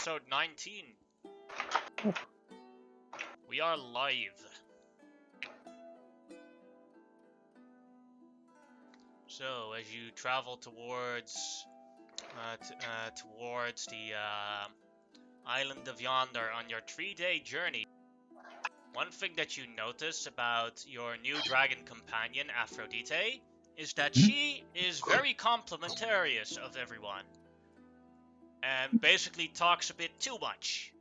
episode 19. We are live. So, as you travel towards the island of Yonder on your 3-day journey, one thing that you notice about your new dragon companion, Aphrodite, is that she is very complimentarious of everyone, and basically talks a bit too much.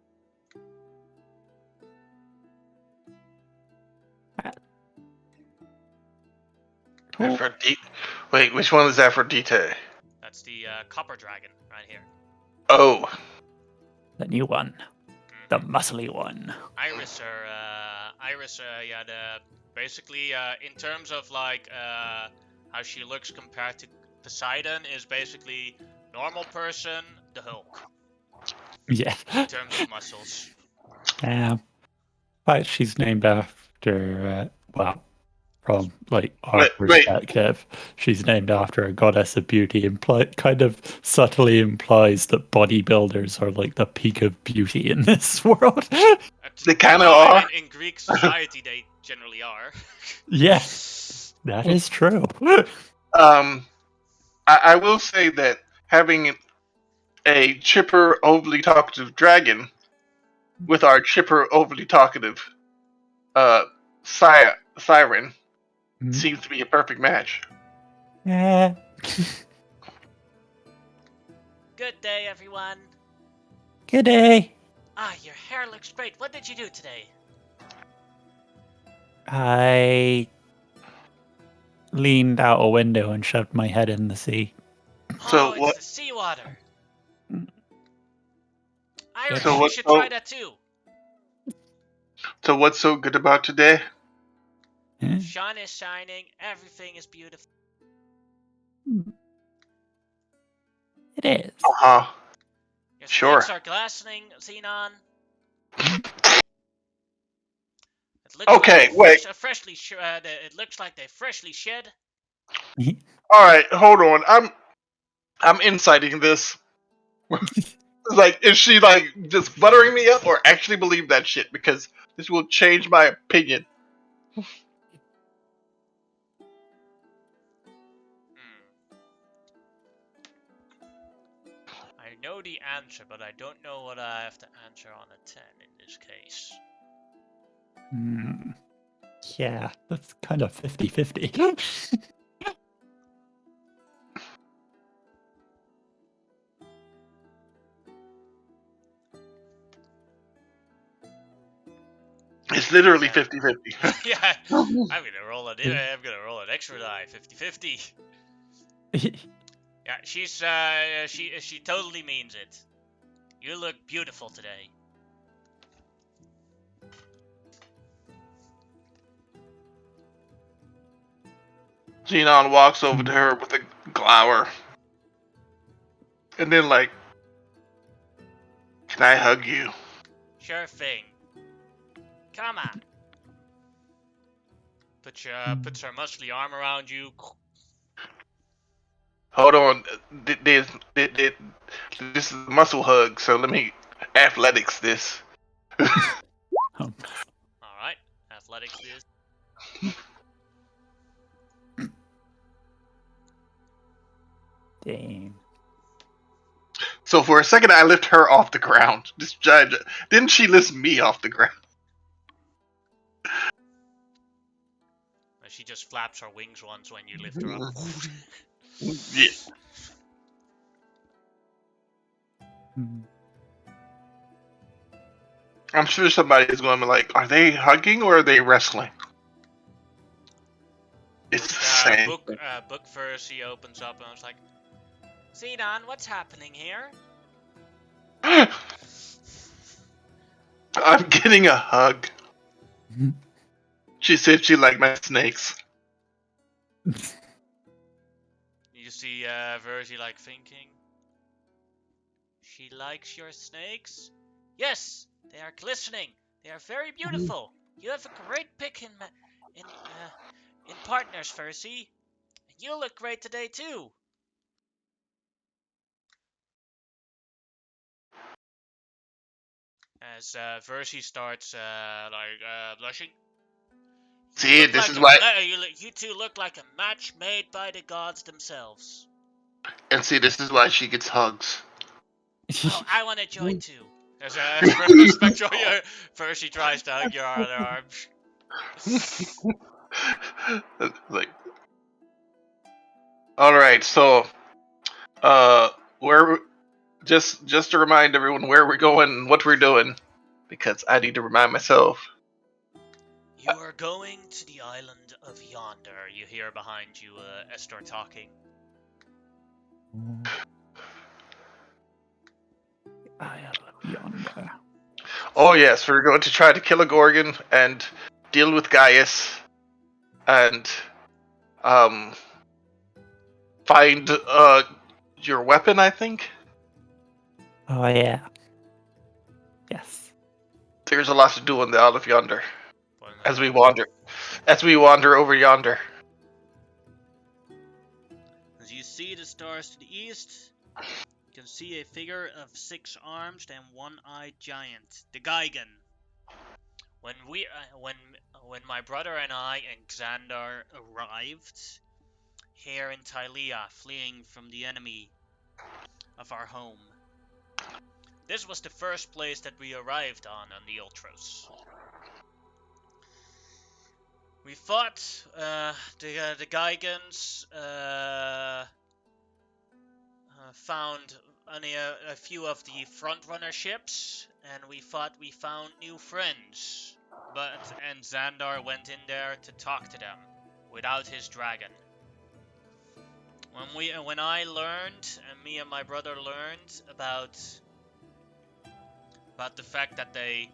Cool. Aphrodite. Wait, which one is Aphrodite? That's the copper dragon right here. Oh. The new one. The muscly one. Iris, basically, in terms of like how she looks compared to Poseidon, is basically normal person, the Hulk. Yeah. In terms of muscles. But she's named after, from like our Wait. perspective, she's named after a goddess of beauty. Kind of subtly implies that bodybuilders are like the peak of beauty in this world. They kind of are. In Greek society, they generally are. Yes, that is true. I will say that having a chipper, overly talkative dragon with our chipper, overly talkative siren seems to be a perfect match. Yeah. Good day, everyone. Good day. Ah, your hair looks great. What did you do today? I leaned out a window and shoved my head in the sea. So it's what? the seawater. Iris, So you should try that too. So what's so good about today? Sun is shining. Everything is beautiful. It is. Your Sure. snakes are glistening, Xenon. Okay, wait. It looks like they freshly shed. All right, hold on. I'm inciting this. Like, is she like just buttering me up, or actually believe that shit? Because this will change my opinion. I know the answer, but I don't know what I have to answer on a 10 in this case. Yeah, that's kind of 50-50. It's literally 50-50. Yeah, I'm gonna roll an extra die, 50-50. Yeah, she totally means it. You look beautiful today. Xenon walks over to her with a glower. And then like, can I hug you? Sure thing. Come on. Puts her muscly arm around you. Hold on. This is a muscle hug, so let me athletics this. Alright, athletics this. Damn. So for a second, I lift her off the ground. This judge, didn't she lift me off the ground? She just flaps her wings once when you lift her up. Yeah. I'm sure somebody is going to be like, are they hugging or are they wrestling? It's the same. Book first, he opens up and I was like, Xenon, what's happening here? I'm getting a hug. She said she liked my snakes. You see Verzi like thinking, she likes your snakes? Yes, they are glistening. They are very beautiful. You have a great pick in partners, Verzi. And you look great today too. As Versi starts blushing. See, this is why, You two look like a match made by the gods themselves. and see, this is why she gets hugs. Oh, I want to join too. As Spectral, first she tries to hug your other arm. Like, all right, so, where? Just to remind everyone where we're going and what we're doing, because I need to remind myself. You are going to the island of Yonder. You hear behind you Esther talking. Isle of Yonder. Oh yes, we're going to try to kill a Gorgon and deal with Gaius, and find your weapon. I think Oh yeah. Yes. there's a lot to do on the Isle of Yonder Well, as we wander over yonder. as you see the stars to the east, you can see a figure of 6 arms and 1-eyed giant, the Gigan. When my brother and I and Xandar arrived here in Tylea, fleeing from the enemy of our home, this was the first place that we arrived on the Ultros. We fought the Gigans, found only a few of the frontrunner ships, and we found new friends. And Xandar went in there to talk to them without his dragon. When I learned, and me and my brother learned about the fact that they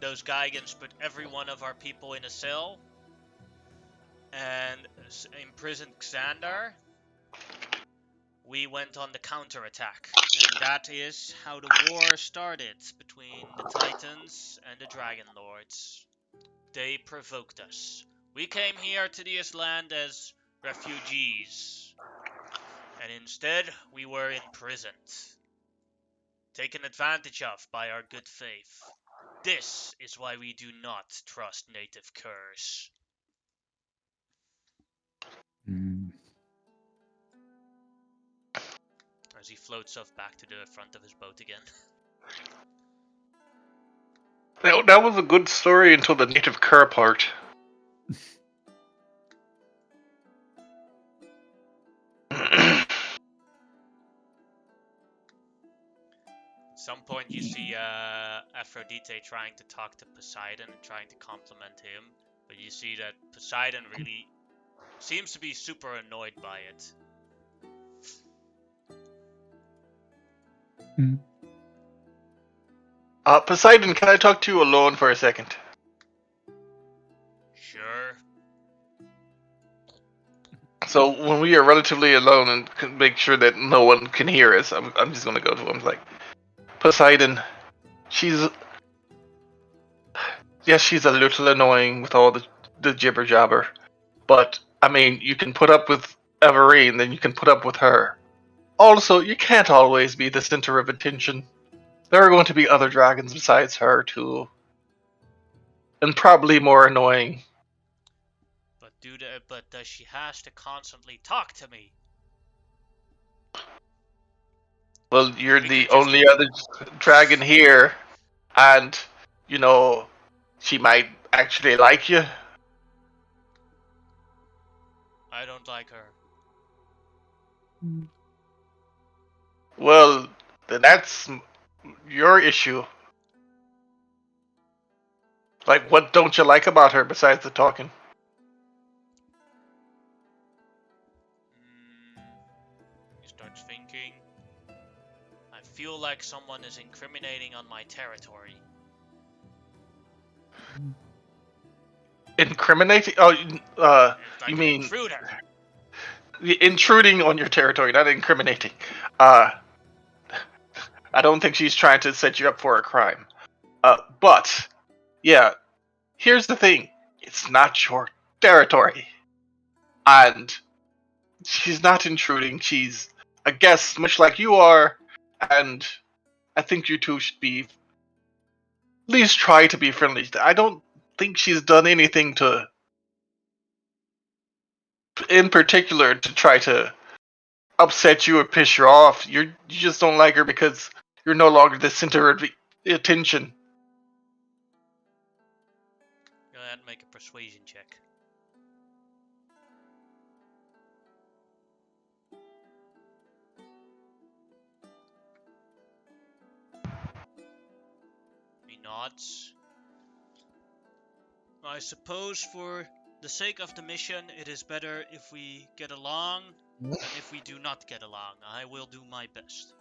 those Gigans put every one of our people in a cell and imprisoned Xandar, we went on the counterattack. And that is how the war started between the Titans and the Dragonlords. They provoked us. We came here to this land as refugees, and instead we were imprisoned, taken advantage of by our good faith. This is why we do not trust native curs. As he floats off back to the front of his boat again. That was a good story until the native cur part. At some point you see Aphrodite trying to talk to Poseidon and trying to compliment him, but you see that Poseidon really seems to be super annoyed by it. Poseidon, can I talk to you alone for a second? Sure. So when we are relatively alone and can make sure that no one can hear us, I'm just gonna go to him like, Poseidon, she's a little annoying with all the jibber jabber, but I mean, you can put up with Everine, then you can put up with her. Also, you can't always be the center of attention. There are going to be other dragons besides her too, and probably more annoying. But she has to constantly talk to me. Well, you're We the could just- only other dragon here, and, you know, she might actually like you. I don't like her. Well, then that's your issue. Like, what don't you like about her besides the talking? He starts thinking. I feel like someone is incriminating on my territory. Incriminating? Oh, Like you an mean intruder. intruding on your territory, not incriminating. I don't think she's trying to set you up for a crime. But, yeah, here's the thing. It's not your territory. And she's not intruding. She's a guest, much like you are. And I think you two should be at least try to be friendly. I don't think she's done anything in particular to try to upset you or piss you off. You just don't like her because you're no longer the center of attention. Go ahead and make a persuasion check. He nods. I suppose for the sake of the mission, it is better if we get along than if we do not get along. I will do my best.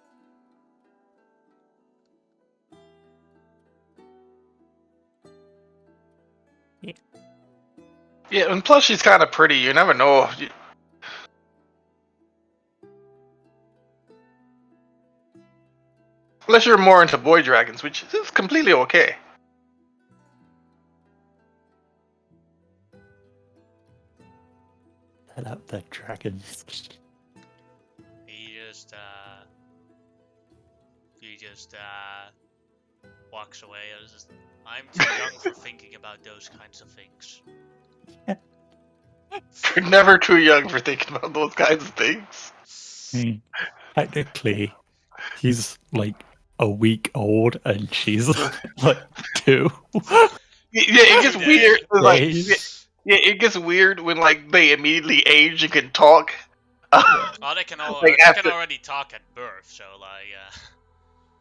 Yeah, and plus she's kind of pretty. You never know. Unless you're more into boy dragons, which is completely okay. Set up the dragons. He just walks away. I'm too young for thinking about those kinds of things. You're never too young for thinking about those kinds of things. Technically, he's like a week old and she's like 2. Yeah, it gets weird. Like, Days. yeah, it gets weird when like they immediately age and can talk. Oh, they can already talk at birth. So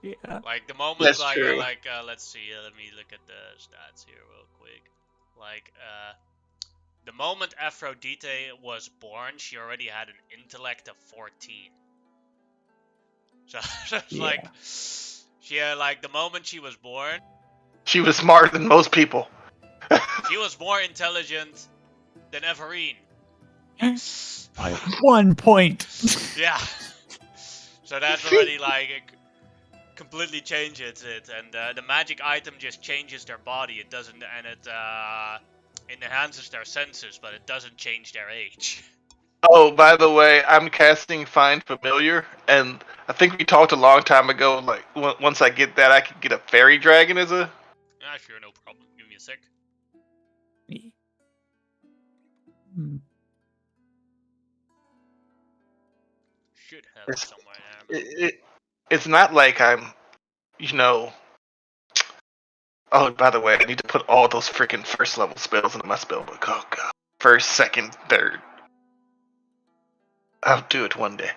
Yeah. like the moment, That's like true. let's see. Let me look at the stats here real quick. Like the moment Aphrodite was born, she already had an intellect of 14. So it's Yeah. like she had, like the moment she was born, She was smarter than most people. she was more intelligent than Everine. By 1 point. Yeah. So that's already like it completely changes it, and the magic item just changes their body. It doesn't, and it enhances their senses, but it doesn't change their age. Oh, by the way, I'm casting Find Familiar, and I think we talked a long time ago. Like, once I get that, I can get a fairy dragon as a. Ah, sure, no problem. Give me a sec. Should have it somewhere there. It's not like I'm, you know. Oh, by the way, I need to put all those freaking first level spells into my spellbook. Oh god, first, second, third. I'll do it one day.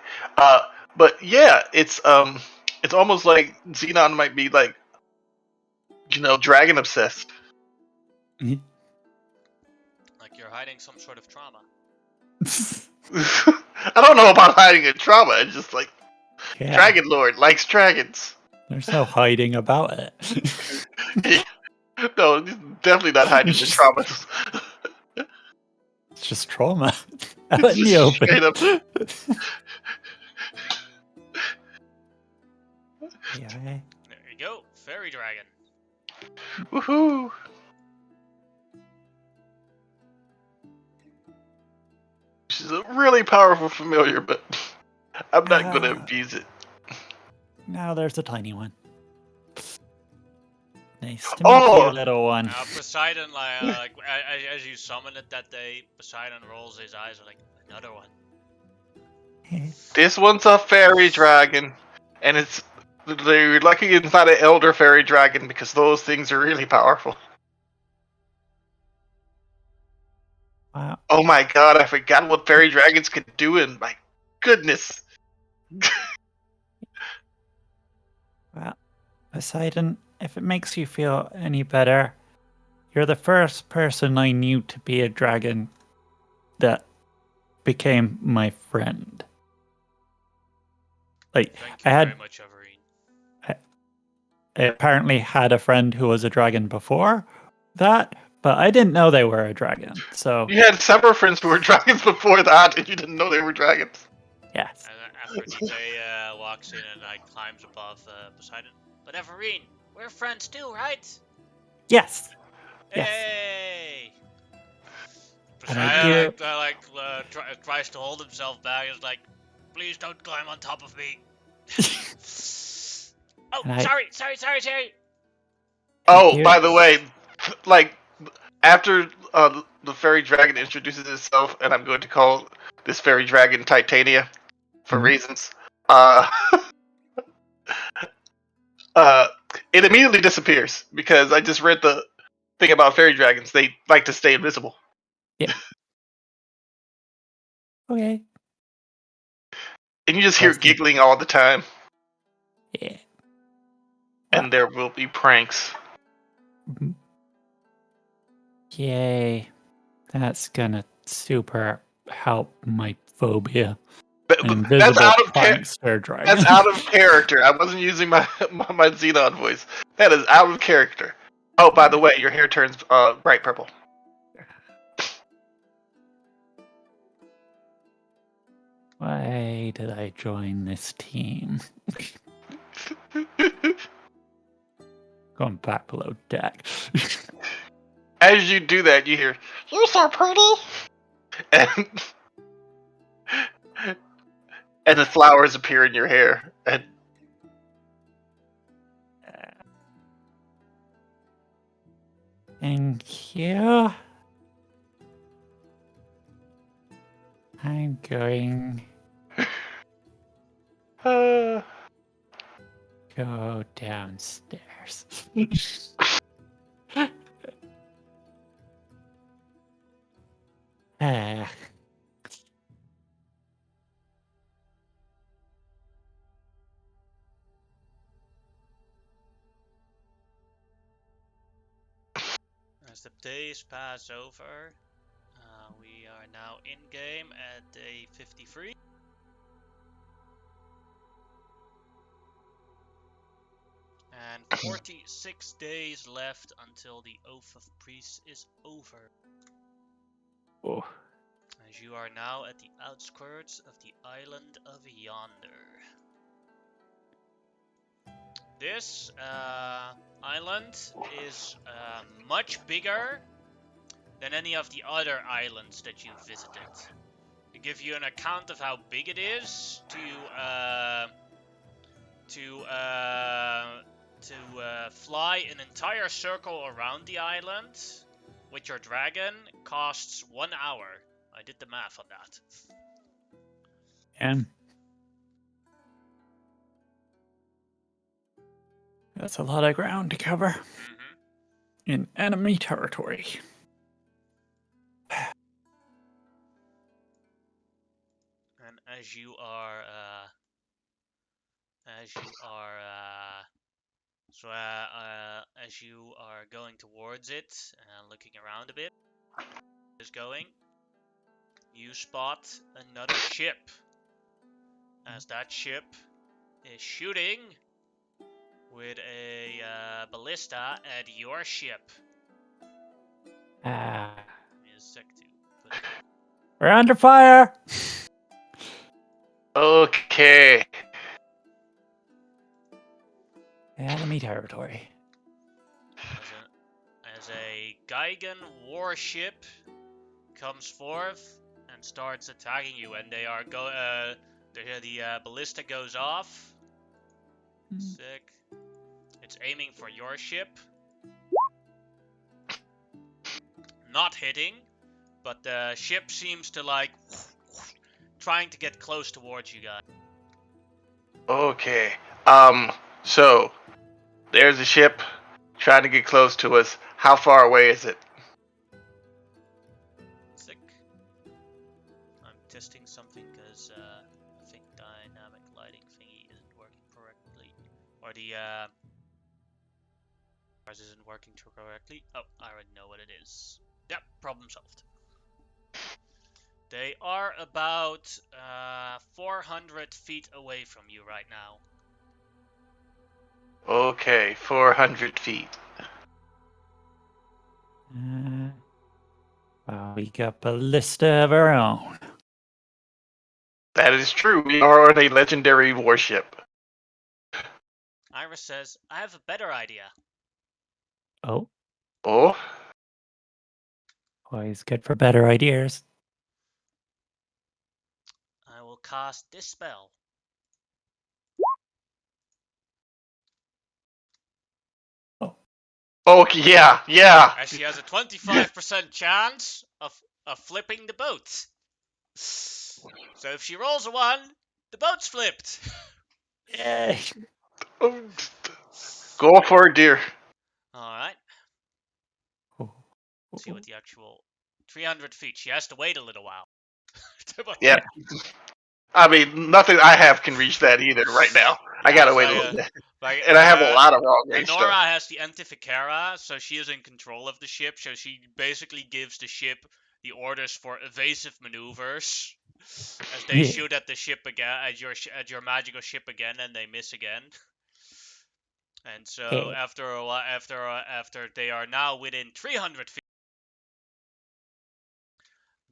But yeah, it's almost like Xenon might be like, dragon obsessed. Like you're hiding some sort of trauma. I don't know about hiding a trauma. It's just like dragonlord likes dragons. There's no hiding about it. No, definitely not hiding the trauma. It's just trauma. Out in the open. Straight up. Yeah. There you go, fairy dragon. Woohoo! She's a really powerful familiar, but I'm not going to abuse it. Now there's a tiny one. Nice to meet you, little one. Poseidon, like as you summon it that day, Poseidon rolls his eyes and like, another one. This one's a fairy dragon, and they're lucky it's not an elder fairy dragon because those things are really powerful. Wow. Oh my god, I forgot what fairy dragons could do, and my goodness. Well, Poseidon, if it makes you feel any better, you're the first person I knew to be a dragon that became my friend. Like, Thank you very much, Everine. I apparently had a friend who was a dragon before that, but I didn't know they were a dragon. So you had several friends who were dragons before that, and you didn't know they were dragons. Yes. And Aphrodite walks in and like climbs above Poseidon. But Everine, we're friends too, right? Yes. Yes. Hey! And I Poseidon tries to hold himself back. Is like, please don't climb on top of me. Oh, And sorry. Oh, you- by the way, like after the fairy dragon introduces itself, and I'm going to call this fairy dragon Titania for Mhm. reasons. Uh, uh, it immediately disappears because I just read the thing about fairy dragons. They like to stay invisible, Okay. and you just hear Awesome. giggling all the time. Yeah. And there will be pranks. Mhm. Yay. That's gonna super help my phobia. An But invisible prankster dragon. that's out of character. I wasn't using my Xenon voice. That is out of character. Oh, by the way, your hair turns bright purple. Why did I join this team? Going back below deck. As you do that, you hear, "You're so pretty," and and the flowers appear in your hair. And Thank you. I'm going uh, go downstairs. Ah, As the days pass over, we are now in game at day 53. And 46 days left until the Oath of Priests is over. oh. As you are now at the outskirts of the island of Yonder. This island is much bigger than any of the other islands that you've visited. To give you an account of how big it is, to fly an entire circle around the island with your dragon costs 1 hour. I did the math on that. And that's a lot of ground to cover in enemy territory. And as you are going towards it and looking around a bit, you spot another ship. As that ship is shooting with a ballista at your ship. Ah, Give me a sec to put it. we're under fire. okay. Enemy territory. As a Geigen warship comes forth and starts attacking you, and they are the ballista goes off. Sick. It's aiming for your ship. Not hitting, but the ship seems to trying to get close towards you guys. Okay. So there's a ship trying to get close to us. How far away is it? Sick. I'm testing something because I think dynamic lighting thingy isn't working correctly, or the ours isn't working correctly. Oh, I already know what it is. Yep, problem solved. They are about 400 feet away from you right now. Okay, 400 feet. Well, we got ballista of our own. That is true. We are on a legendary warship. Iris says, I have a better idea. Oh, Oh? always good for better ideas. I will cast this spell. Okay, yeah. As she has a 25% chance of flipping the boat. So if she rolls a 1, the boat's flipped. Yay. Go for it, dear. Alright, Oh, let's see what the actual 300 feet. She has to wait a little while. Yeah. I mean, nothing I have can reach that either right now. I gotta wait a little bit. And I have a lot of wrong range Anora stuff. has the Antificara, so she is in control of the ship, so she basically gives the ship the orders for evasive maneuvers. As they shoot at the ship again, at your magical ship again, and they miss again. And so after a while, after they are now within 300 feet,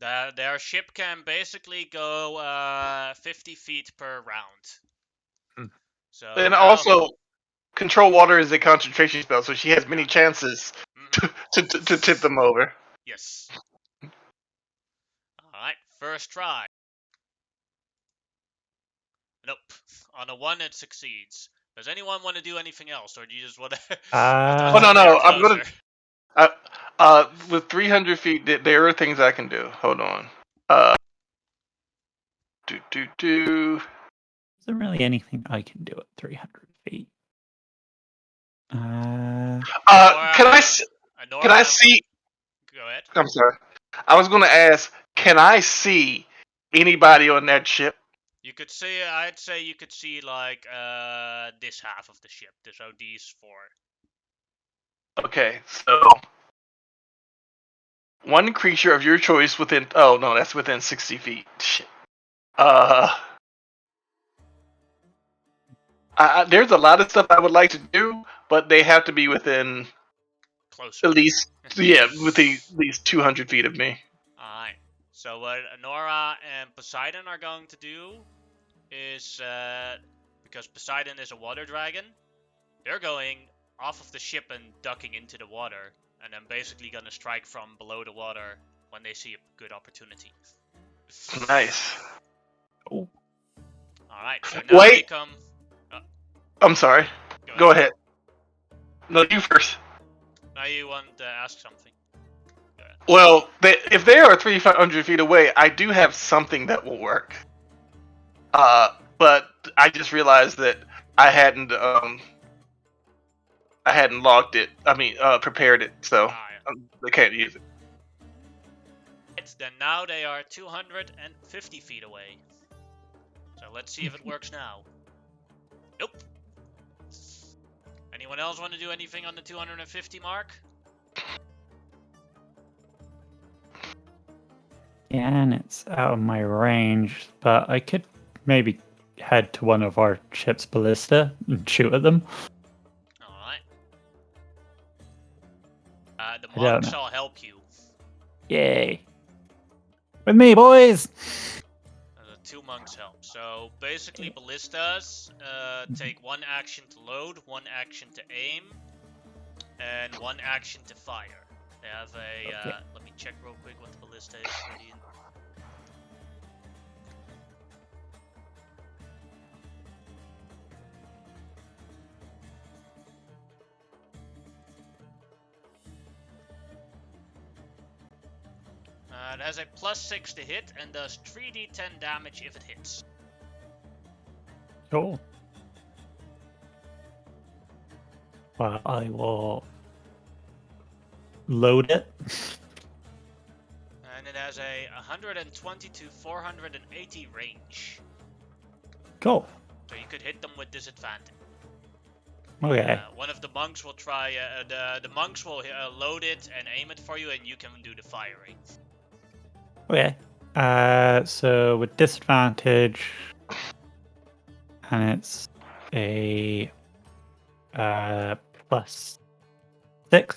their ship can basically go 50 feet per round. So And now, also, control water is a concentration spell, so she has many chances to tip them over. yes. Alright, first try. Nope. On a 1, it succeeds. Does anyone want to do anything else, or do you just want to? Oh no, I'm gonna. With 300 feet, there are things I can do. Hold on. Isn't really anything I can do at 300 feet. Can I see? Go ahead. I'm sorry. I was gonna ask. Can I see anybody on that ship? You could see. I'd say you could see like this half of the ship. So these 4. Okay, so one creature of your choice within. Oh no, that's within 60 feet. Shit. There's a lot of stuff I would like to do, but they have to be within Closer. at least at least 200 feet of me. Alright. So what Anora and Poseidon are going to do is because Poseidon is a water dragon, they're going off of the ship and ducking into the water, and then basically gonna strike from below the water when they see a good opportunity. Nice. Oh. Alright, so now they come. I'm sorry. Go ahead. No, you first. Now you want to ask something. Well, if they are 300 feet away, I do have something that will work. But I just realized that I hadn't logged it. I mean, prepared it, so I can't use it. Then now they are 250 feet away. So let's see if it works now. Nope. Anyone else want to do anything on the 250 mark? Yeah, and it's out of my range, but I could maybe head to one of our ship's ballista and shoot at them. Alright. The monks will help you. Yay. With me, boys! The 2 monks help. So basically ballistas take 1 action to load, 1 action to aim, and 1 action to fire. They have a let me check real quick what the ballista is for the it has a +6 to hit and does 3d10 damage if it hits. Cool. Well, I will load it. And it has a 120 to 480 range. Cool. So you could hit them with disadvantage. Okay. One of the monks will try. The monks will load it and aim it for you, and you can do the firing. Okay. So with disadvantage, and it's a +6,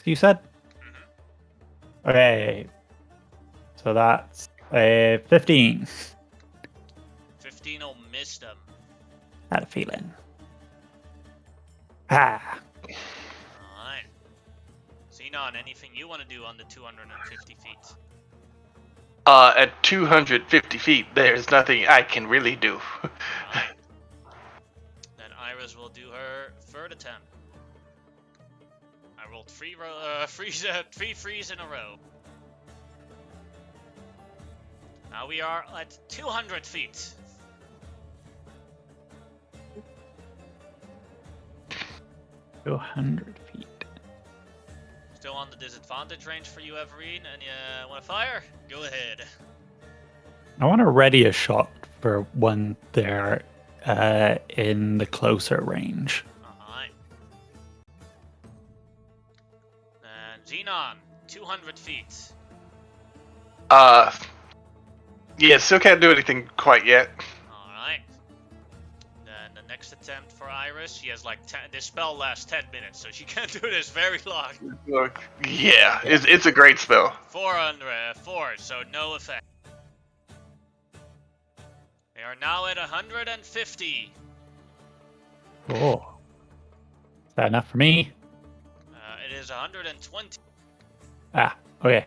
you said? Mm-hmm. Okay. So that's a 15. 15 will miss them. Had a feeling. Ah. Alright. Xenon, anything you want to do on the 250 feet? At 250 feet, there's nothing I can really do. Right. Then Iris will do her third attempt. I rolled three freeze in a row. Now we are at 200 feet. 200 feet. Still on the disadvantage range for you, Everine, and you want to fire? Go ahead. I want to ready a shot for one there in the closer range. Alright. And Xenon, 200 feet. Yeah, still can't do anything quite yet. Alright. Then the next attempt for Iris, she has like this spell lasts 10 minutes, so she can't do this very long. Yeah, it's a great spell. 4, so no effect. They are now at 150. Oh. Is that enough for me? It is 120. Ah, okay.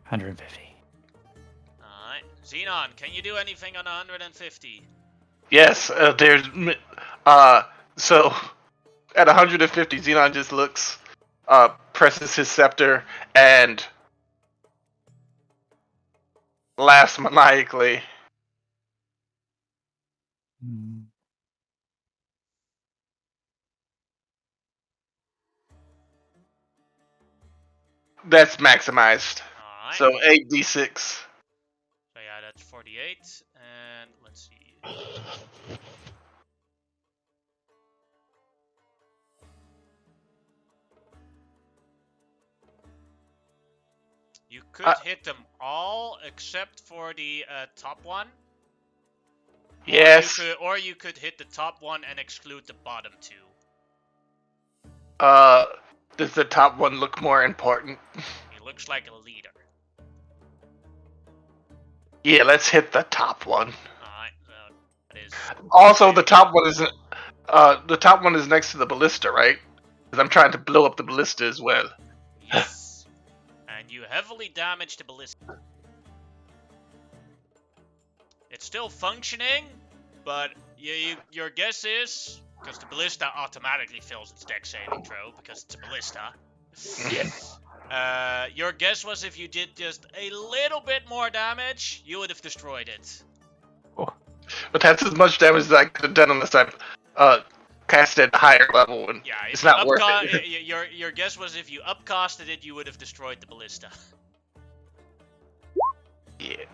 150. Alright. Xenon, can you do anything on 150? Yes, so at 150, Xenon just looks, presses his scepter, and laughs maniacally. That's maximized. Alright. So 8d6. So yeah, that's 48. And let's see. You could hit them all except for the top one. Yes. Or you could hit the top one and exclude the bottom two. Does the top one look more important? He looks like a leader. Yeah, let's hit the top one. Alright, that is... Also, the top one is next to the ballista, right? Because I'm trying to blow up the ballista as well. Yes. And you heavily damage the ballista. It's still functioning, but your guess is, because the ballista automatically fails its dex saving throw, because it's a ballista. Yes. Your guess was if you did just a little bit more damage, you would have destroyed it. Oh. But that's as much damage as I could have done unless I cast it at a higher level, and Yeah, it's not worth it. Your guess was if you upcasted it, you would have destroyed the ballista. Yeah.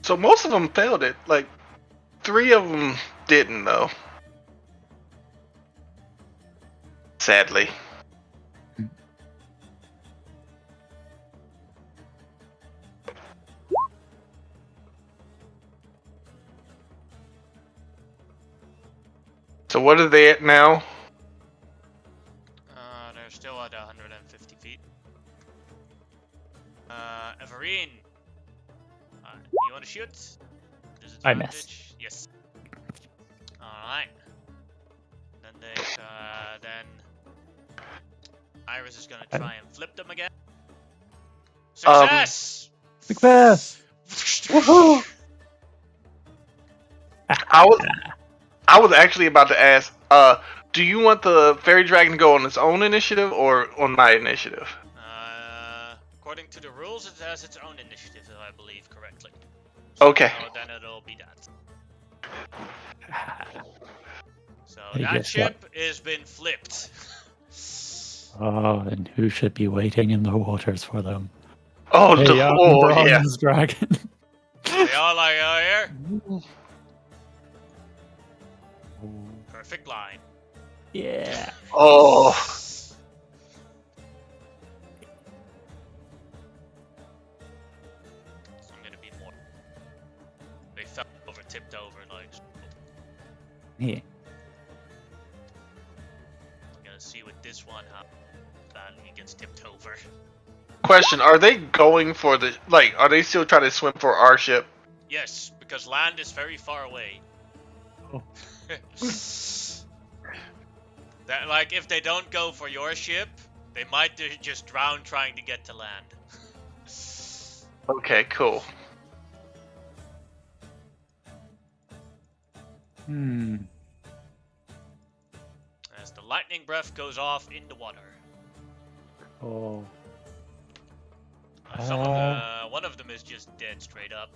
So most of them failed it. Like, 3 of them didn't, though. Sadly. So what are they at now? They're still at 150 feet. Everine. You want to shoot? I missed. Yes. Alright. Then Iris is gonna try and flip them again. Success! Success! Woohoo! I was actually about to ask, do you want the fairy dragon to go on its own initiative or on my initiative? According to the rules, it has its own initiative, if I believe correctly. Okay. So then it'll be that. So Hey, that guess ship has been flipped. Oh, and who should be waiting in the waters for them? Oh, Hey, young yeah. bronze dragon. They all like, oh, here. Perfect line. Yeah. Oh. I'm gonna be more. They fell over, tipped over, like. Yeah. I'm gonna see what this one happens. badly. He gets tipped over. Question: are they going for the Are they still trying to swim for our ship? Yes, because land is very far away. Oh. That, like, if they don't go for your ship, they might just drown trying to get to land. Okay, cool. As the lightning breath goes off in the water. Oh. One of them is just dead straight up.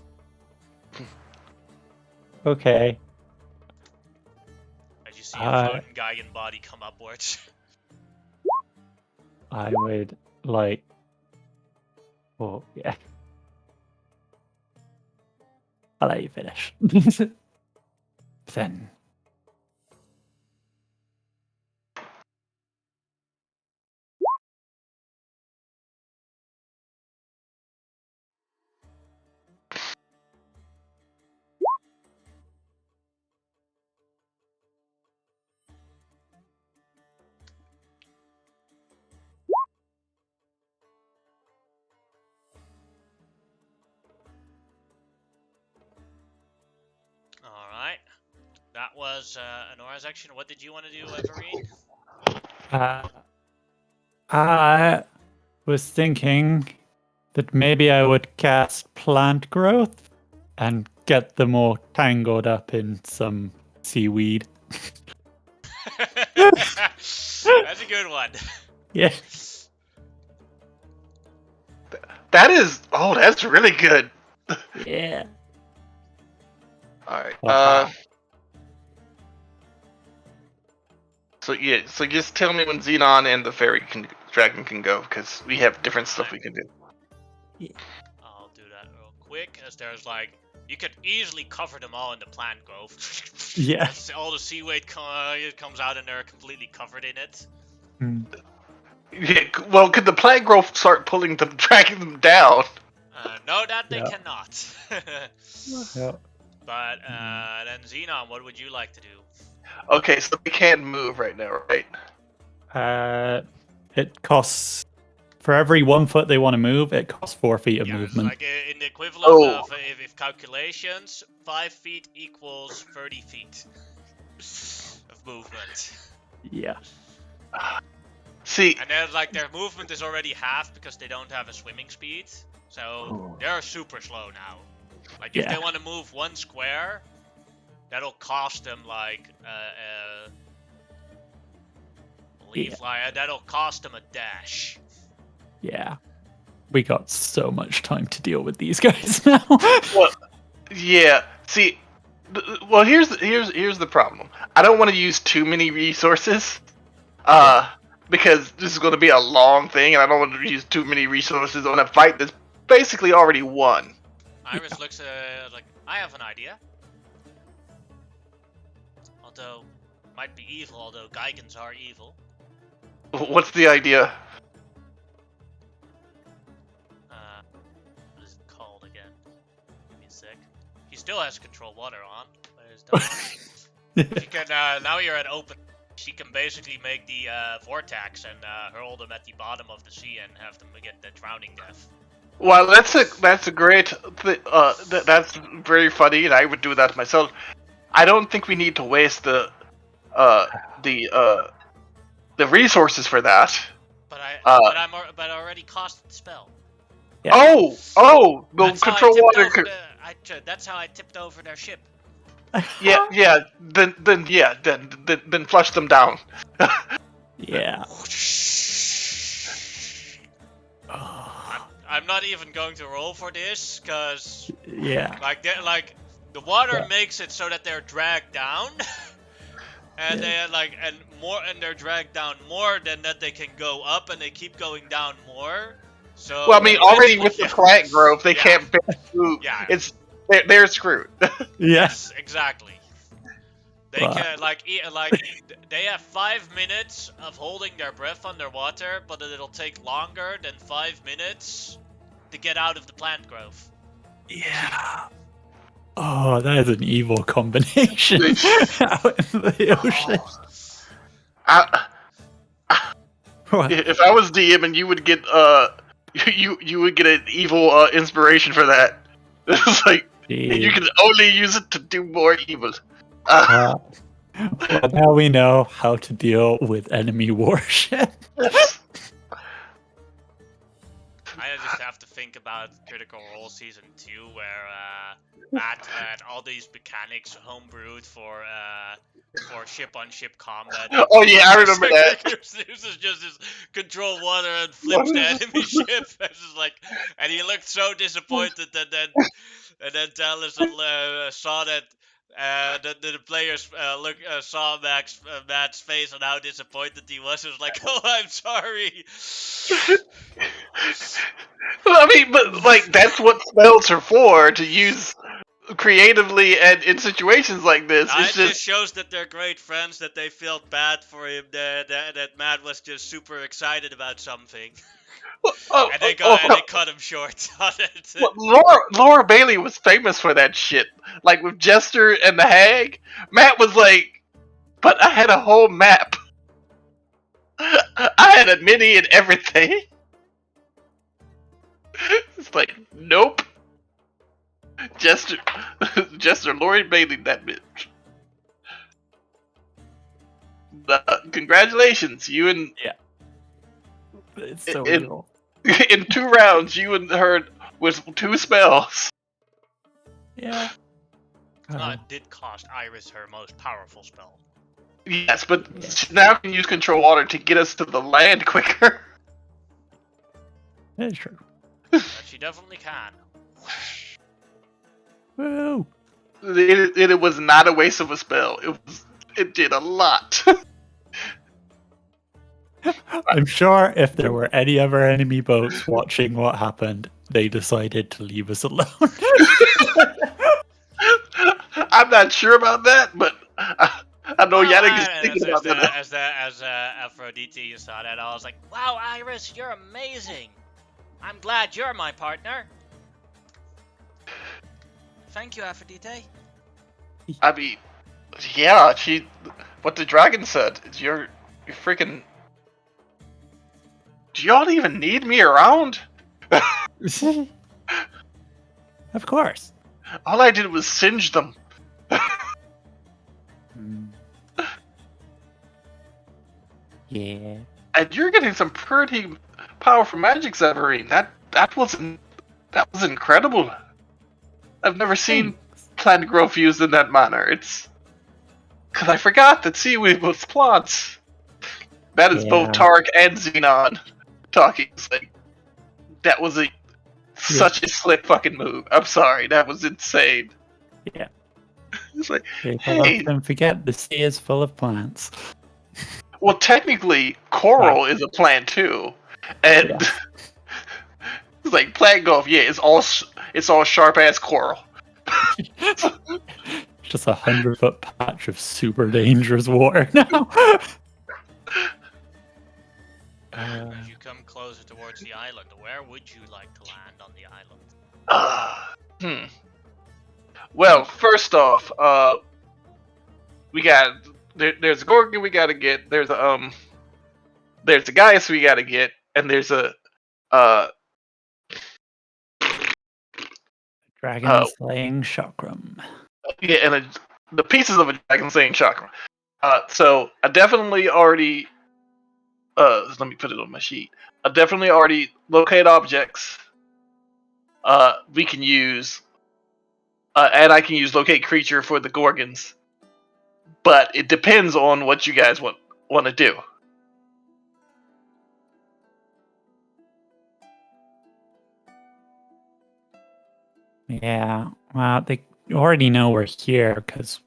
Okay. As you see a floating Geigen body come upwards. I would like. Oh yeah. I'll let you finish. Then. Alright. That was Anora's action. What did you want to do, Everine? I was thinking that maybe I would cast plant growth and get them all tangled up in some seaweed. That's a good one. Yeah. That's really good. Yeah. Alright, Wow. so just tell me when Xenon and the dragon can go, because we have different stuff we can do. I'll do that real quick, as there's like, you could easily cover them all in the plant growth. Yeah. As all the seaweed comes out and they're completely covered in it. Yeah, well, could the plant growth start dragging them down? No, that they Yeah. cannot. Yeah. But then Xenon, what would you like to do? Okay, so we can't move right now, right? It costs for every 1 foot they want to move. It costs 4 feet of Yeah, movement. like in the equivalent of if calculations, 5 feet equals 30 feet of movement. Yeah. See, And then like their movement is already half because they don't have a swimming speed, so they're super slow now. Like if they want to move 1 square, that'll cost them like that'll cost them a dash. Yeah. We got so much time to deal with these guys now. well, yeah. See, well, here's the problem. I don't want to use too many resources, because this is going to be a long thing, and I don't want to use too many resources on a fight that's basically already won. Iris looks like, I have an idea. Although, might be evil, although Geigens are evil. What's the idea? What is it called again? Give me a sec. He still has control water on. She can, now you're at open. She can basically make the vortex and hurl them at the bottom of the sea and have them get the drowning death. Well, that's a great. That's very funny, and I would do that myself. I don't think we need to waste the resources for that. But I already cast the spell. Yeah. Oh, the control water. That's how I tipped over their ship. Yeah. Then flush them down. Yeah. I'm not even going to roll for this, cause Yeah. like the water makes it so that they're dragged down, and they're dragged down more than that they can go up, and they keep going down more. So well, I mean, already with the plant growth, they can't move. Yeah. They're screwed. Yes, exactly. They can they have 5 minutes of holding their breath underwater, but it'll take longer than 5 minutes to get out of the plant growth. Yeah. Oh, that is an evil combination out in the ocean. If I was DM and you would get you would get an evil inspiration for that. It's like you can only use it to do more evil. Well, now we know how to deal with enemy warship. I just have to think about Critical Role Season 2, where Matt had all these mechanics homebrewed for ship-on-ship combat. Oh yeah, I remember that. This is just his control water and flips the enemy ship. It's just like, and he looked so disappointed, and then Talus saw that. The players saw Matt's face and how disappointed he was. It was like, oh, I'm sorry. Well, I mean, but like that's what spells are for, to use creatively and in situations like this. It It's just shows that they're great friends, that they felt bad for him, that Matt was just super excited about something. And they cut him short on it. Laura Bailey was famous for that shit. Like with Jester and the Hag, Matt was like, "But I had a whole map. I had a mini and everything." It's like, nope. Jester, Laura Bailey, that bitch. Congratulations, you and It's so evil. in 2 rounds, you and her with 2 spells. Yeah. It did cost Iris her most powerful spell. Yes, but she now can use control water to get us to the land quicker. That's true. But she definitely can. Woo! It was not a waste of a spell. It did a lot. I'm sure if there were any other enemy boats watching what happened, they decided to leave us alone. I'm not sure about that, but I know Yannick is thinking about that. As Aphrodite saw that, I was like, wow, Iris, you're amazing. I'm glad you're my partner. Thank you, Aphrodite. I mean, yeah, what the dragon said. You're freaking. Do y'all even need me around? Of course. All I did was singe them. Yeah. And you're getting some pretty powerful magic, Severine. That was incredible. I've never seen plant growth used in that manner. It's because I forgot that seaweed was plants. That is both Tark and Xenon talking. It's like, that was such a slick fucking move. I'm sorry, that was insane. Yeah. It's like, hey, don't forget the sea is full of plants. Well, technically, coral is a plant too, and it's like plant growth. Yeah, it's all sharp ass coral. Just 100-foot patch of super dangerous water now. As you come closer towards the island, where would you like to land on the island? Well, first off, we got there's a Gorgon we gotta get. There's a Gaius we gotta get, and there's a dragon slaying chakram. Yeah, and the pieces of a dragon slaying chakra. So I definitely already. Let me put it on my sheet. I definitely already locate objects. We can use, and I can use locate creature for the Gorgons. But it depends on what you guys want to do. Yeah, well, they already know we're here because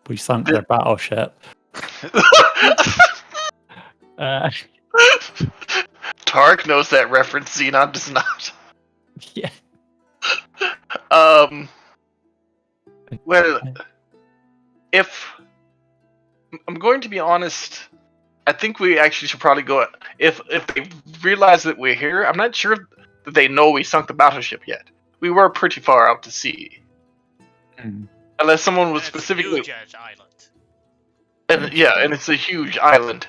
we sunk their battleship. Tark knows that reference. Xenon does not. Yeah. Well, if I'm going to be honest, I think we actually should probably go. If they realize that we're here, I'm not sure that they know we sunk the battleship yet. We were pretty far out to sea. Unless someone was specifically. It's a huge island. And it's a huge island.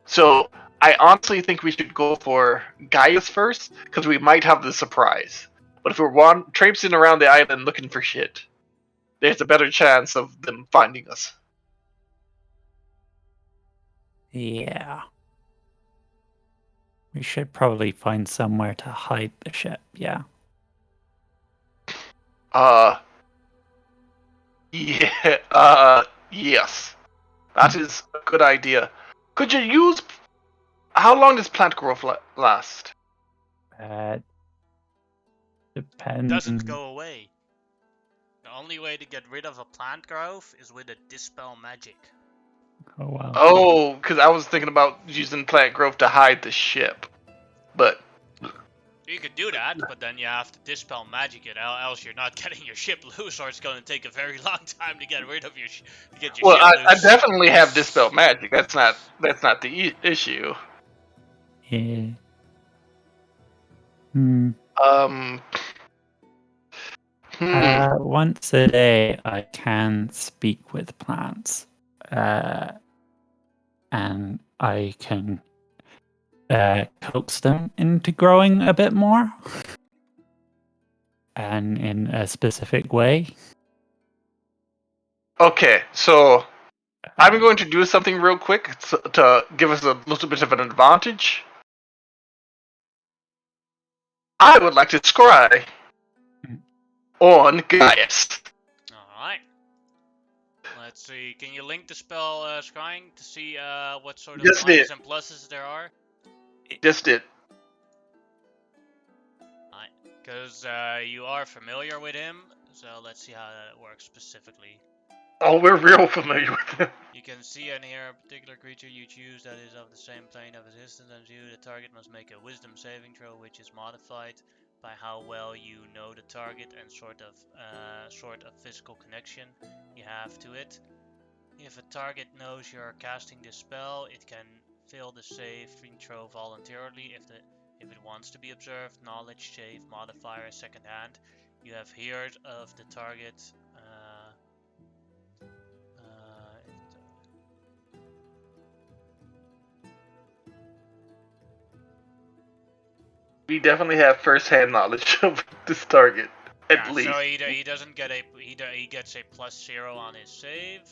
So I honestly think we should go for Gaius first, because we might have the surprise. But if we're traipsing around the island looking for shit, there's a better chance of them finding us. Yeah. We should probably find somewhere to hide the ship, yeah. Yes. That is a good idea. Could you use... How long does plant growth last? Depends. Doesn't go away. The only way to get rid of a plant growth is with a dispel magic. Oh, wow. Oh, because I was thinking about using plant growth to hide the ship. But... You could do that, but then you have to dispel magic it, else you're not getting your ship loose, or it's going to take a very long time to get rid of your ship I loose. definitely have dispel magic. That's not the issue. Yeah. Once a day, I can speak with plants, and I can coax them into growing a bit more, and in a specific way. Okay, so I'm going to do something real quick to give us a little bit of an advantage. I would like to scry on Gaius. Alright. Let's see, can you link the spell scrying to see what sort of Just minuses did. and pluses there are? Just did. Alright, because you are familiar with him, so let's see how that works specifically. Oh, we're real familiar with him. You can see and hear a particular creature you choose that is of the same plane of existence as you. The target must make a wisdom saving throw, which is modified by how well you know the target and sort of physical connection you have to it. If a target knows you are casting this spell, it can fail the saving throw voluntarily if it wants to be observed. Knowledge save modifier second hand. You have heard of the target. We definitely have first-hand knowledge of this target, at least. So he doesn't get he gets a +0 on his save.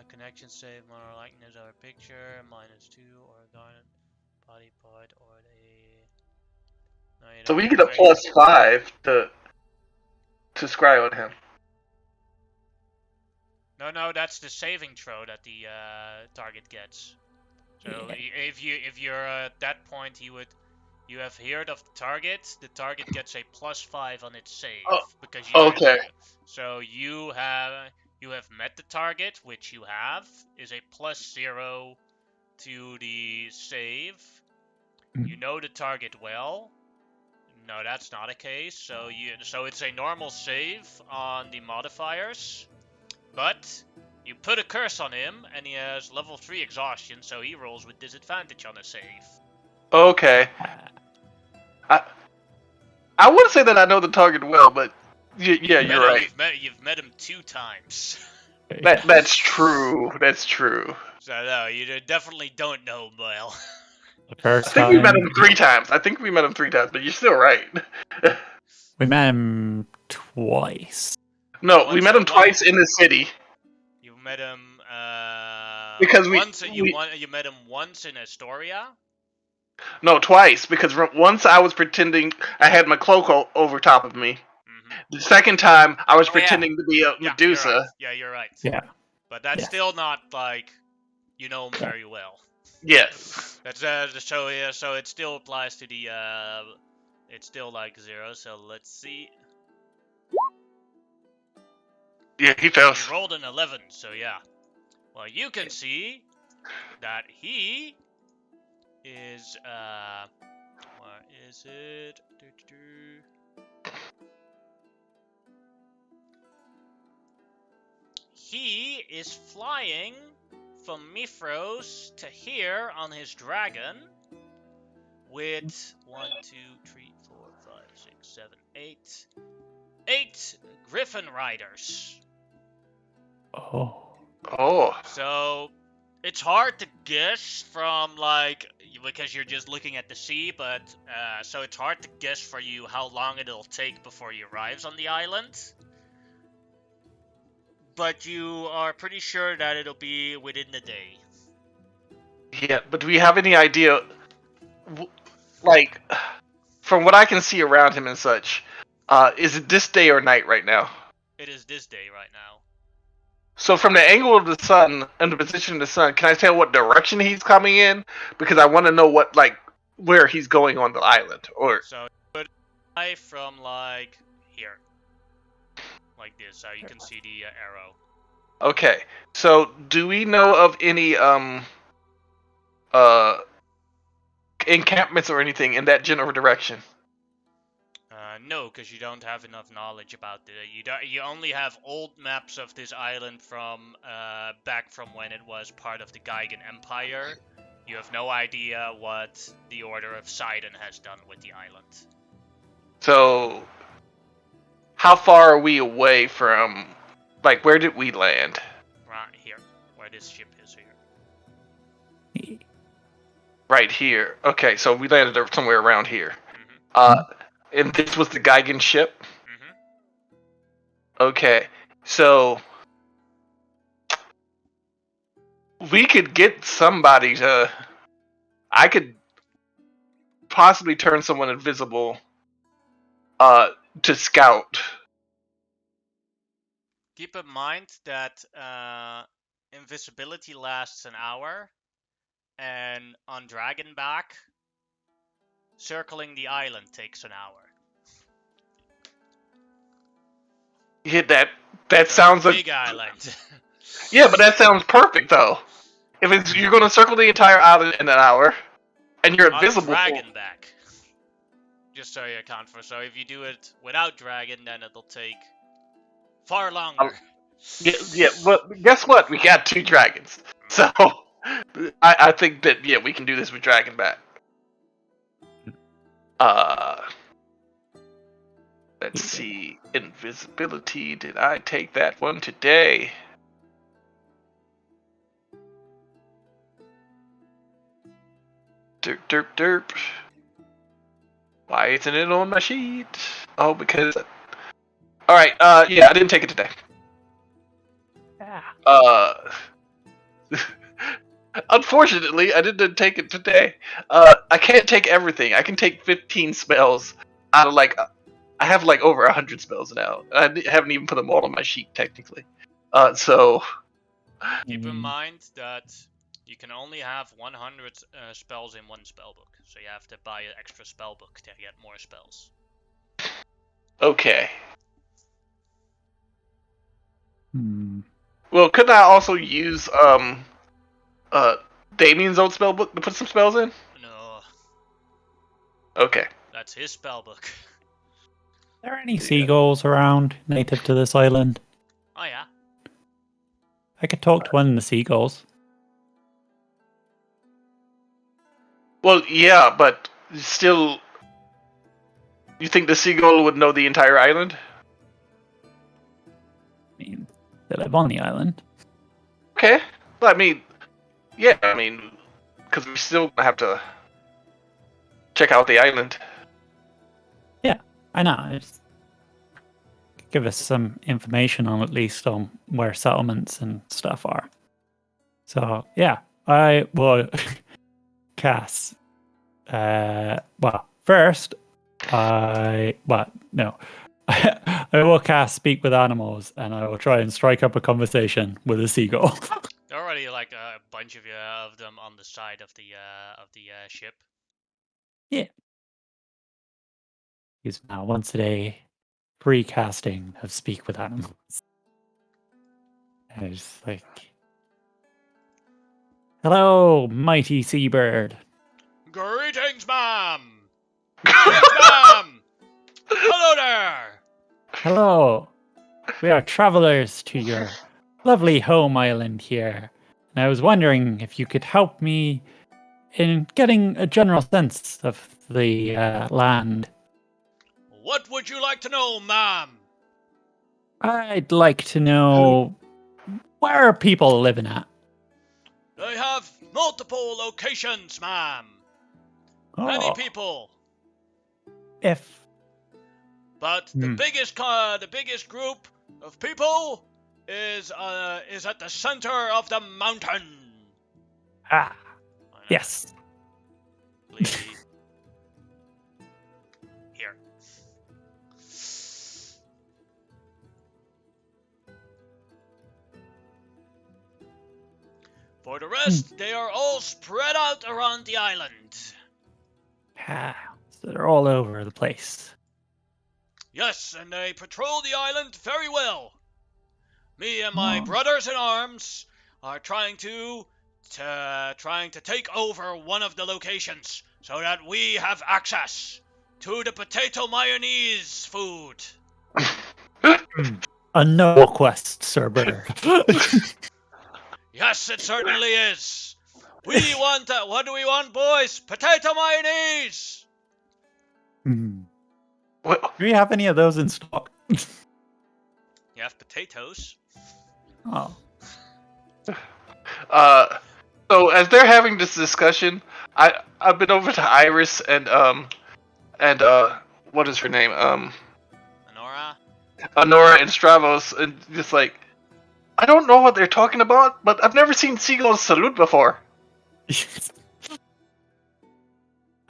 Connection save, mono likeness or picture, -2 or garnet body part or the. No, So we get a +5 to scry on him. No, that's the saving throw that the target gets. So yeah. if you're at that point, you have heard of the target gets a +5 on its save because you. Okay. So you have met the target, which you have, is a +0 to the save. You know the target well. No, that's not a case. So it's a normal save on the modifiers, but you put a curse on him, and he has level 3 exhaustion, so he rolls with disadvantage on a save. Okay. I wouldn't say that I know the target well, but yeah, you're right. You've met him 2 times. That's true. That's true. So no, you definitely don't know him well. I think we met him 3 times. But you're still right. We met him twice. No, we met him twice in the city. You met him because you met him once in Astoria. No, twice, because once I was pretending I had my cloak over top of me. Mm-hmm. The second time I was pretending to be a Medusa. You're right. Yeah. But that's still not like you know him very well. Yes. That's so it still applies to the it's still like 0, so let's see. Yeah, he fails. He rolled an 11, so yeah. Well, you can see that he is where is it? He is flying from Mithros to here on his dragon with 1, 2, 3, 4, 5, 6, 7, 8 griffin riders. Oh. Oh. So It's hard to guess from because you're just looking at the sea, but so it's hard to guess for you how long it'll take before he arrives on the island. But you are pretty sure that it'll be within the day. Yeah, but do we have any idea, like, from what I can see around him and such, is it this day or night right now? It is this day right now. So from the angle of the sun and the position of the sun, can I tell what direction he's coming in? Because I want to know where he's going on the island. Or So you would fly from here, like this, so you can see the arrow. okay, so do we know of any encampments or anything in that general direction? No, because you don't have enough knowledge about it. You only have old maps of this island from back from when it was part of the Geigen Empire. You have no idea what the Order of Sidon has done with the island. So, how far are we away from, where did we land? Right here, where this ship is here. Right here. Okay, so we landed somewhere around here. And this was the Geigen ship? Okay, so we could get somebody to... I could possibly turn someone invisible to scout. Keep in mind that invisibility lasts an hour, and on Dragonback, circling the island takes an hour. Yeah, that sounds big island. Yeah, but that sounds perfect though. If you're going to circle the entire island in an hour, and you're invisible. On Dragonback. Just so you account for. So if you do it without dragon, then it'll take far longer. Yeah, but guess what? We got 2 dragons. So I think that we can do this with Dragonback. Let's see. Invisibility. Did I take that one today? Derp, derp, derp. Why isn't it on my sheet? Oh, because... Alright, yeah, I didn't take it today. Unfortunately, I didn't take it today. I can't take everything. I can take 15 spells out of I have over 100 spells now. I haven't even put them all on my sheet, technically. So... Keep in mind that you can only have 100 spells in one spellbook. So you have to buy an extra spellbook to get more spells. Okay. Well, couldn't I also use Damien's old spellbook to put some spells in? No. Okay. That's his spellbook. Are there any seagulls around native to this island? Oh yeah. I could talk to one of the seagulls. Well, yeah, but still... You think the seagull would know the entire island? I mean, they live on the island. Okay. Well, because we still have to check out the island. Yeah, I know. It's give us some information on at least on where settlements and stuff are. So yeah, I will cast. First, I will cast Speak with Animals, and I will try and strike up a conversation with a seagull. There are already a bunch of them on the side of the ship. Yeah. Use now once a day free casting of Speak with Animals. And it's hello, mighty seabird. Greetings, ma'am. Greetings, ma'am. Hello there. Hello. We are travelers to your lovely home island here. And I was wondering if you could help me in getting a general sense of the land. What would you like to know, ma'am? I'd like to know, where are people living at? They have multiple locations, ma'am. Many Oh, people. if But the biggest group of people is at the center of the mountain. yes. Here. For the rest, they are all spread out around the island. So they're all over the place. Yes, and they patrol the island very well. Me and my brothers in arms are trying to take over one of the locations so that we have access to the potato mayonnaise food. A noble quest, Sir Bird. Yes, it certainly is. We want that. What do we want, boys? Potato mayonnaise. What? Do we have any of those in stock? You have potatoes. Oh. So as they're having this discussion, I've been over to Iris and what is her name? Honora? Honora and Stravos, and just like, I don't know what they're talking about, but I've never seen seagulls salute before.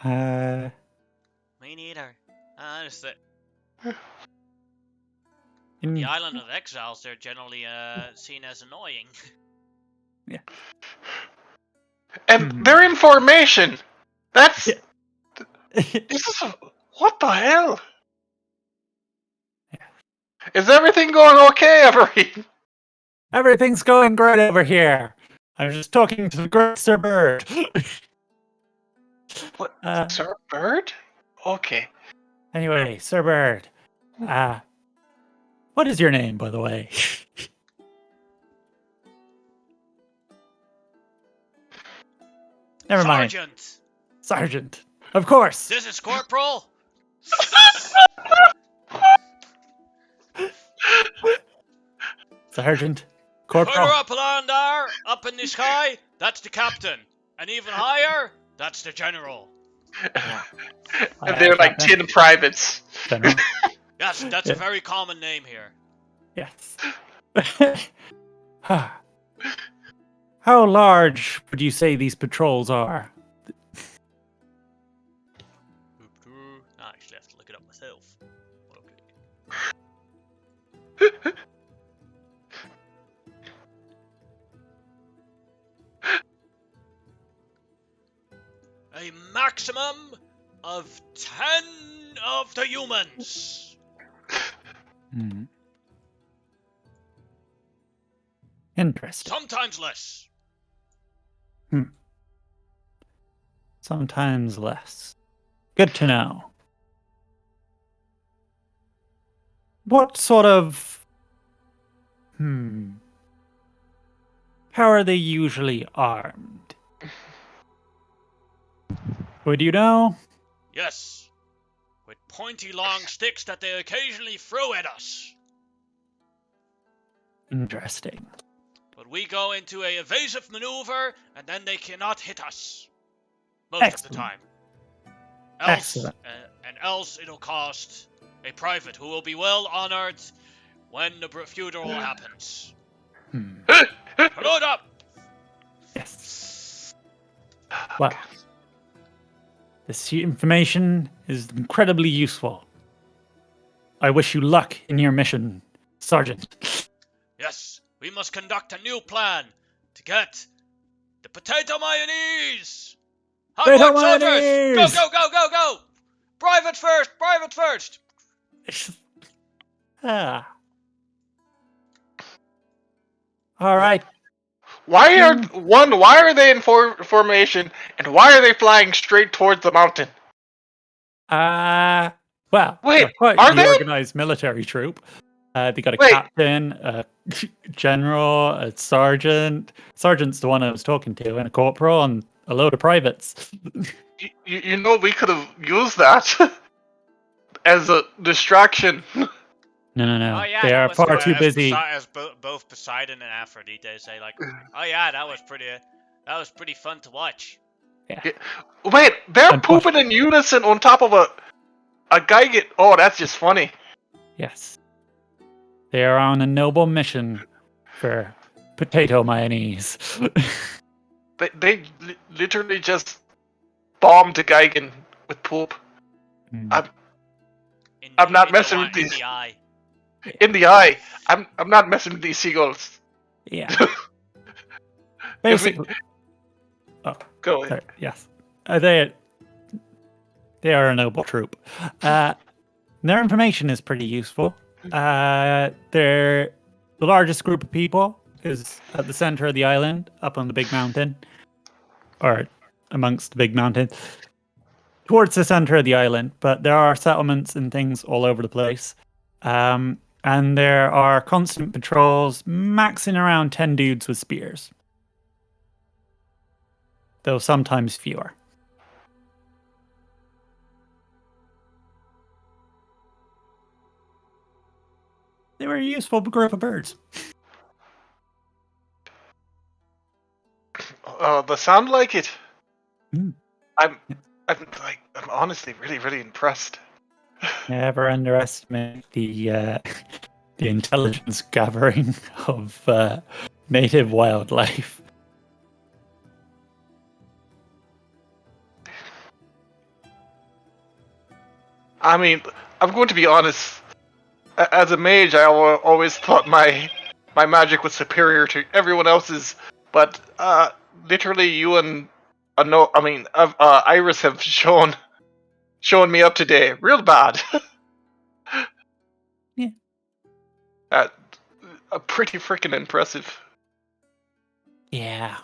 Me neither. Just that in the island of exiles, they're generally seen as annoying. Yeah. And they're in formation. That's this is what the hell? Is everything going okay, Everett? Everything's going great over here. I'm just talking to the great Sir Bird. What? Sir Bird? Okay. Anyway, Sir Bird. What is your name, by the way? Never mind. Sergeant! Sergeant. Of course. This is Corporal! Sergeant. Corporal. Further up along there, up in the sky, that's the captain. And even higher, that's the general. And they're like 10 privates. General. Yes, that's a very common name here. Yes. How large would you say these patrols are? I actually have to look it up myself. Okay. A maximum of 10 of the humans. Interesting. Sometimes less. Sometimes less. Good to know. What sort of... How are they usually armed? Would you know? Yes. With pointy long sticks that they occasionally throw at us. Interesting. But we go into a evasive maneuver, and then they cannot hit us. Most of the time. Excellent. Else it'll cost a private who will be well honored when the funeral happens. Load up! Yes. Well, this information is incredibly useful. I wish you luck in your mission, Sergeant. Yes, we must conduct a new plan to get the potato mayonnaise! Potato Soldiers! mayonnaise! Go, go, go, go, go! Private first! Private first! All right. Why are they in formation, and why are they flying straight towards the mountain? Well, Wait, they're quite are the they? organized military troop. They got a Wait. captain, a general, a sergeant. Sergeant's the one I was talking to, and a corporal, and a load of privates. You know, we could have used that as a distraction. No. Oh, yeah, They that are was far as too busy. As both Poseidon and Aphrodite say, like, oh yeah, that was pretty. That was pretty fun to watch. Yeah. Wait, they're And pooping in unison on top of a guy get. Oh, that's just funny. Yes. They are on a noble mission for potato mayonnaise. They literally just bombed the Geigen with poop. I'm not messing with in these the eye. in the eye. I'm not messing with these seagulls. Yeah. If we- Basically. Oh, Go ahead. sorry. Yes. They are a noble troop. Their information is pretty useful. They're the largest group of people is at the center of the island, up on the big mountain, or amongst the big mountain, towards the center of the island. But there are settlements and things all over the place, and there are constant patrols, maxing around 10 dudes with spears, though sometimes fewer. They were a useful group of birds. They sound like it. Mm. I'm honestly really impressed. Never underestimate the intelligence gathering of native wildlife. I mean, I'm going to be honest. As a mage, I always thought my magic was superior to everyone else's, but literally you and Iris have shown me up today real bad. Yeah. Pretty freaking impressive. Yeah.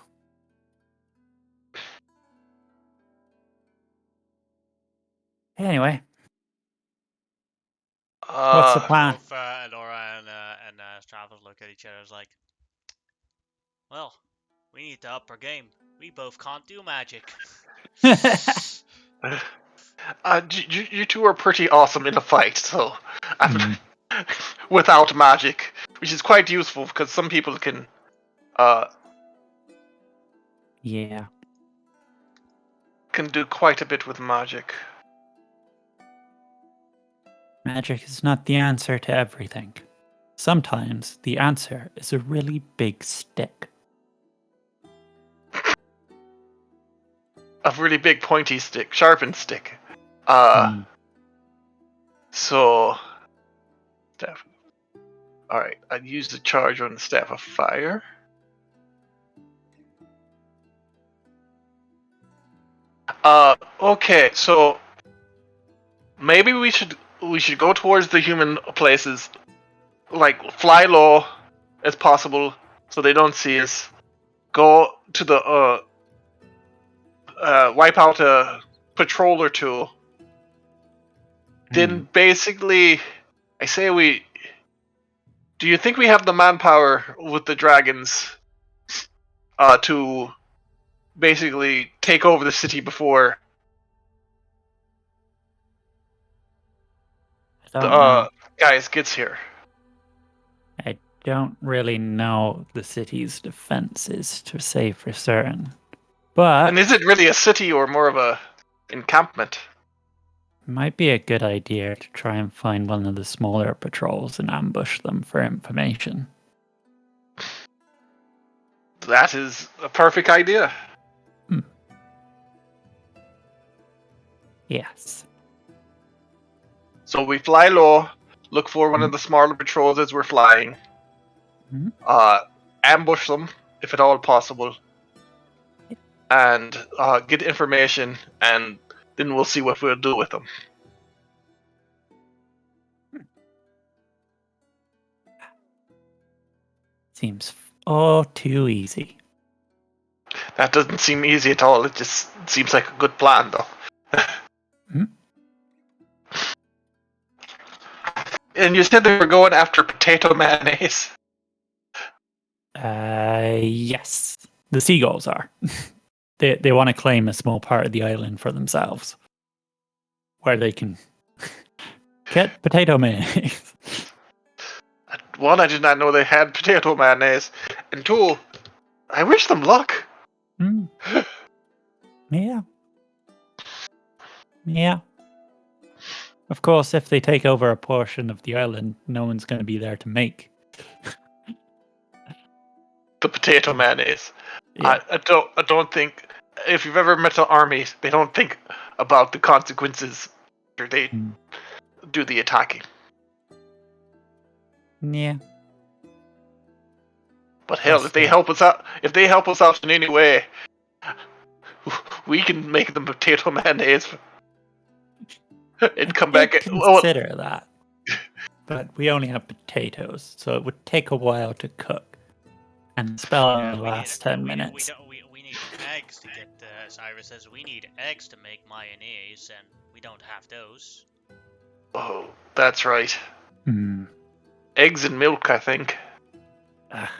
Anyway, what's the plan? Both Elora and Stravos look at each other as like, well, we need to up our game. We both can't do magic. You two are pretty awesome in a fight, so without magic, which is quite useful because some people can. Yeah. Can do quite a bit with magic. Magic is not the answer to everything. Sometimes the answer is a really big stick. A really big pointy stick, sharpened stick. So, staff. All right, I'd use the charge on the staff of fire. Okay, so maybe we should go towards the human places, like fly low as possible so they don't see us. Go to the wipe out a patrol or two. Then basically, I say we. Do you think we have the manpower with the dragons to basically take over the city before the guys gets here? I don't really know the city's defenses to say for certain. But And is it really a city or more of a encampment? it might be a good idea to try and find one of the smaller patrols and ambush them for information. That is a perfect idea. Yes. So we fly low, look for one of the smaller patrols as we're flying, ambush them if at all possible, and get information, and then we'll see what we'll do with them. Seems all too easy. That doesn't seem easy at all. It just seems like a good plan, though. And you said they were going after potato mayonnaise. Yes. The seagulls are. They want to claim a small part of the island for themselves, where they can get potato mayonnaise. One, I did not know they had potato mayonnaise, and two, I wish them luck. Mm. Yeah. Yeah. Of course, if they take over a portion of the island, no one's going to be there to make. The potato mayonnaise. Yeah. I don't think if you've ever met an army, they don't think about the consequences after they Mm. do the attacking. Yeah. But hell, That's if they it. help us out in any way, we can make them potato mayonnaise and come did back. consider that. But we only have potatoes, so it would take a while to cook. And the spell only lasts 10 minutes. We need eggs to get, as Iris says, we need eggs to make mayonnaise, and we don't have those. Oh, that's right. Hmm. Eggs and milk, I think. Ah.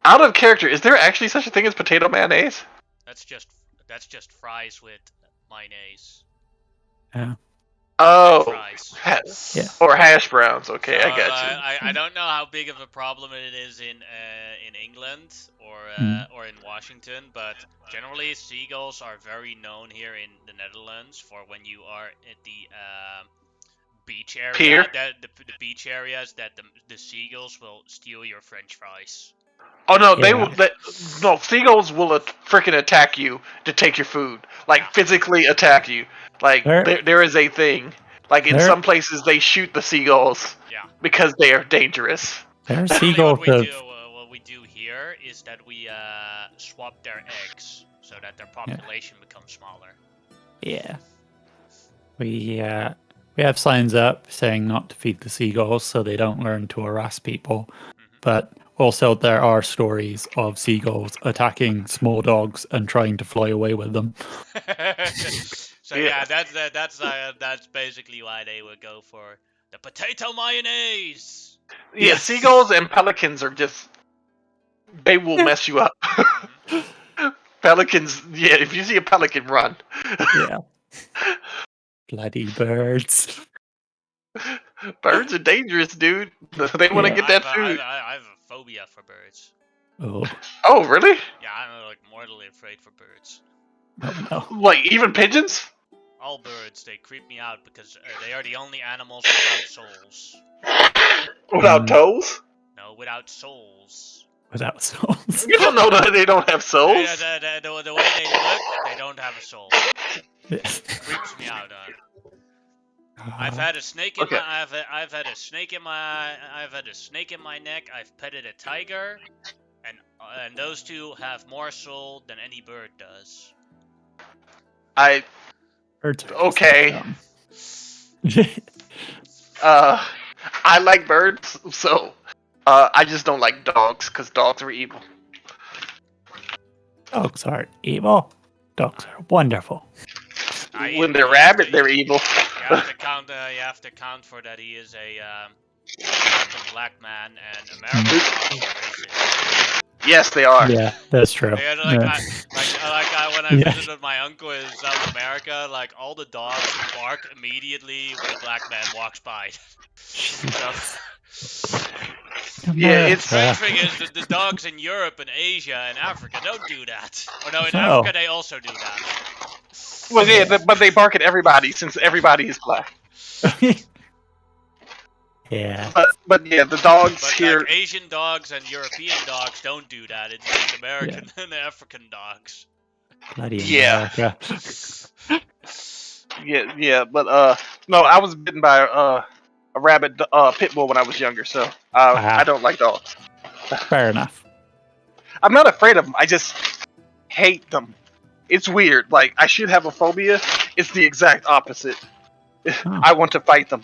Out of character, is there actually such a thing as potato mayonnaise? That's just fries with mayonnaise. Yeah. Oh, Fries. Yeah. Or hash browns. Okay, So, I got you. I don't know how big of a problem it is in England or in Washington, but generally seagulls are very known here in the Netherlands for when you are at the beach area. Pier? The beach areas that the seagulls will steal your French fries. Oh no, they Yeah. will. No, seagulls will freaking attack you to take your food. Like Yeah. physically attack you. Like there is a thing. Like in There- some places they shoot the seagulls. Yeah. Because they are dangerous. There are Generally, seagulls what we do here is that we swap their eggs so that their population becomes smaller. Yeah. We have signs up saying not to feed the seagulls so they don't learn to harass people. But also there are stories of seagulls attacking small dogs and trying to fly away with them. So yeah, that's basically why they would go for the potato mayonnaise. Yeah, Yes. seagulls and pelicans are just. They will mess you up. Pelicans, yeah, if you see a pelican, run. Yeah. Bloody birds. Birds are dangerous, dude. They want to Yeah. get that food. I have a phobia for birds. Oh, Oh, really? Yeah, I'm like mortally afraid for birds. no. Like, even pigeons? All birds, they creep me out because they are the only animals without souls. Without toes? No, without souls. Without souls. You don't know that they don't have souls? The way they look, they don't have a soul. Yes. Creeps me out. I've had a snake in my. I've had a snake in my. I've had a snake in my neck. I've petted a tiger, and those two have more soul than any bird does. Birds are Okay. just I like birds, so I just don't like dogs because dogs are evil. Dogs aren't evil. Dogs are wonderful. When they're rabbit, they're evil. You have to count for that. He is a American black man, and American dogs are racist. Yes, they are. Yeah, that's true. Yeah, Yeah. when I visited my uncle in South America, like all the dogs bark immediately when a black man walks by. So, Yeah, the strange thing is that the dogs in Europe and Asia and Africa don't do that. Or no, in No. Africa they also do that. Well, yeah, but they bark at everybody since everybody is black. Yeah. But yeah, the dogs But here. like Asian dogs and European dogs don't do that. It's like American and African dogs. Bloody Yeah. America. Yeah, but no, I was bitten by a rabid pit bull when I was younger, so I don't like dogs. Fair enough. I'm not afraid of them. I just hate them. It's weird. Like I should have a phobia. It's the exact opposite. Oh. I want to fight them.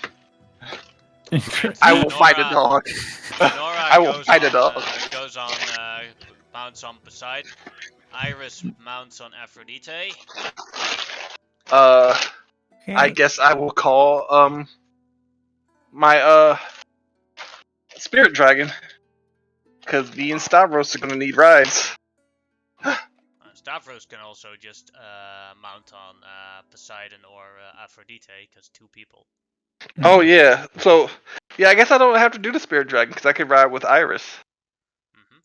I will fight a dog. I will fight a dog. Mounts on Poseidon. Iris mounts on Aphrodite. I guess I will call my spirit dragon, because me and Stavros are gonna need rides. Stavros can also just mount on Poseidon or Aphrodite, because 2 people. Oh yeah, so yeah, I guess I don't have to do the spirit dragon because I can ride with Iris. Mm-hmm.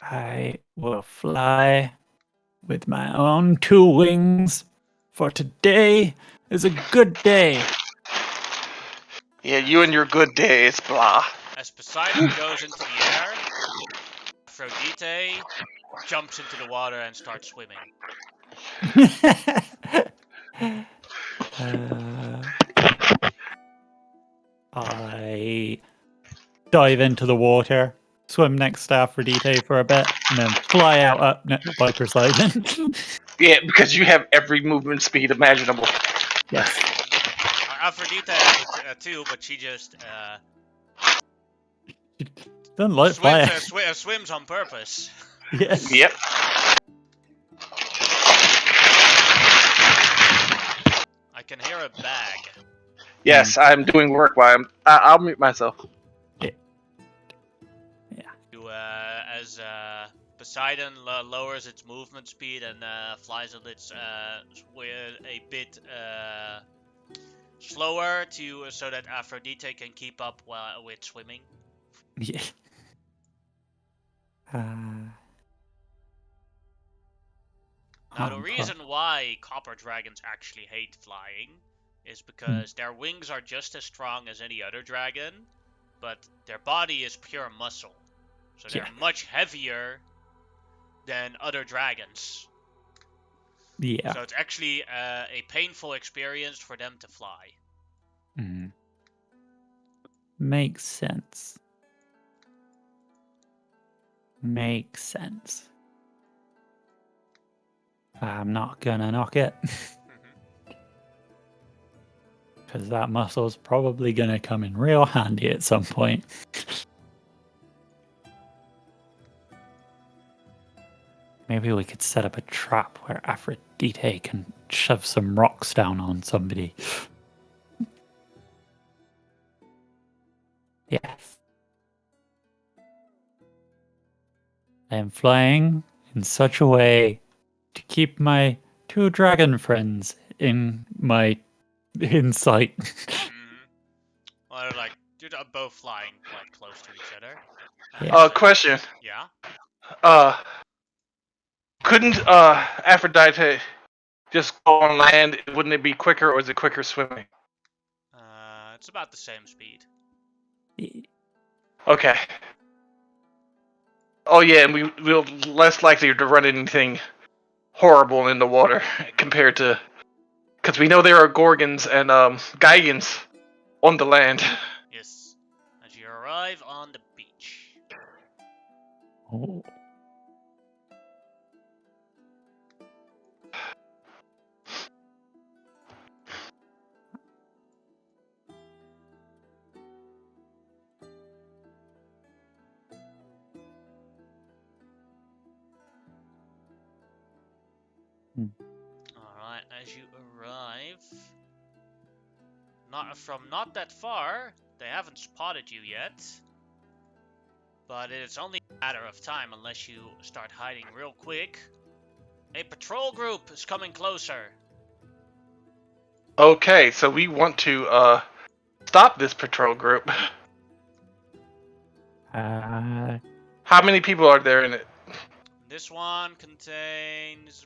I will fly with my own 2 wings, for today is a good day. Yeah, you and your good days, blah. As Poseidon goes into the air, Aphrodite jumps into the water and starts swimming. I dive into the water, swim next to Aphrodite for a bit, and then fly out up by Poseidon. Yeah, because you have every movement speed imaginable. Yes. Aphrodite has it too, but she just Doesn't like fire. swims on purpose. Yes. Yep. I can hear a bag. Yes, I'm doing work while I'll mute myself. As Poseidon lowers its movement speed and flies a bit slower so that Aphrodite can keep up with swimming. Yeah. Now, the reason why copper dragons actually hate flying is because their wings are just as strong as any other dragon, but their body is pure muscle. So they're much heavier than other dragons. Yeah. So it's actually a painful experience for them to fly. Makes sense. Makes sense. I'm not gonna knock it. Because that muscle's probably gonna come in real handy at some point. Maybe we could set up a trap where Aphrodite can shove some rocks down on somebody. Yes. I am flying in such a way to keep my 2 dragon friends in sight. Well, they're both flying quite close to each other. Yeah. Question. Yeah. Couldn't Aphrodite just go on land? Wouldn't it be quicker, or is it quicker swimming? It's about the same speed. Okay. Oh yeah, and we're less likely to run anything horrible in the water compared to, because we know there are gorgons and Gigans on the land. Yes. As you arrive on the beach. Oh. Alright, as you arrive, not that far, they haven't spotted you yet, but it's only a matter of time unless you start hiding real quick. A patrol group is coming closer. Okay, so we want to stop this patrol group. How many people are there in it? This one contains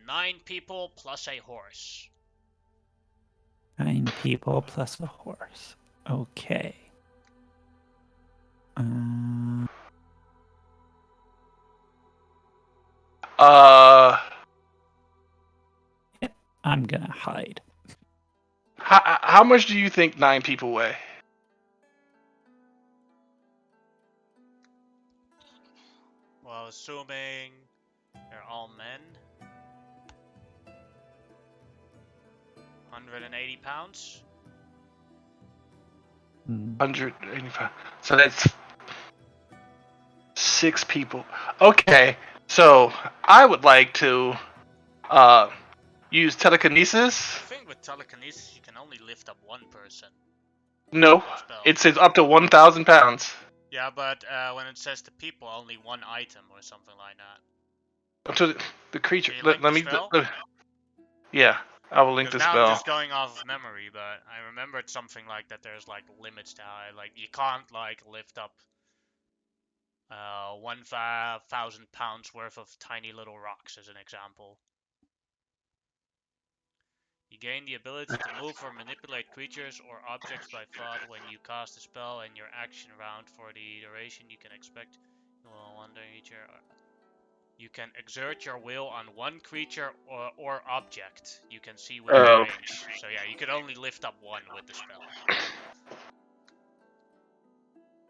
9 people plus a horse. 9 people plus a horse. Okay. I'm gonna hide. How much do you think 9 people weigh? Well, assuming they're all men. 180 pounds? 185. So that's 6 people. Okay, so I would like to use telekinesis. I think with telekinesis you can only lift up one person. No, it says up to 1,000 pounds. Yeah, but when it says to people, only one item or something like that. Up to the creature. Can you link the spell? Yeah. I will link Because the now I'm spell. just going off of memory, but I remembered something like that. There's like limits to how, like, you can't like lift up 1,000 pounds worth of tiny little rocks, as an example. You gain the ability to move or manipulate creatures or objects by thought when you cast a spell and your action round. For the duration, you can expect one creature. You can exert your will on one creature or object you can see within range. So yeah, you can only lift up one with the spell.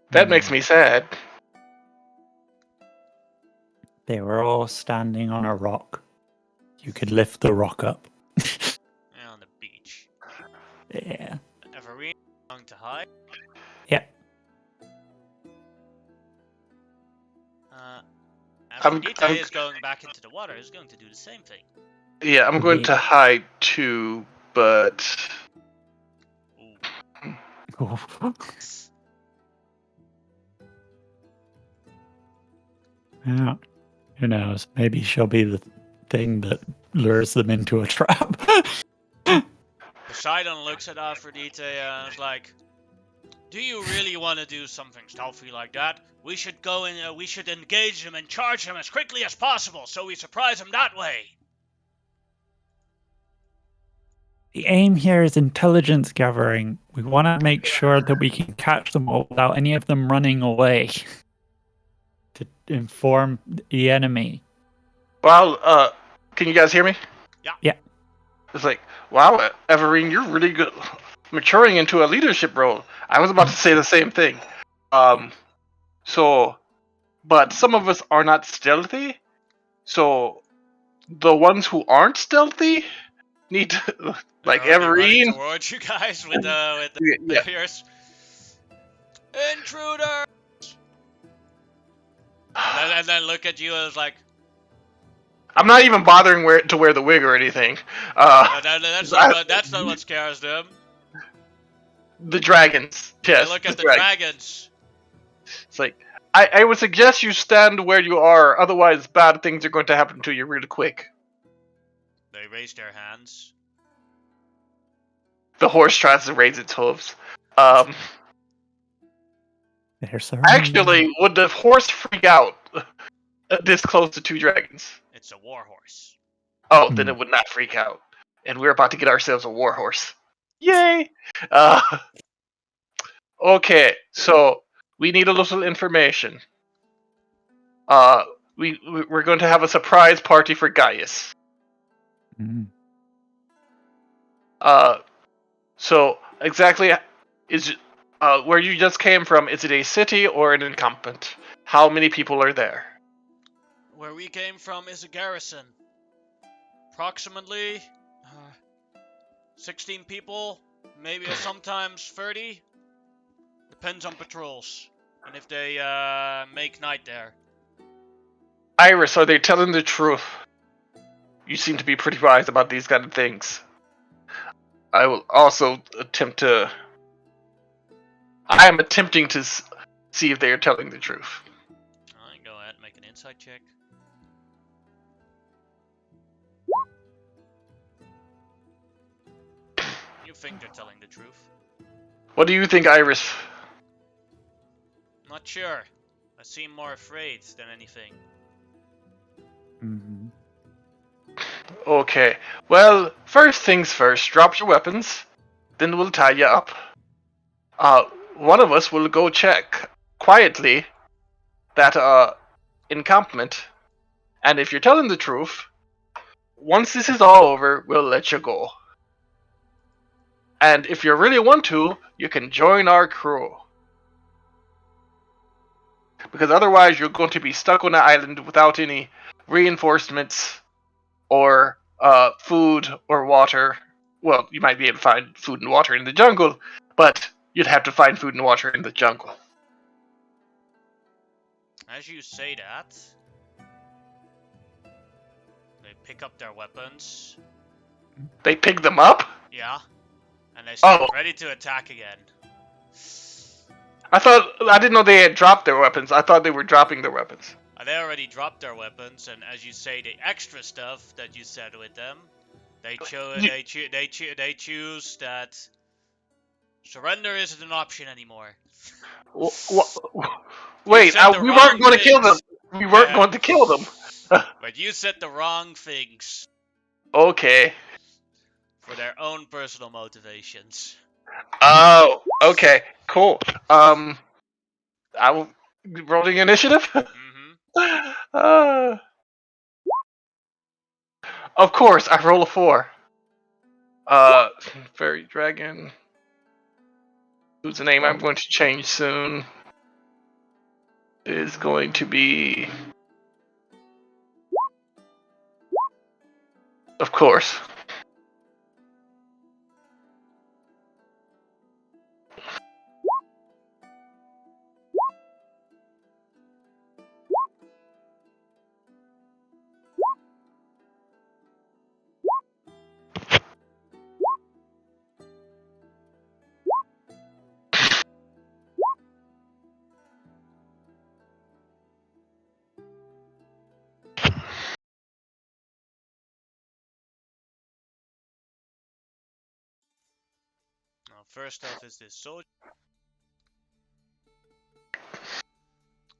That makes me sad. They were all standing on a rock. You could lift the rock up. On the beach. Yeah. Everine going to hide. Yeah. Aphrodite is going back into the water. Is going to do the same thing. Yeah, I'm going to hide too, but... Yeah. Who knows? Maybe she'll be the thing that lures them into a trap. Poseidon looks at Aphrodite and is like, "Do you really want to do something stealthy like that? We should go in. We should engage him and charge him as quickly as possible, so we surprise him that way." The aim here is intelligence gathering. We want to make sure that we can catch them all without any of them running away. To inform the enemy. Well, can you guys hear me? Yeah. Yeah. It's like, wow, Everine, you're really good, maturing into a leadership role. I was about to say the same thing. But some of us are not stealthy, so the ones who aren't stealthy need to, like Everine. Towards you guys with the spears. Intruder. And then look at you as like, I'm not even bothering to wear the wig or anything. That's not what scares them. The dragons. Yes. They look at the dragons. It's like, I would suggest you stand where you are, otherwise bad things are going to happen to you really quick. They raise their hands. The horse tries to raise its hooves. Actually, would the horse freak out this close to two dragons? It's a war horse. Oh, then it would not freak out. And we're about to get ourselves a war horse. Yay! Okay, so we need a little information. We're going to have a surprise party for Gaius. So exactly is where you just came from, is it a city or an encampment? How many people are there? Where we came from is a garrison. Approximately 16 people, maybe sometimes 30. Depends on patrols and if they make night there. Iris, are they telling the truth? You seem to be pretty wise about these kind of things. I will also attempt to... I am attempting to see if they are telling the truth. Alright, go ahead and make an insight check. You think they're telling the truth? What do you think, Iris? Not sure. I seem more afraid than anything. Okay. Well, first things first, drop your weapons. Then we'll tie you up. One of us will go check quietly that encampment. And if you're telling the truth, once this is all over, we'll let you go. And if you really want to, you can join our crew. Because otherwise you're going to be stuck on the island without any reinforcements or food or water. Well, you might be able to find food and water in the jungle, but you'd have to find food and water in the jungle. As you say that, they pick up their weapons. They pick them up? Yeah. And they start ready to attack again. I didn't know they had dropped their weapons. I thought they were dropping their weapons. They already dropped their weapons, and as you say, the extra stuff that you said with them, They chose. You- They choose that surrender isn't an option anymore. Wait, said the we wrong weren't going to kill them. things. We weren't Yeah. going to kill them. But you said the wrong things Okay. for their own personal motivations. Oh, okay, cool. I will rolling initiative. Mm-hmm. uh, of course, I roll a 4. Fairy dragon. Whose name I'm going to change soon is going to be, of course. Now, first off is this soldier.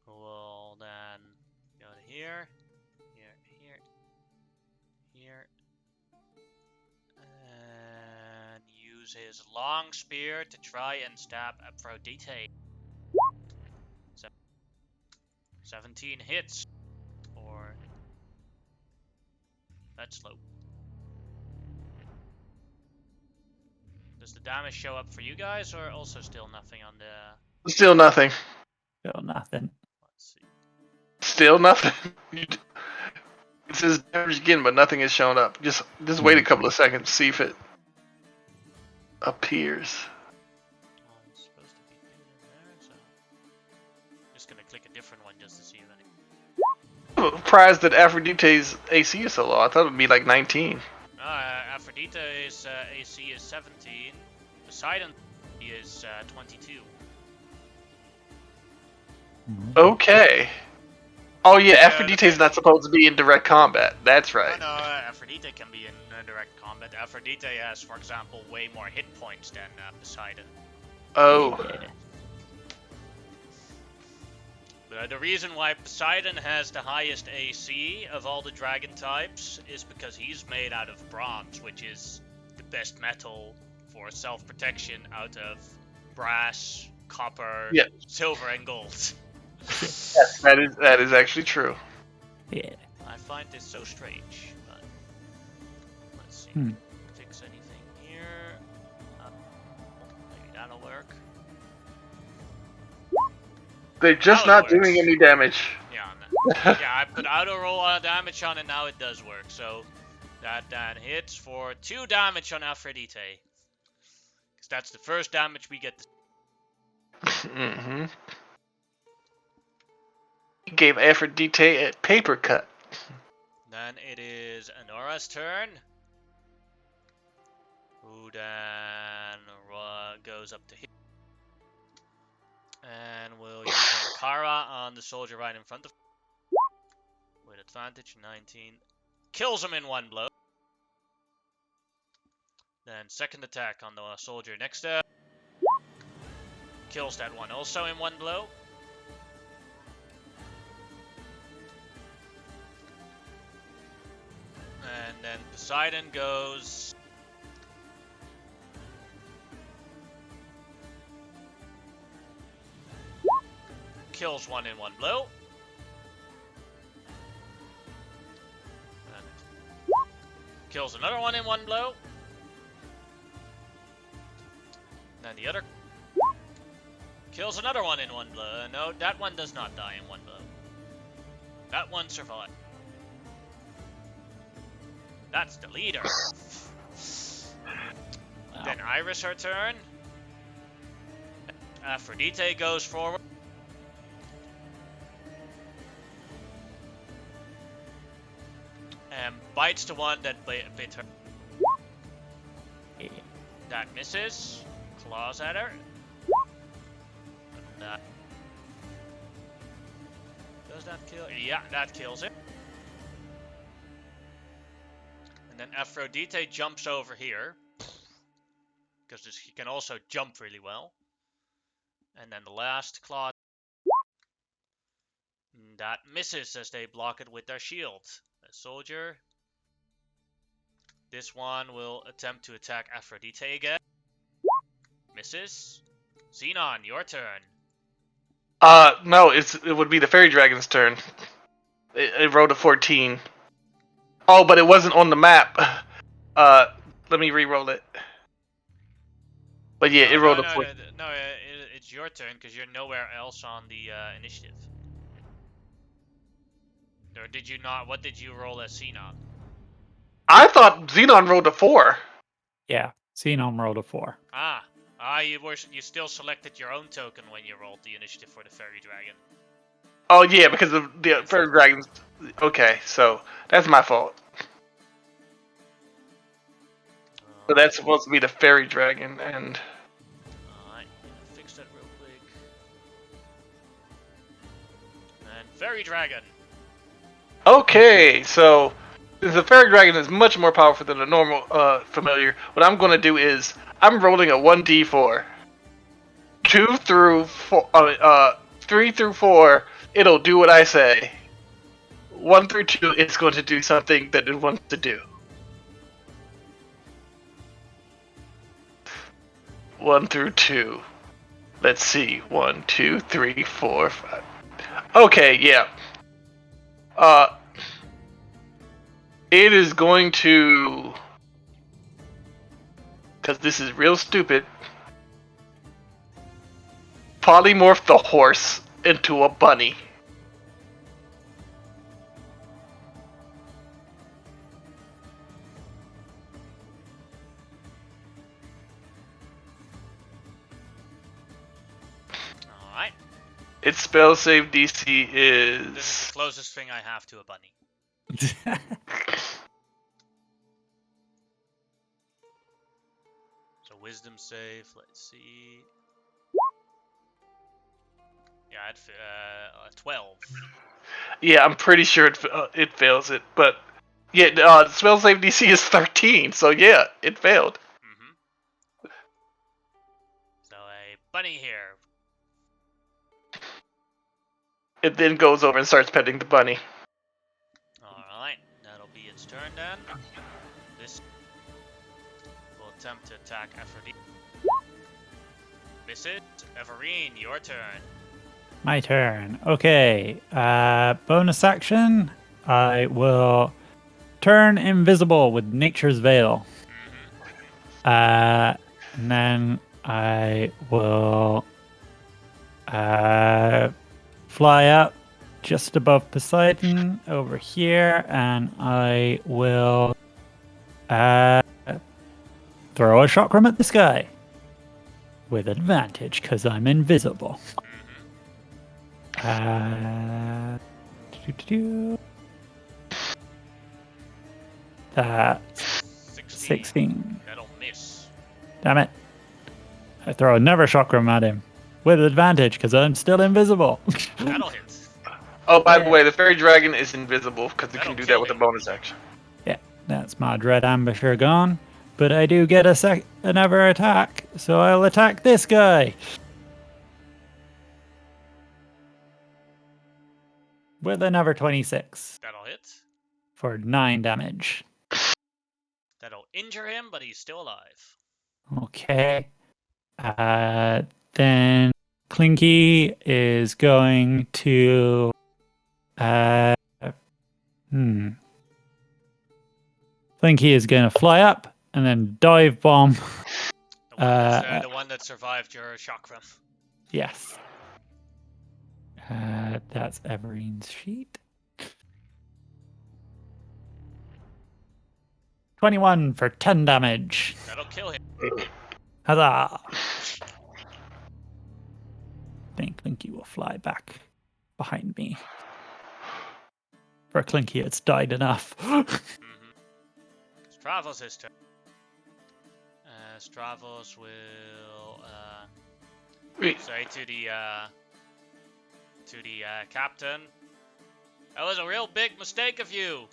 We'll then go to here, here, and use his long spear to try and stab Aphrodite. 17 hits, or that's low. Does the damage show up for you guys, or also still nothing on the? Still nothing. Still nothing. Let's see. Still nothing. It says damage again, but nothing has shown up. Just wait a couple of seconds, see if it appears. It's supposed to be in there, so I'm just gonna click a different one just to see if any. I'm surprised that Aphrodite's AC is so low. I thought it would be like 19. Aphrodite's AC is 17. Poseidon is 22. Okay. Oh yeah, Aphrodite's not supposed to be in direct combat. That's right. No, Aphrodite can be in direct combat. Aphrodite has, for example, way more hit points than Poseidon. Oh. Yeah. But the reason why Poseidon has the highest AC of all the dragon types is because he's made out of bronze, which is the best metal for self-protection out of brass, copper, Yeah. silver, and gold. Yes, that is actually true. Yeah. I find this so strange, but let's see. Hmm. Fix anything here. Maybe that'll work. They're just Now it not doing works. any damage. Yeah, yeah, I put auto roll damage on it, now it does work. So that hits for 2 damage on Aphrodite. Because that's the first damage we get. Mm-hmm. He gave Aphrodite a paper cut. Then it is Anora's turn. Who then goes up to hit. And we'll use Ankara on the soldier right in front of him. With advantage, 19. Kills him in one blow. Then second attack on the soldier next to. Kills that one also in one blow. And then Poseidon goes. Kills one in one blow. And kills another one in one blow. And then the other kills another one in one blow. No, that one does not die in one blow. That one survived. That's the leader. Wow. Then Iris her turn. Aphrodite goes forward. And bites the one that bit her. Yeah. That misses. Claws at her. And that. Does that kill? Yeah, that kills it. And then Aphrodite jumps over here. Because he can also jump really well. And then the last claw. That misses as they block it with their shield. A soldier. This one will attempt to attack Aphrodite again. Misses. Xenon, your turn. No, it would be the fairy dragon's turn. It rolled a 14. Oh, but it wasn't on the map. Let me re-roll it. But yeah, it rolled a 14. No, it's your turn because you're nowhere else on the initiative. Or did you not? What did you roll as Xenon? I thought Xenon rolled a 4. Yeah, Xenon rolled a 4. You still selected your own token when you rolled the initiative for the fairy dragon. Oh yeah, because of the fairy dragons. Okay, so that's my fault. So that's supposed to be the fairy dragon, and alright, fix that real quick. And fairy dragon. okay, so since the fairy dragon is much more powerful than a normal familiar, what I'm going to do is I'm rolling a 1d4. 2 through 4, 3 through 4, it'll do what I say. 1 through 2, it's going to do something that it wants to do. 1 through 2. Let's see. 1, 2, 3, 4, 5. Okay, yeah. It is going to... because this is real stupid. Polymorph the horse into a bunny. Alright. Its spell save DC This is is... the closest thing I have to a bunny. So wisdom save, let's see. Yeah, it's 12. Yeah, I'm pretty sure it fails it, but... yeah, spell save DC is 13, so yeah, it failed. So a bunny here. It then goes over and starts petting the bunny. Alright, that'll be its turn then. This will attempt to attack Aphrodite. Miss it. Everine, your turn. My turn. Okay. Bonus action. I will turn invisible with Nature's Veil. And then I will fly up just above Poseidon over here, and I will throw a chakram at this guy with advantage because I'm invisible. That's 16. That'll miss. Damn it. I throw another chakram at him with advantage because I'm still invisible. That'll hit. Oh, by the way, the fairy dragon is invisible because it That'll can do kill that with a him. bonus action. Yeah, that's my dread ambusher gone. But I do get another attack, so I'll attack this guy. With another 26 That'll hit. for 9 damage. That'll injure him, but he's still alive. Okay. Then Clinky is going to Clinky is going to fly up and then dive bomb. The one that survived your chakram. Yes. That's Everine's sheet. 21 for 10 damage. That'll kill him. Huzzah! I think Clinky will fly back behind me. For Clinky, it's died enough. Stravos' turn. Stravos will say to the captain, "That was a real big mistake of you.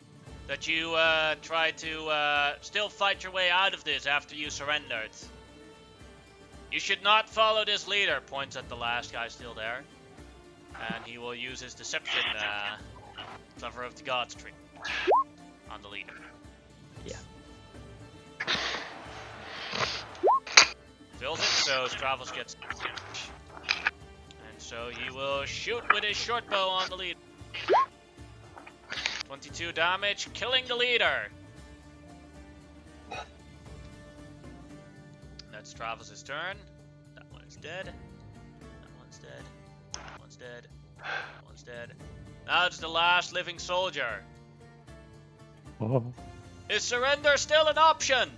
that you try to still fight your way out of this after you surrendered. You should not follow this leader, points at the last guy still there. And he will use his deception, Clever of the Gods trick on the leader. Yeah. Fills it, so Stravos gets... And so he will shoot with his short bow on the leader. 22 damage, killing the leader. That's Travis's turn. That one is dead. That one's dead. That one's dead. That one's dead. Now it's the last living soldier. Oh. Is surrender still an option?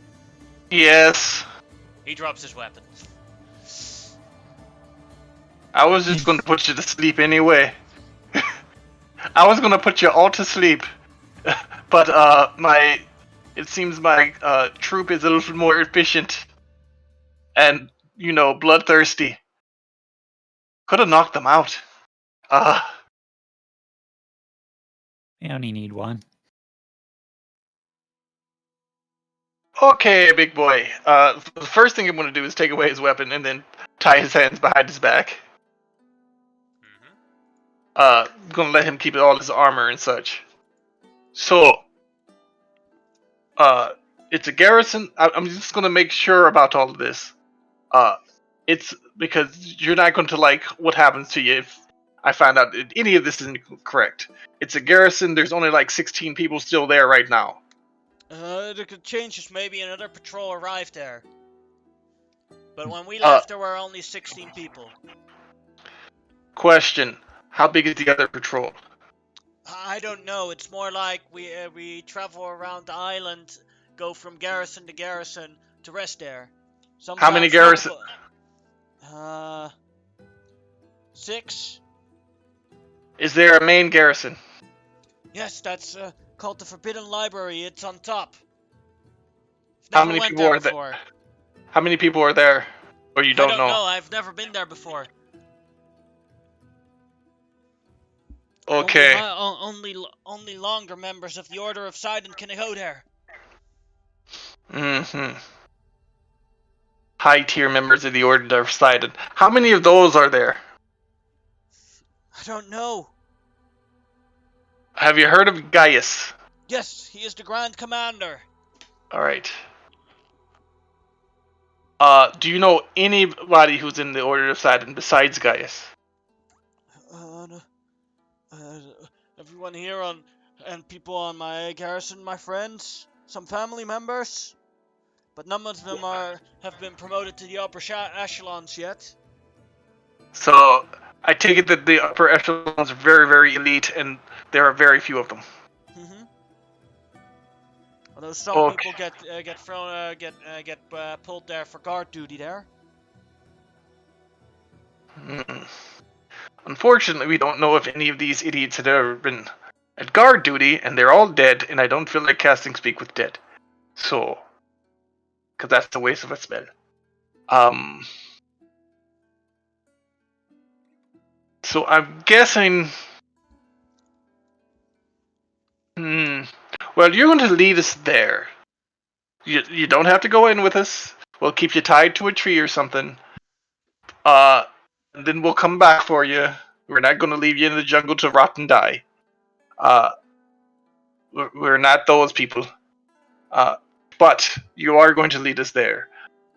Yes. He drops his weapon. I was just gonna put you to sleep anyway. I was gonna put you all to sleep. But it seems my troop is a little more efficient. And, bloodthirsty. Could have knocked them out. You only need one. Okay, big boy. The first thing I'm going to do is take away his weapon and then tie his hands behind his back. Going to let him keep all his armor and such. So, it's a garrison. I'm just going to make sure about all of this. It's because you're not going to like what happens to you if I find out that any of this isn't correct. It's a garrison. There's only like 16 people still there right now. There could change if maybe another patrol arrived there. But when we left, there were only 16 people. Question: how big is the other patrol? I don't know. It's more like we travel around the island, go from garrison to garrison to rest there. Sometimes how many garrisons? 6. Is there a main garrison? Yes, that's called the Forbidden Library. It's on top. How many people are there? How many people are there? Or you don't know? No, I've never been there before. Okay. Only longer members of the Order of Sidon can go there. Mm-hmm. High tier members of the Order of Sidon. How many of those are there? I don't know. Have you heard of Gaius? Yes, he is the Grand Commander. Alright. Do you know anybody who's in the Order of Sidon besides Gaius? Everyone here and people on my garrison, my friends, some family members, but none of them have been promoted to the upper echelons yet. So, I take it that the upper echelons are very, very elite, and there are very few of them. Mm-hmm. Although some people get pulled there for guard duty there. Unfortunately, we don't know if any of these idiots had ever been at guard duty, and they're all dead, and I don't feel like casting Speak with Dead. So, because that's a waste of a spell. So I'm guessing... Well, you're going to lead us there. You don't have to go in with us. We'll keep you tied to a tree or something. And then we'll come back for you. We're not going to leave you in the jungle to rot and die. We're not those people. But you are going to lead us there.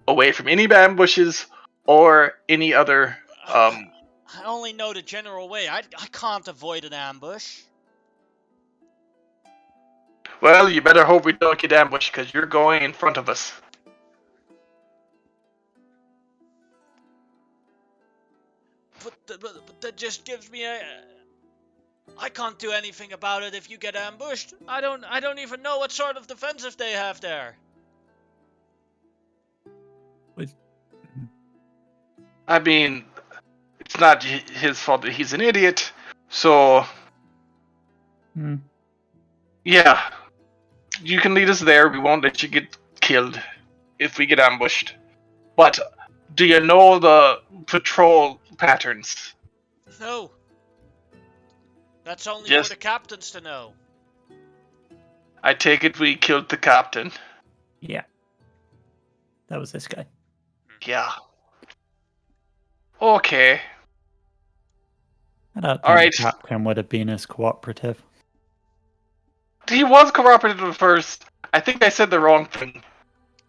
Away from any ambushes or any other... I only know the general way. I can't avoid an ambush. Well, you better hope we don't get ambushed, because you're going in front of us. But that just gives me a... I can't do anything about it if you get ambushed. I don't even know what sort of defenses they have there. I mean, it's not his fault that he's an idiot, so... Yeah. You can lead us there, we won't let you get killed if we get ambushed. But, do you know the patrol patterns? No. That's only for the captains to know. I take it we killed the captain. Yeah. That was this guy. Yeah. Okay. I don't All think right. the captain would have been as cooperative. He was cooperative at first. I think I said the wrong thing.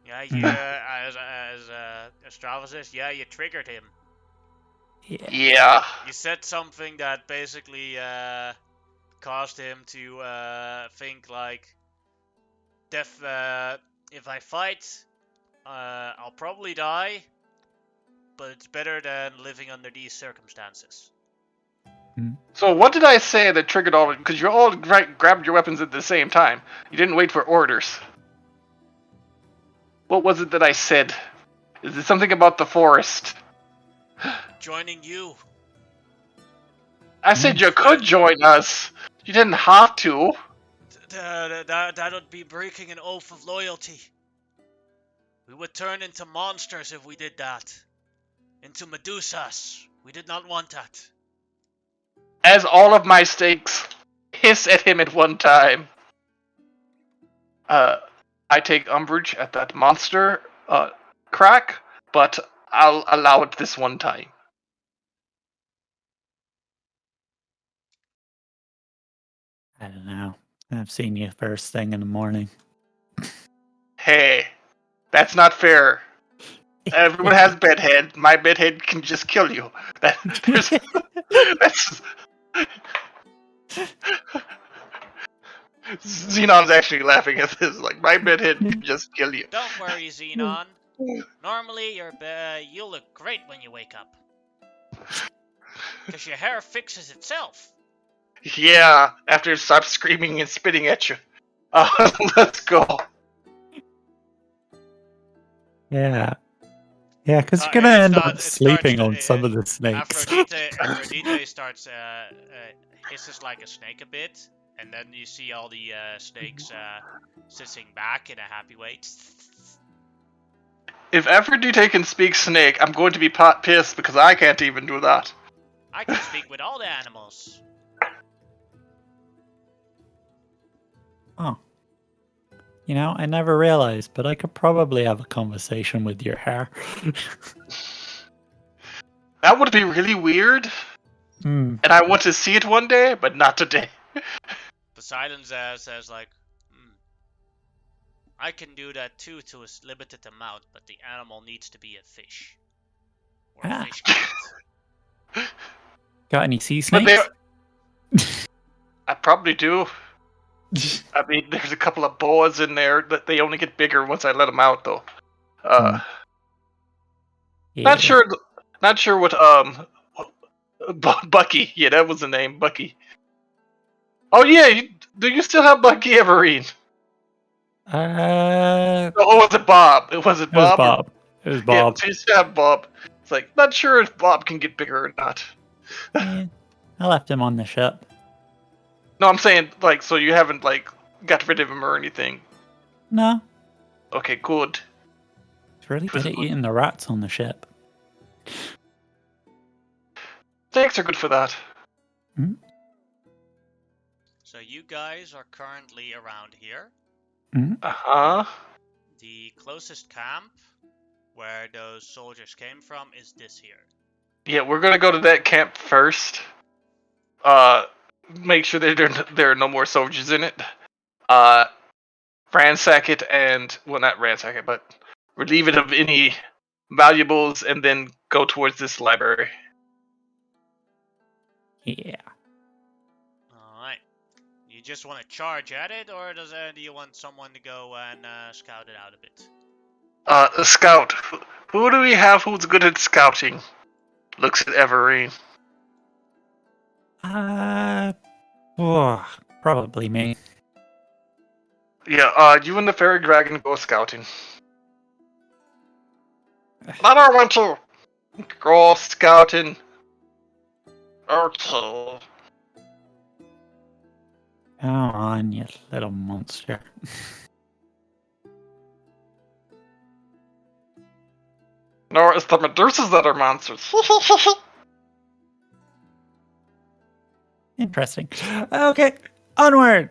Yeah, you, as Strava says, yeah, you triggered him. Yeah. Yeah. You said something that basically caused him to think like, if I fight, I'll probably die, but it's better than living under these circumstances. So what did I say that triggered all of it? Because you all grabbed your weapons at the same time. You didn't wait for orders. What was it that I said? Is it something about the forest? Joining you. I said you could join us. You didn't have to. That would be breaking an oath of loyalty. We would turn into monsters if we did that. Into Medusas. We did not want that. As all of my stakes hiss at him at one time. I take umbrage at that monster crack, but I'll allow it this one time. I don't know. I've seen you first thing in the morning. Hey, that's not fair. Everyone has bedhead. My bedhead can just kill you. That's Xenon's actually laughing at this. Like, my bedhead can just kill you. Don't worry, Xenon. Normally, you look great when you wake up. Because your hair fixes itself. Yeah, after it stops screaming and spitting at you. Let's go. Yeah. Yeah, because you're going to end up sleeping on some of the snakes. Aphrodite starts, hisses like a snake a bit. And then you see all the snakes sitting back in a happy way. If Aphrodite can speak snake, I'm going to be pissed because I can't even do that. I can speak with all the animals. Oh. You know, I never realized, but I could probably have a conversation with your hair. That would be really weird. And I want to see it one day, but not today. Poseidon says like, I can do that too to a limited amount, but the animal needs to be a fish. Or a fish cat. Got any sea snakes? I probably do. I mean, there's a couple of boas in there that they only get bigger once I let them out, though. Not sure what, Bucky. Yeah, that was the name, Bucky. Oh yeah, do you still have Bucky, Everine? Oh, was it Bob? It was Bob. It was Bob. Yeah, you still have Bob. It's like, not sure if Bob can get bigger or not. Yeah, I left him on the ship. No, I'm saying, like, so you haven't, like, got rid of him or anything? No. Okay, good. He's really good at eating the rats on the ship. Snakes are good for that. Mm-hmm. So you guys are currently around here. Mm-hmm. Uh-huh. The closest camp where those soldiers came from is this here. Yeah, we're gonna go to that camp first. Make sure that there are no more soldiers in it. Ransack it and, well, not ransack it, but relieve it of any valuables and then go towards this library. Yeah. Alright. You just want to charge at it, or do you want someone to go and scout it out a bit? A scout. Who do we have who's good at scouting? Looks at Everine. Probably me. Yeah, you and the fairy dragon go scouting. I don't want to go scouting. Okay. Come on, you little monster. No, it's the Medusas that are monsters. Interesting. Okay, onward.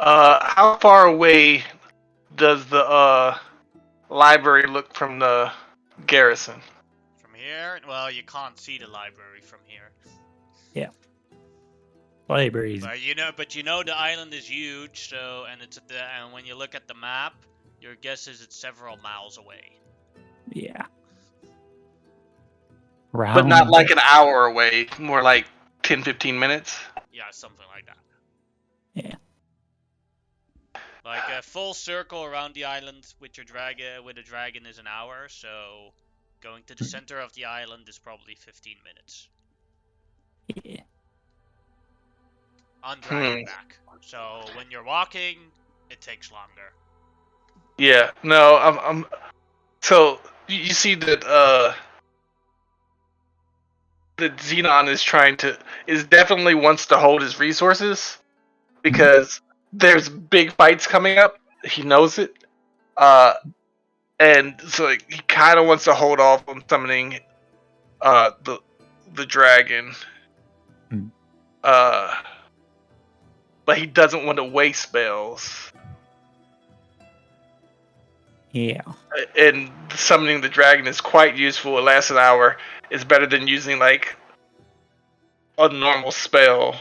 How far away does the library look from the garrison? From here, well, you can't see the library from here. Libraries. But you know the island is huge, so and when you look at the map, your guess is it's several miles away. Yeah. But not like an hour away, more like 10-15 minutes. Yeah, something like that. Yeah. Like a full circle around the island with a dragon is an hour, so going to the center of the island is probably 15 minutes. Yeah. On dragon back. So when you're walking, it takes longer. Yeah, no, I'm so you see that that Xenon is definitely wants to hold his resources because there's big fights coming up. He knows it. And so he kind of wants to hold off on summoning the dragon. But he doesn't want to waste spells. Yeah. And summoning the dragon is quite useful. It lasts an hour. It's better than using like a normal spell.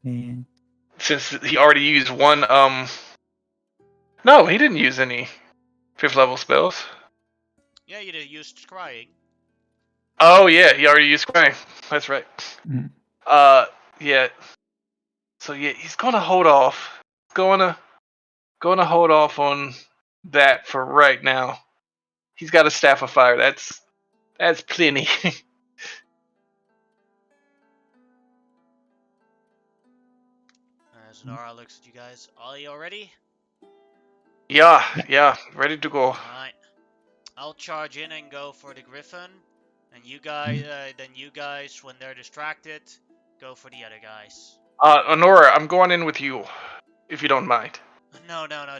Yeah. Since he already used one no, he didn't use any 5th level spells. Yeah, you used scrying. Oh yeah, he already used crying. That's right. Yeah. So yeah, he's gonna hold off. Gonna hold off on that for right now. He's got a staff of fire. That's plenty. Zanara looks at you guys. Are you ready? Yeah, ready to go. Alright. I'll charge in and go for the griffin. And you guys, when they're distracted, go for the other guys. Honora, I'm going in with you, if you don't mind. No, don't,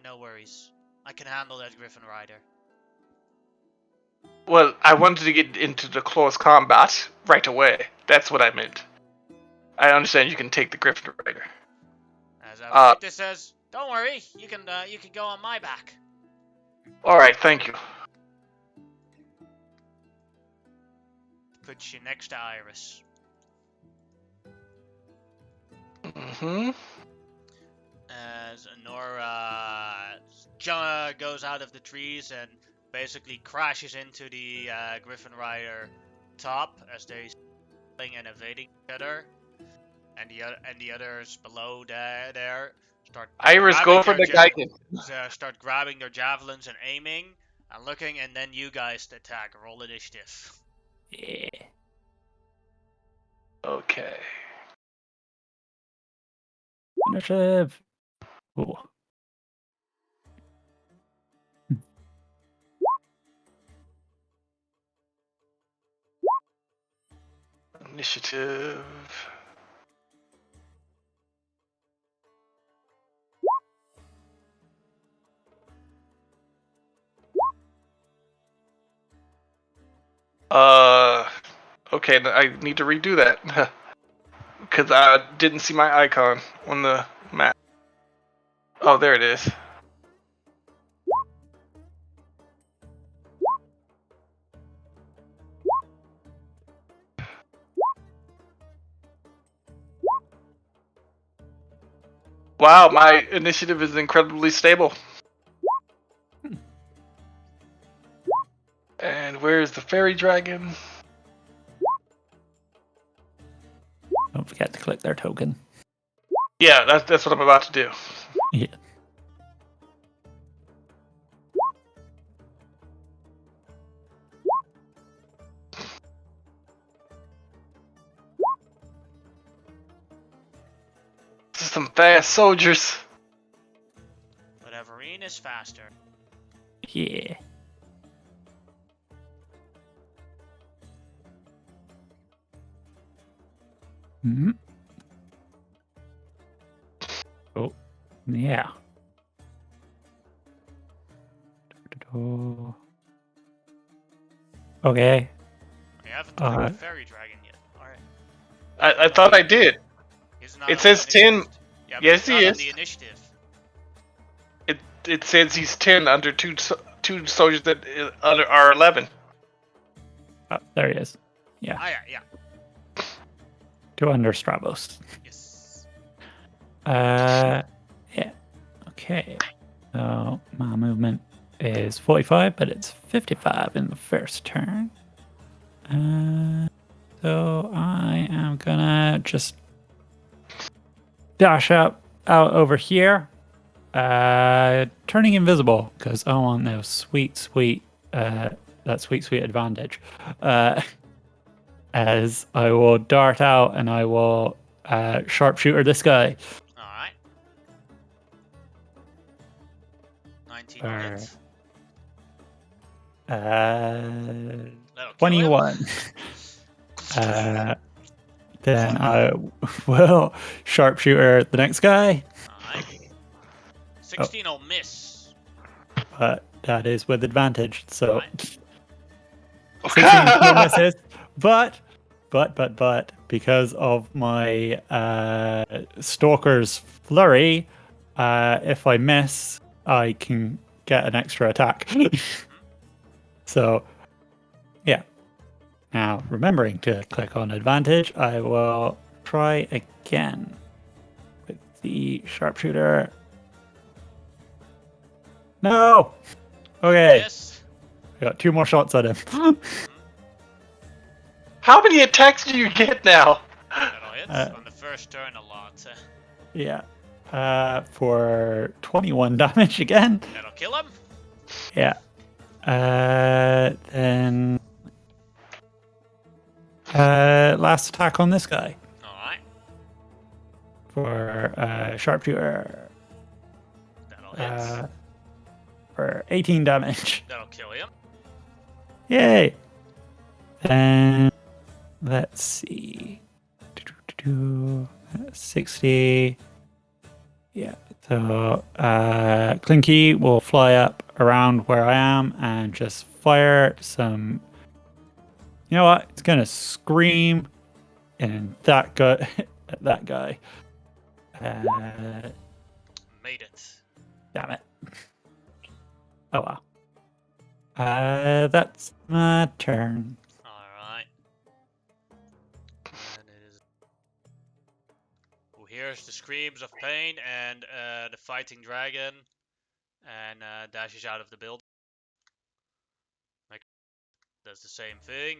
no worries. I can handle that griffin rider. Well, I wanted to get into the close combat right away. That's what I meant. I understand you can take the griffin rider. As Aphrodite says, don't worry, you can go on my back. Alright, thank you. Puts you next to Iris. As Nora goes out of the trees and basically crashes into the Griffin Rider top as they and evading each other, and the others below there start. Iris, go for the guidance. Start grabbing their javelins and aiming and looking, and then you guys attack. Roll initiative. Yeah. Okay. Initiative. Ooh. Initiative. Okay, I need to redo that. Because I didn't see my icon on the map. Oh, there it is. Wow, my initiative is incredibly stable. And where's the fairy dragon? Don't forget to click their token. Yeah, that's what I'm about to do. Yeah. Some fast soldiers. But Everine is faster. Yeah. Oh, yeah. Okay. We haven't done the fairy dragon yet. I thought I did. He's not It on says the 10. initiative. Yeah, but Yes, he's he not on is. the initiative. It says he's 10 under two soldiers that are 11. Oh, there he is. Yeah, Ah, yeah. 2 under Stravos. Yes. Yeah. Okay. So my movement is 45, but it's 55 in the first turn. So I am gonna just dash out over here, turning invisible because I want those sweet advantage. As I will dart out and I will sharpshooter this guy. All right. 19 on it. That'll kill him. 21. Then I will sharpshooter the next guy. Alright. 16 will miss. But that is with advantage, so Right. 16 still misses. But because of my Stalker's Flurry, if I miss, I can get an extra attack. So, yeah. Now, remembering to click on advantage, I will try again with the sharpshooter. No! Okay, Yes. I got 2 more shots at him. How many attacks do you get now? That'll hit. On the first turn, a lot. Yeah. For 21 damage again. That'll kill him. Yeah. Then last attack on this guy Alright. for sharpshooter That'll hit. for 18 damage. That'll kill him. Yay! And let's see. 60. Yeah. So Clinky will fly up around where I am and just fire some. You know what? It's gonna scream, and that guy. That guy. Made it. Damn it. Oh well. That's my turn. Alright. And it is. Who hears the screams of pain and the fighting dragon and dashes out of the building. Like, does the same thing.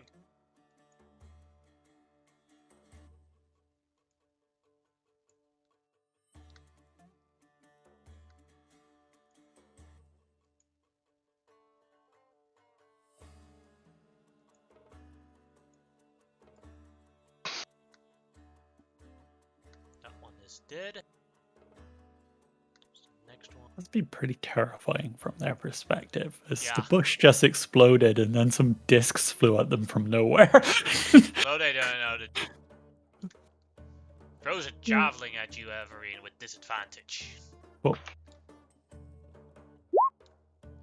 That one is dead. Next one. That'd be pretty terrifying from their perspective, as the Yeah. bush just exploded and then some discs flew at them from nowhere. So they don't know that. Throws a javelin at you, Everine, with disadvantage. Oh.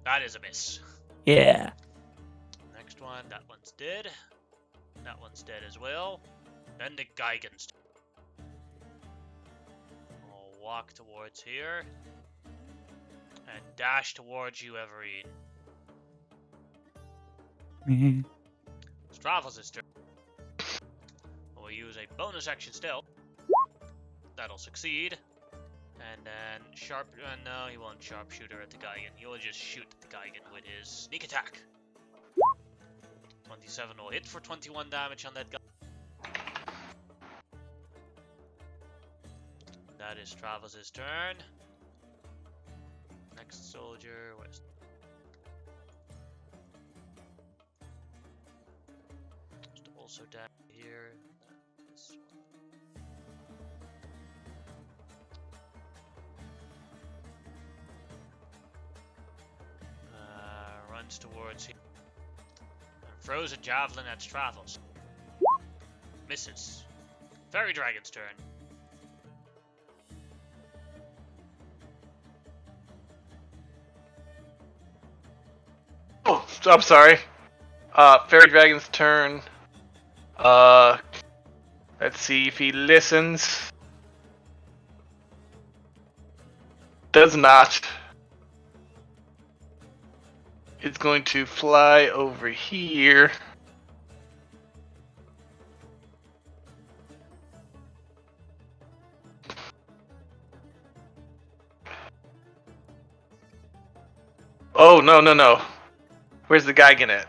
That is a miss. Yeah. Next one, that one's dead. That one's dead as well. Then the Geigen's. I'll walk towards here. And dash towards you, Everine. Mhm. Stravos' turn. We'll use a bonus action stealth. That'll succeed. And then no, he won't sharpshooter at the Geigen. He'll just shoot at the Geigen with his sneak attack. 27 will hit for 21 damage on that guy. That is Stravos' turn. Next soldier, where's... Just also down here. This one. Runs towards him. And throws a javelin at Stravos. Misses. Fairy Dragon's turn. Oh, I'm sorry. Fairy Dragon's turn. Let's see if he listens. Does not. It's going to fly over here. Oh, no. Where's the Gigan at?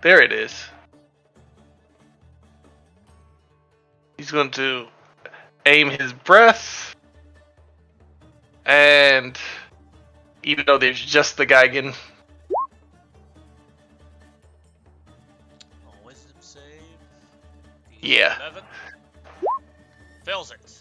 There it is. He's going to aim his breath. And even though there's just the Gigan. Wisdom save. Yeah. 11. Fails it.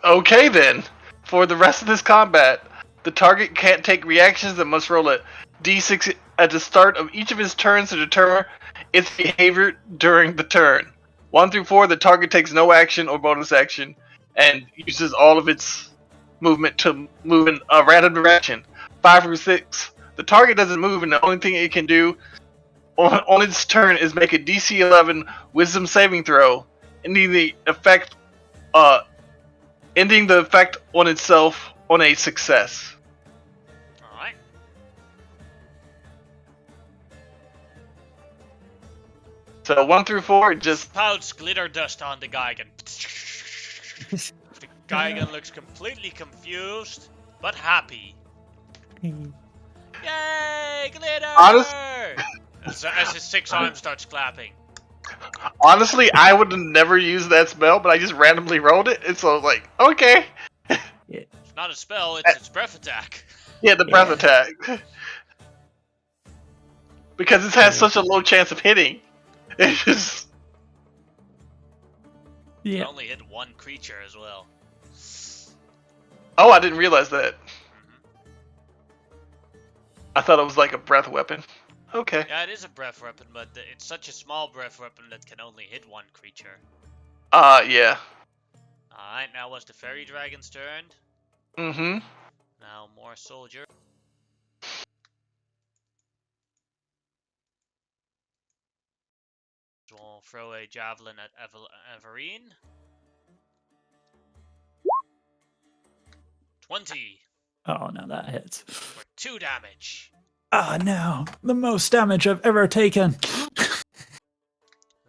Okay then. For the rest of this combat, the target can't take reactions and must roll a d6 at the start of each of his turns to determine its behavior during the turn. 1 through 4, the target takes no action or bonus action and uses all of its movement to move in a random direction. 5 through 6, the target doesn't move and the only thing it can do on its turn is make a DC 11 Wisdom saving throw, ending the effect on itself on a success. Alright. So 1 through 4, just Spouts glitter dust on the Gigan. The Gigan looks completely confused, but happy. Yay, glitter! As his 6 arms starts clapping. honestly, I would have never used that spell, but I just randomly rolled it, and so I was like, okay. It's not a spell, it's its breath attack. Yeah, the breath attack. Because it has such a low chance of hitting. It's just... It Yeah. only hit one creature as well. Oh, I didn't realize that. Mhm. I thought it was like a breath weapon. Okay. Yeah, it is a breath weapon, but it's such a small breath weapon that can only hit one creature. Yeah. Alright, now was the fairy dragon's turn. Mm-hmm. Now more soldier. We'll throw a javelin at Everine. 20 Oh no, that hits. for 2 damage. Oh no, the most damage I've ever taken.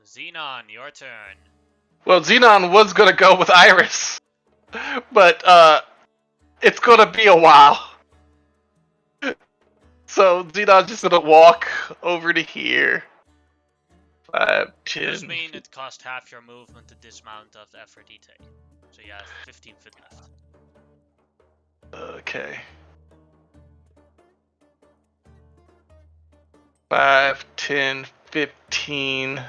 Xenon, your turn. Well, Xenon was gonna go with Iris. But, it's gonna be a while. So, Xenon's just gonna walk over to here. 5, 10... Does mean it cost half your movement to dismount of Aphrodite. So you have 15 feet left. Okay. 5, 10, 15.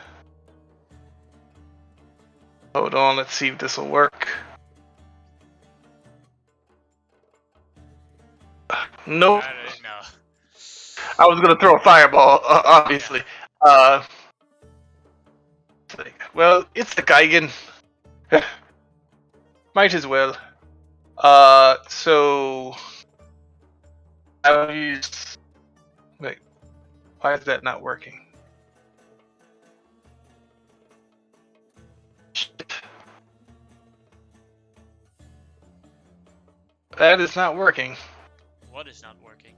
Hold on, let's see if this will work. Nope. No. I was gonna throw a fireball, obviously. Well, it's the Gigan. Might as well. So I'll use. Wait, why is that not working? Shit. That is not working. What is not working?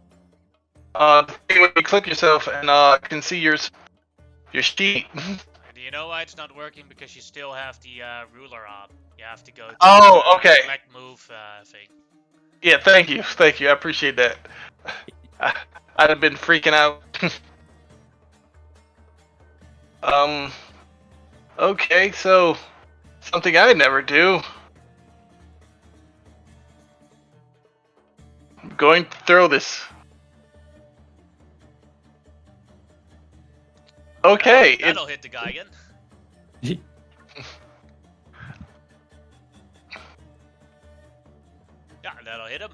The thing when you click yourself and can see your sheet. Do you know why it's not working? Because you still have the ruler on. You have to go to Oh, the okay. select move thing. Yeah, thank you. I appreciate that. I'd have been freaking out. Okay, so something I never do. I'm going to throw this. Okay, That'll hit the Gigan. Yeah, that'll hit him.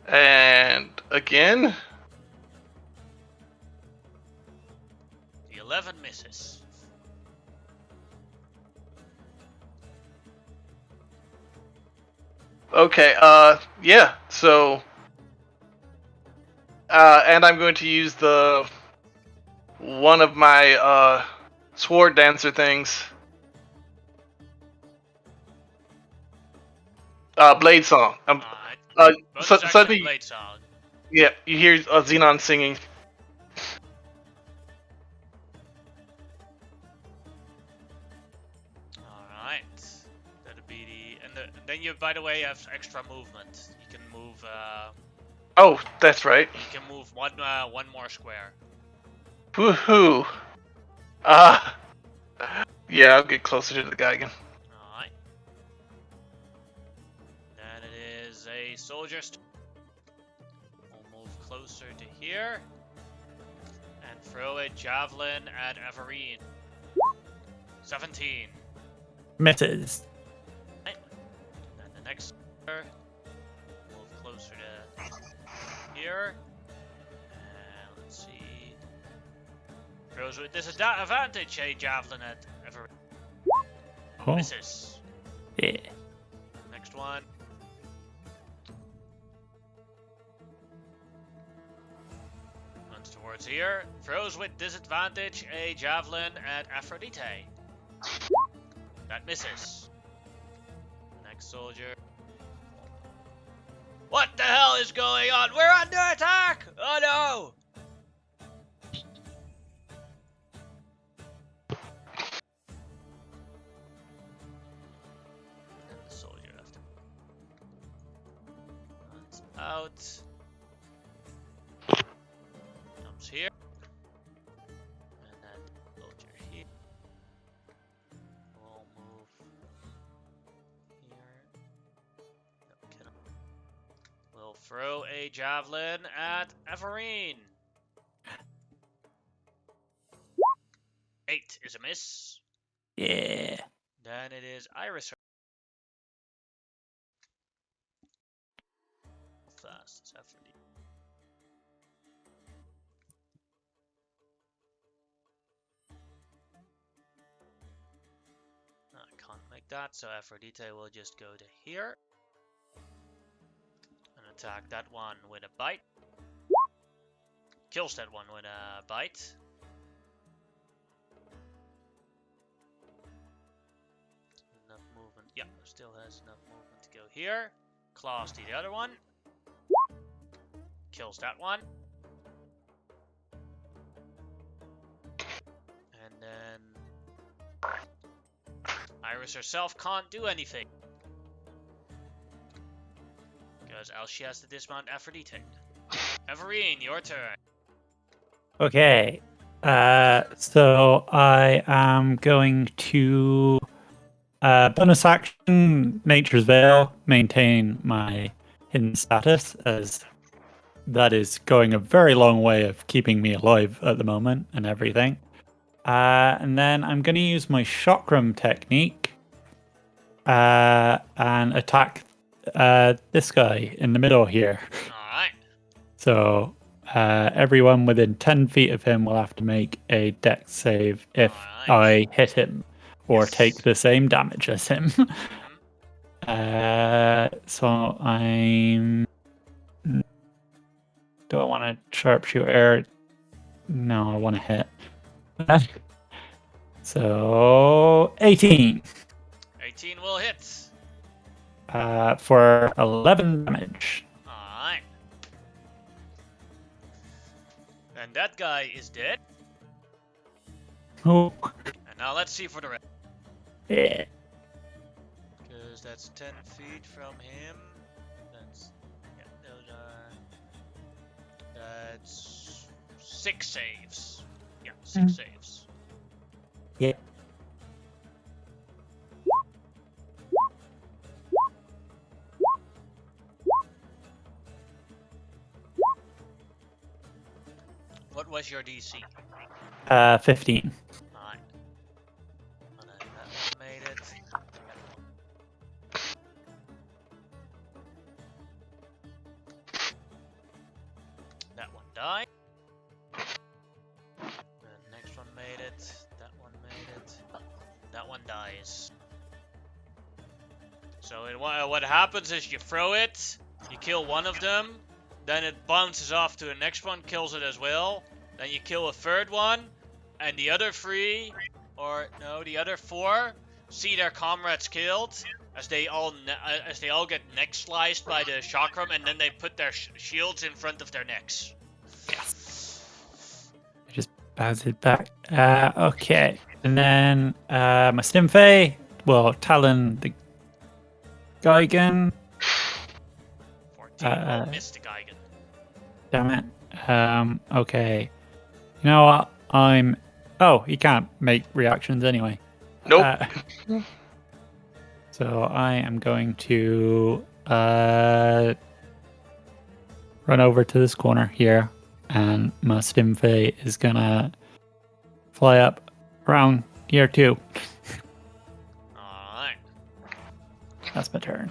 and again. The 11 misses. Okay, yeah, so and I'm going to use the one of my sword dancer things. Blade song. Alright. Bonus action Suddenly, blade song. yeah, you hear Xenon singing. Alright. That'll be and then you, by the way, have extra movement. You can move. Oh, that's right. You can move one more square. Woohoo! Yeah, I'll get closer to the guy again. Alright. Then it is a soldier. We'll move closer to here. And throw a javelin at Everine. 17. Misses. Then the next move closer to here. And let's see. Throws with disadvantage a javelin at Everine. Oh, Misses. yeah. Next one. Runs towards here. Throws with disadvantage a javelin at Aphrodite. That misses. Next soldier. What the hell is going on? We're under attack! Oh no! And the soldier after. Runs out. Comes here. And then soldier here. We'll move here. No, kill him. We'll throw a javelin at Everine. 8 is a miss. Yeah. Then it is Iris. Fast is Aphrodite. I can't make that, so Aphrodite will just go to here. And attack that one with a bite. Kills that one with a bite. Enough movement. Yeah, still has enough movement to go here. Claws to the other one. Kills that one. And then Iris herself can't do anything. Because else she has to dismount Aphrodite. Everine, your turn. Okay. So I am going to bonus action Nature's Veil, maintain my hidden status, as that is going a very long way of keeping me alive at the moment and everything. And then I'm going to use my chakram technique and attack this guy in the middle here. Alright. So everyone within 10 feet of him will have to make a dex save if Alright. I hit him or Yes. take the same damage as him. So I'm... Do I want to sharpshooter? No, I want to hit. So 18 18 will hit. for 11 damage. Alright. And that guy is dead. Oh, And now let's see for the rest. yeah. Because that's 10 feet from him. That's... Yeah, those are... That's... 6 saves. Yeah, 6 saves. Yeah. What was your DC? 15. Alright. And then that one made it. That one died. The next one made it. That one made it. That one dies. So what happens is you throw it, you kill one of them, then it bounces off to the next one, kills it as well. Then you kill a third one, and the other 3 or no, the other 4 see their comrades killed as they all get neck sliced by the chakram, and then they put their shields in front of their necks. Yes. I just bounce it back. Okay. And then my Stimfey will Talon the Geigen. 14 will miss the Geigen. Damn it. Okay. You know what? Oh, he can't make reactions anyway. Nope. So I am going to run over to this corner here, and my Stimfey is gonna fly up around here too. Alright. That's my turn.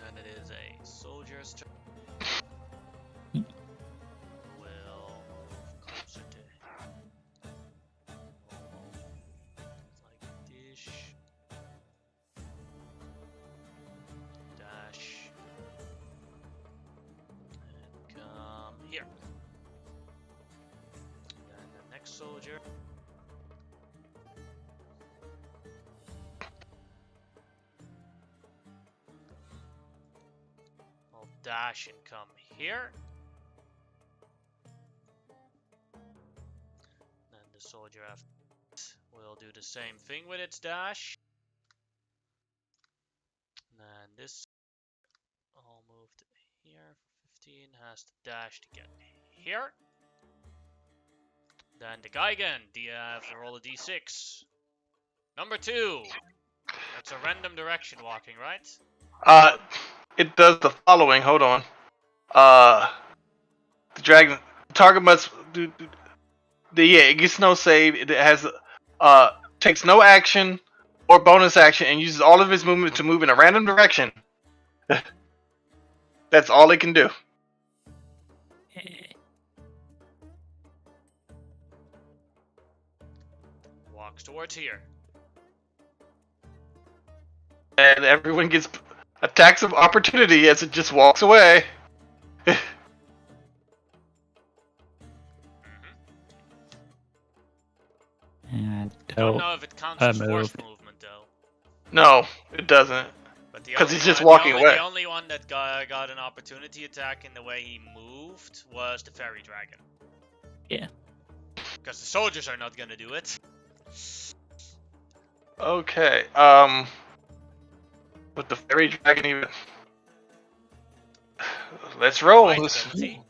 And it is a soldier's turn. Will move closer to like this. Dash. And come here. And the next soldier. I'll dash and come here. And the soldier after will do the same thing with its dash. And this all moved here. 15 has to dash to get here. Then the Geigen, you have to roll a d6. Number 2. That's a random direction walking, right? It does the following. Hold on. The dragon target must do. It gets no save. It has takes no action or bonus action and uses all of its movement to move in a random direction. That's all it can do. Walks towards here. And everyone gets attacks of opportunity as it just walks away. And I don't know if it counts as force moved. movement though. No, it doesn't. But Because only he's just one- walking the away. The only one that got an opportunity attack in the way he moved was the fairy dragon. Yeah. Because the soldiers are not gonna do it. Okay. With the fairy dragon even. Let's roll. Fight ability.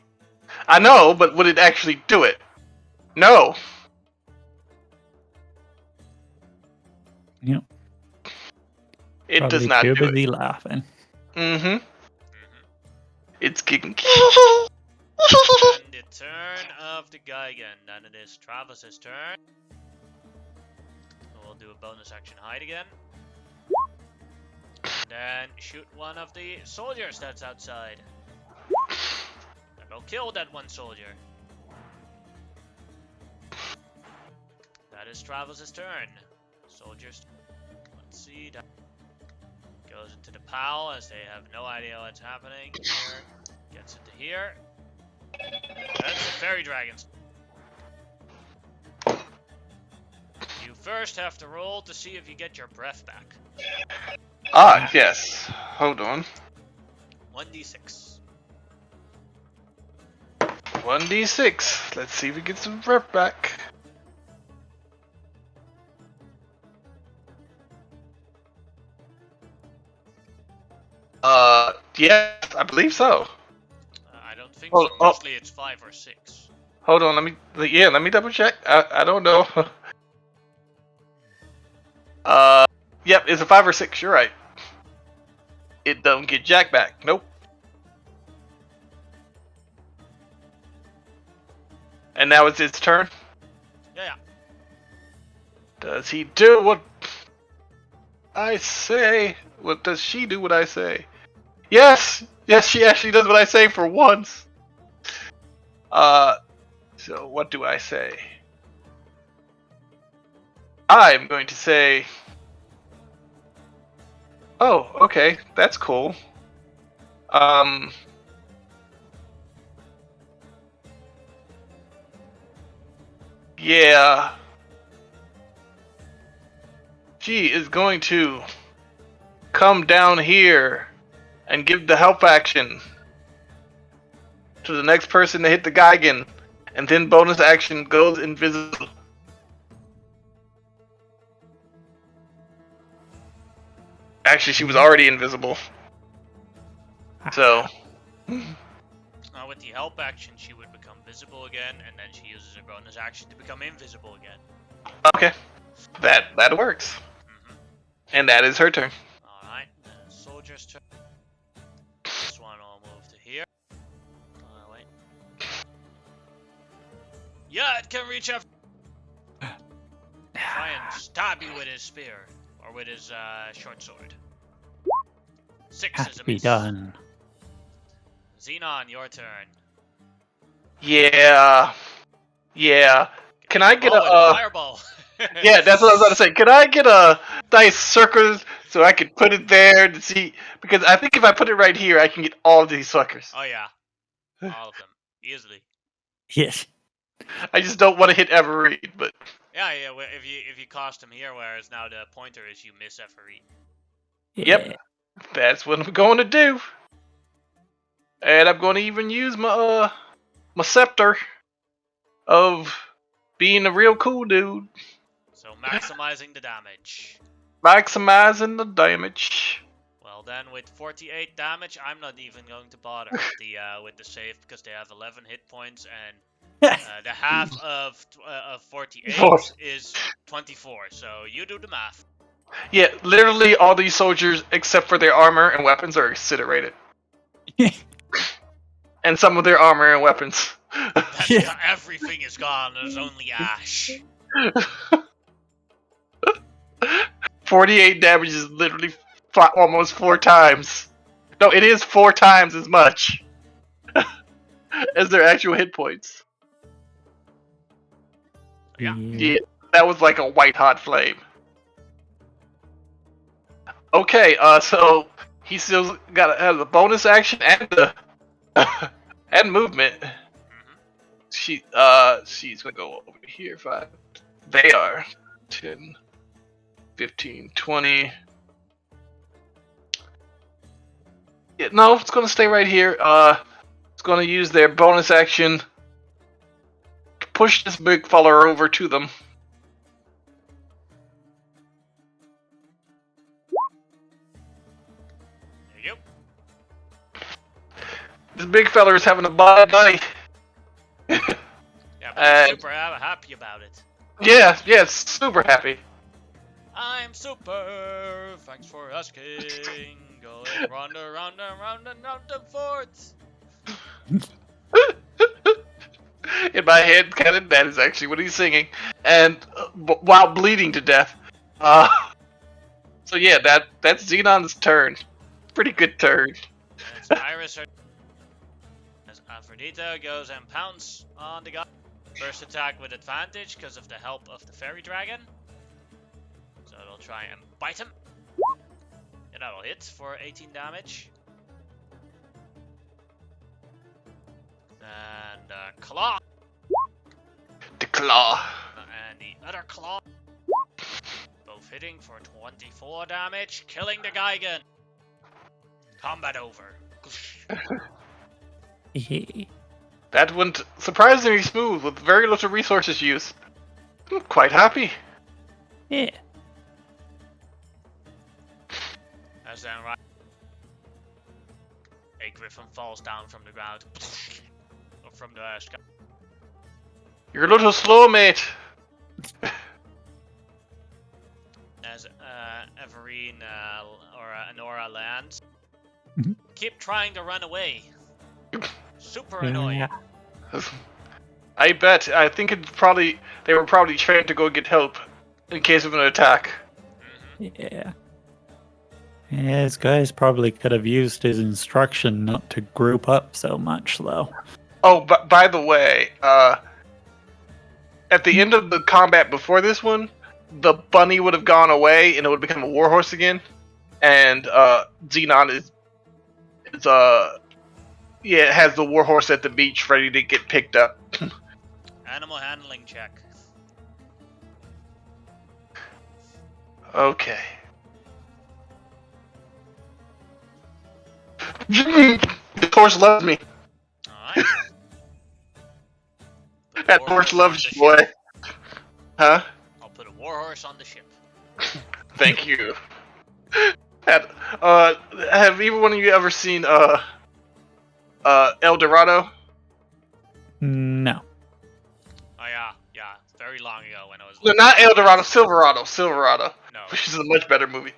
I know, but would it actually do it? No. Yep. It Probably does not too do busy it. laughing. Mm-hmm. It's kicking. And the turn of the Geigen. Then it is Travis's turn. We'll do a bonus action hide again. Then shoot one of the soldiers that's outside. That'll kill that one soldier. That is Travis's turn. Soldiers. Let's see. That goes into the pal as they have no idea what's happening. Here. Gets into here. That's the fairy dragons. You first have to roll to see if you get your breath back. Ah, yes. Hold on. 1d6. 1d6. Let's see if we get some breath back. Yes, I believe so. I don't think Oh, so. oh. Mostly it's 5 or 6. Hold on, let me double check. I don't know. Yep, it's a 5 or 6, you're right. It don't get Jack back. Nope. And now it's its turn. Yeah. Does he do what I say? What does she do what I say? Yes! Yes, she actually does what I say for once. So what do I say? I'm going to say... Oh, okay, that's cool. Yeah. She is going to come down here and give the help action to the next person to hit the Geigen, and then bonus action goes invisible. Actually, she was already invisible. So, With the help action, she would become visible again, and then she uses her bonus action to become invisible again. okay. That works. And that is her turn. Alright, the soldier's turn. This one will move to here. Wait. Yeah, it can reach up. Try and stab you with his spear, or with his short sword. 6 Has is a to be miss. done. Xenon, your turn. Yeah. Can I get with a fireball? Yeah, that's what I was about to say. Can I get a nice circle so I can put it there to see? Because I think if I put it right here, I can get all of these suckers. Oh yeah, all of them easily. Yes. I just don't want to hit Everreed, but Yeah. If you cost him here, whereas now the pointer is you miss every. Yep. That's what I'm going to do. And I'm going to even use my my scepter of being a real cool dude, So maximizing the damage. maximizing the damage. Well then, with 48 damage, I'm not even going to bother with the save because they have 11 hit points and the half of 48 is 24. So you do the math. Yeah, literally all these soldiers, except for their armor and weapons, are incinerated. And some of their armor and weapons. Everything is gone. There's only ash. 48 damage is literally almost 4 times. No, it is 4 times as much as their actual hit points. Yeah, that was like a white hot flame. Okay, so he still has a bonus action and the and movement. She's gonna go over here. 5. They are 10, 15, 20. Yeah, no, it's gonna stay right here. It's gonna use their bonus action to push this big fella over to them. There you go. This big fella is having a bad night. Yeah, but I'm super happy about it. Yeah, super happy. I'm super. Thanks for asking. Going round and round and round and round the fort. In my head, canon, that is actually what he's singing, and while bleeding to death. So yeah, that's Xenon's turn. Pretty good turn. It's Iris. As Aphrodite goes and pounds on the guy. First attack with advantage because of the help of the fairy dragon. So it'll try and bite him. And that'll hit for 18 damage. And claw. The claw. And the other claw. Both hitting for 24 damage, killing the Geigen. Combat over. That went surprisingly smooth with very little resources used. I'm quite happy. Yeah. As then right, a griffin falls down from the ground. Or from the sky. You're a little slow, mate. As Everine or Anora lands. Mhm. Keep trying to run away. Super annoying. I bet. I think they were probably trained to go get help in case of an attack. Yeah. Yeah, his guys probably could have used his instruction not to group up so much, though. Oh, but by the way, at the end of the combat before this one, the bunny would have gone away and it would become a warhorse again. And Xenon has the warhorse at the beach ready to get picked up. Animal handling check. Okay. The horse loves me. Alright. That horse loves you, boy. Huh? I'll put a warhorse on the ship. Thank you. And, have either one of you ever seen El Dorado? No. Oh yeah, very long ago when I was. No, not El Dorado, Silverado. No. Which is a much better movie.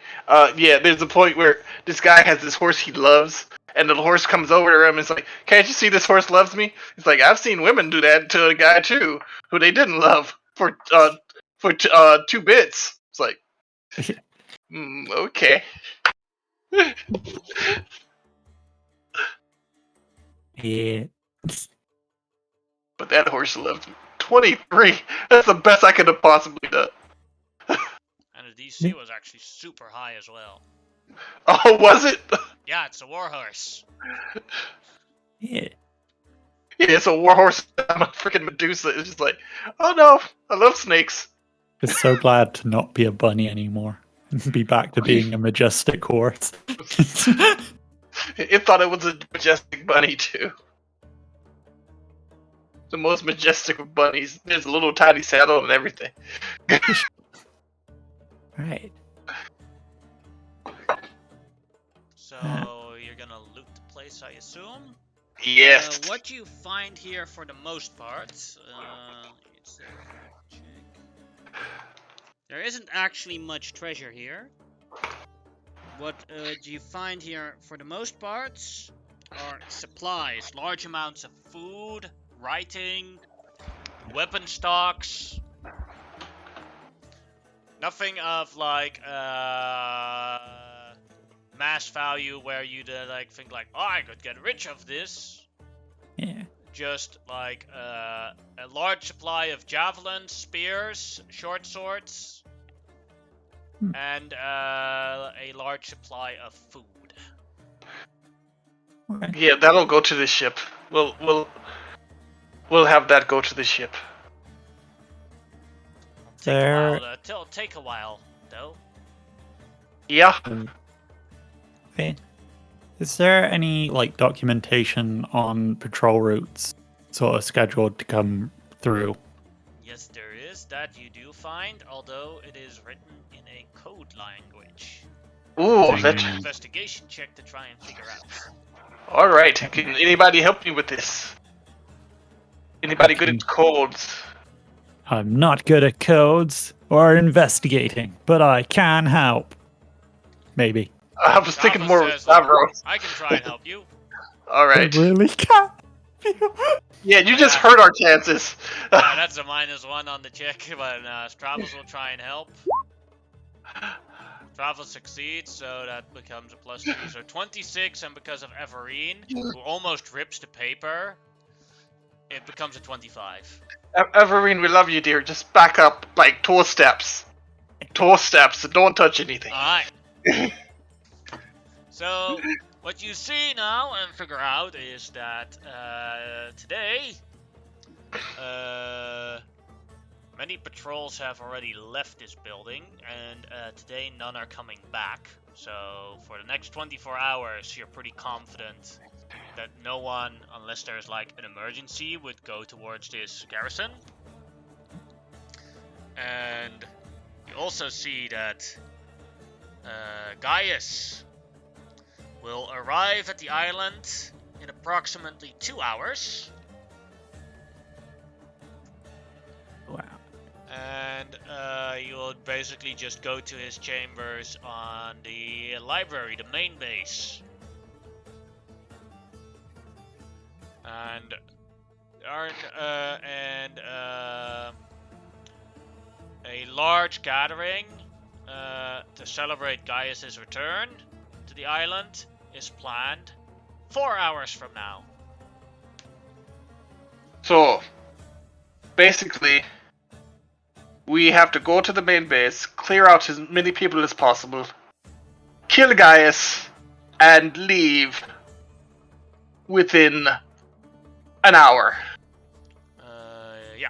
Yeah, there's a point where this guy has this horse he loves, and the horse comes over to him and is like, "Can't you see this horse loves me?" He's like, "I've seen women do that to a guy too, who they didn't love for 2 bits." It's like, okay. Yeah. But that horse loved me. 23. That's the best I could have possibly done. And the DC was actually super high as well. Oh, was it? Yeah, it's a warhorse. Yeah. Yeah, it's a warhorse. I'm a freaking Medusa. It's just like, oh no, I love snakes. Just so glad to not be a bunny anymore and be back to being a majestic horse. It thought it was a majestic bunny too. The most majestic of bunnies. There's a little tiny saddle and everything. Right. So you're gonna loot the place, I assume. Yes. What you find here, for the most part, check. There isn't actually much treasure here. What you find here, for the most part, are supplies, large amounts of food, writing, weapon stocks. Nothing of like mass value where you'd like think like, oh, I could get rich of this. Yeah. Just like a large supply of javelins, spears, short swords, and a large supply of food. Okay. Yeah, that'll go to the ship. We'll have that go to the ship. It'll take a while, though. Yeah. Okay. Is there any like documentation on patrol routes sort of scheduled to come through? Yes, there is. That you do find, although it is written in a code language. Ooh, Take an investigation check to try and figure out. Alright, can anybody help me with this? Anybody good at codes? I'm not good at codes or investigating, but I can help. Maybe. I was thinking Java more says, Stavros. I can try and help you. Alright. I really can. Yeah, you just hurt our chances. That's a -1 on the check, but Stravos will try and help. Stravos succeeds, so that becomes a +2. So 26, and because of Everine, who almost rips the paper, it becomes a 25. Everine, we love you, dear. Just back up, like, 2 steps. 2 steps, and don't touch anything. Alright. So, what you see now and figure out is that today, many patrols have already left this building, and today none are coming back. So, for the next 24 hours, you're pretty confident that no one, unless there's like an emergency, would go towards this garrison. And you also see that Gaius will arrive at the island in approximately 2 hours. Wow. And you will basically just go to his chambers on the library, the main base. And a large gathering to celebrate Gaius' return to the island is planned 4 hours from now. So, basically, we have to go to the main base, clear out as many people as possible, kill Gaius, and leave within an hour. Yeah.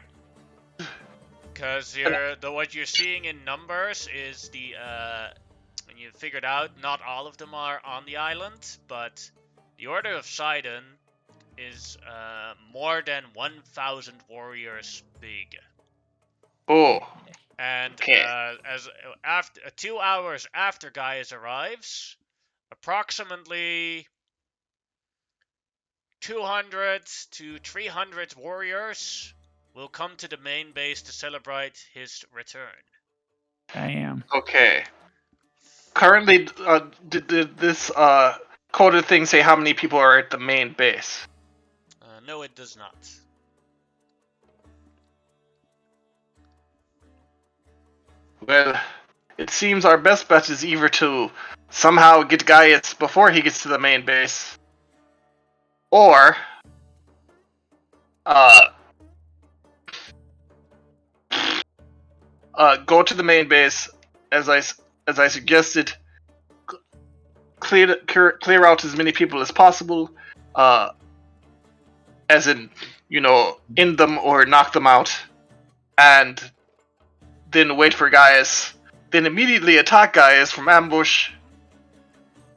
Because what you're seeing in numbers is and you figured out not all of them are on the island, but the Order of Sidon is more than 1,000 warriors big. Oh. And Okay. after 2 hours after Gaius arrives, approximately 200 to 300 warriors will come to the main base to celebrate his return. I am. Okay. Currently, did this coded thing say how many people are at the main base? No, it does not. Well, it seems our best bet is either to somehow get Gaius before he gets to the main base, or go to the main base as I suggested. Clear out as many people as possible, as in, in them or knock them out, and then wait for Gaius, then immediately attack Gaius from ambush,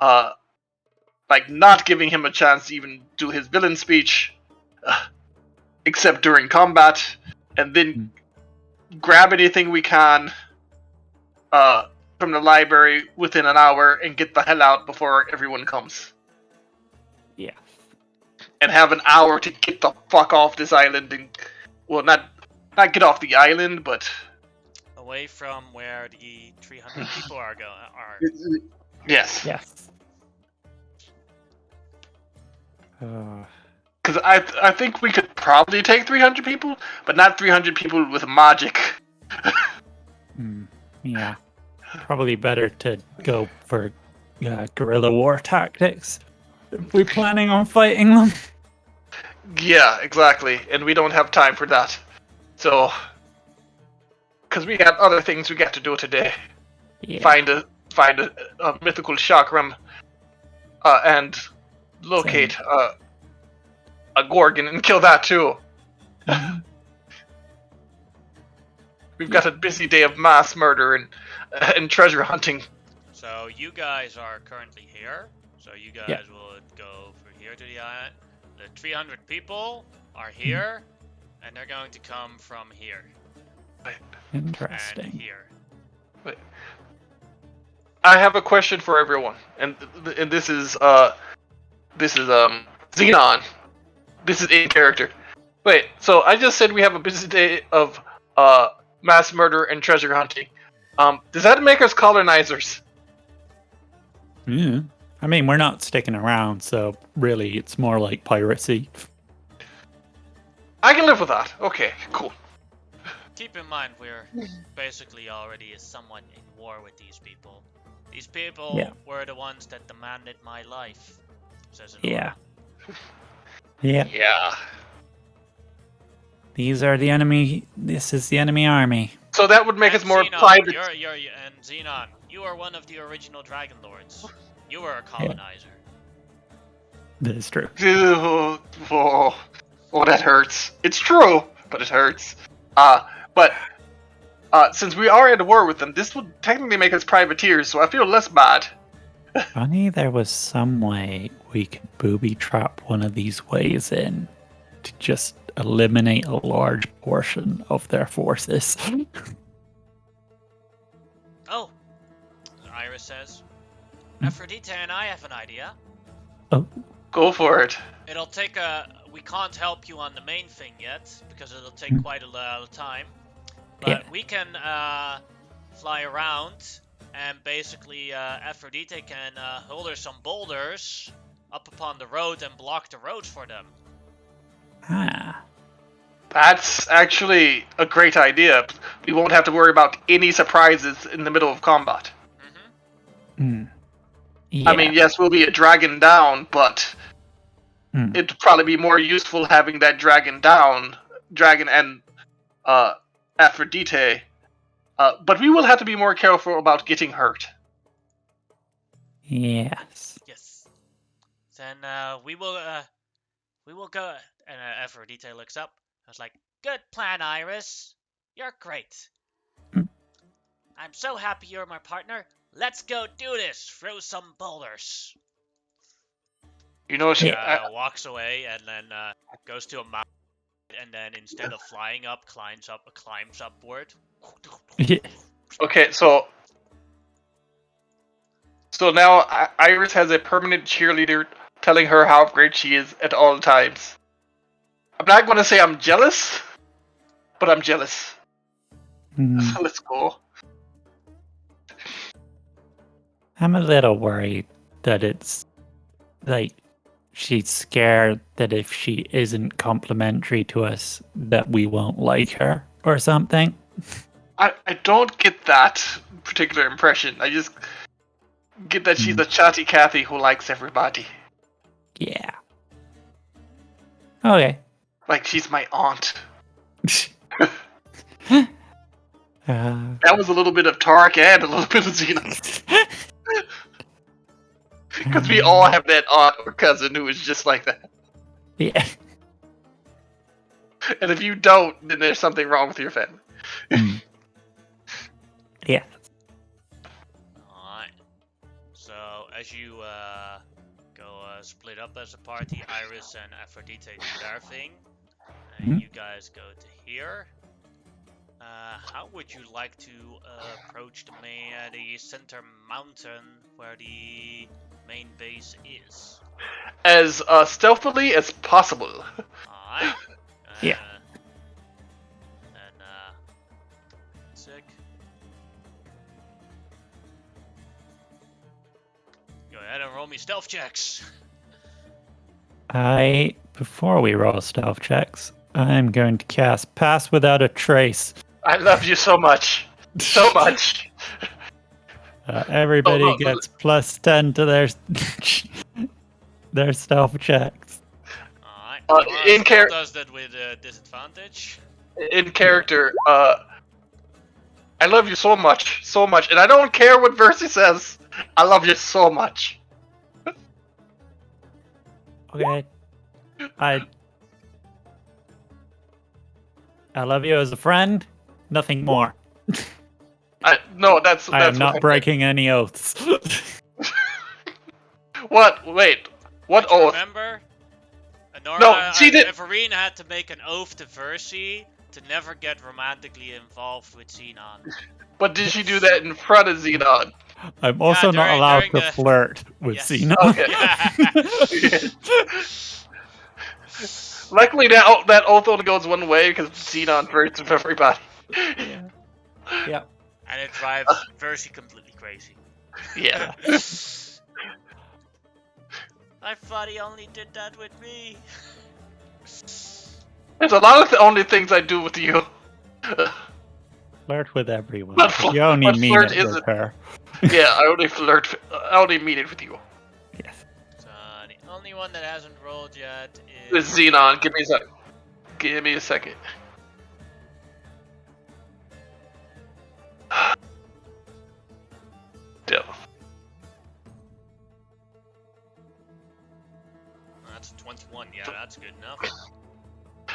not giving him a chance to even do his villain speech, except during combat, and then grab anything we can from the library within an hour and get the hell out before everyone comes. Yeah. And have an hour to get the fuck off this island and, well, not get off the island, but away from where the 300 people are. Yes. Yes. Because I think we could probably take 300 people, but not 300 people with magic. Yeah. Probably better to go for guerrilla war tactics. If we're planning on fighting them. Yeah, exactly. And we don't have time for that. So, because we got other things we got to do today. Yeah. Find a mythical chakram, and locate a gorgon and kill that too. We've got a busy day of mass murder and treasure hunting. So you guys are currently here. So you guys will go from here to the island. The 300 people are here, and they're going to come from here. Interesting. And here. Wait. I have a question for everyone, and this is Xenon. This is in character. Wait, so I just said we have a busy day of mass murder and treasure hunting. Does that make us colonizers? Yeah. I mean, we're not sticking around, so really it's more like piracy. I can live with that. Okay, cool. Keep in mind, we're basically already somewhat in war with these people. These people were the ones that demanded my life. Says it all. Yeah. These are the enemy. This is the enemy army. So that would make us more Xenon, private. And Xenon, you are one of the original dragonlords. You were a colonizer. That is true. Oh, that hurts. It's true, but it hurts. But since we are at war with them, this would technically make us privateers, so I feel less bad. Funny, there was some way we could booby trap one of these ways in to just eliminate a large portion of their forces. Oh, Iris says. Aphrodite and I have an idea. Oh. Go for it. It'll take we can't help you on the main thing yet, because it'll take quite a lot of time. But we can fly around, and basically Aphrodite can hold her some boulders up upon the road and block the road for them. That's actually a great idea. We won't have to worry about any surprises in the middle of combat. Yeah. I mean, yes, we'll be a dragon down, but it'd probably be more useful having that dragon and Aphrodite. But we will have to be more careful about getting hurt. Yes. Then we will go. And Aphrodite looks up. I was like, "Good plan, Iris. You're great. Mm. I'm so happy you're my partner. Let's go do this. Throw some boulders. You know, She Yeah. walks away and then goes to a mountain and then instead of flying up, climbs upward. Yeah. okay, so now Iris has a permanent cheerleader telling her how great she is at all times. I'm not going to say I'm jealous, but I'm jealous. Mm. Let's go. I'm a little worried that it's like she's scared that if she isn't complimentary to us, that we won't like her or something. I don't get that particular impression. I just get that she's a chatty Cathy who likes everybody. Yeah. Okay. Like she's my aunt. Uh, That was a little bit of Tark and a little bit of Xena. Because we all have that aunt or cousin who is just like that. yeah. And if you don't, then there's something wrong with your family. Mm. Yeah. Alright. So, as you go split up as a party, Iris and Aphrodite do their thing. And Mhm. you guys go to here. How would you like to approach the center mountain where the main base is? As stealthily as possible. Alright. Yeah. And, sick. Go ahead and roll me stealth checks. Before we roll stealth checks, I'm going to cast Pass Without a Trace. I love you so much. So much. Everybody Oh, no, gets plus 10 to their stealth checks. Alright. In char- does that with disadvantage. In character, I love you so much. So much. And I don't care what Versi says. I love you so much. Okay. I love you as a friend. Nothing more. No, that's I am not what breaking any oaths. What? Wait. What Don't you oath? remember? No, she did- Everine had to make an oath to Versi to never get romantically involved with Xenon. But did she do that in front of Xenon? I'm also not during- allowed during to the- flirt with Yes. Xena. Okay. Luckily, that oath only goes one way because Xenon first of everybody. Yeah. Yeah. And it drives Versi completely crazy. Yeah. I thought he only did that with me. There's a lot of only things I do with you. Flirt with everyone. But You only but mean flirt it with isn't- her. Yeah, I only flirt. I only meet it with you. Yes. So the only one that hasn't rolled yet It's is Xenon. Give me a second. Give me a second. Still. That's 21. Yeah, that's good enough.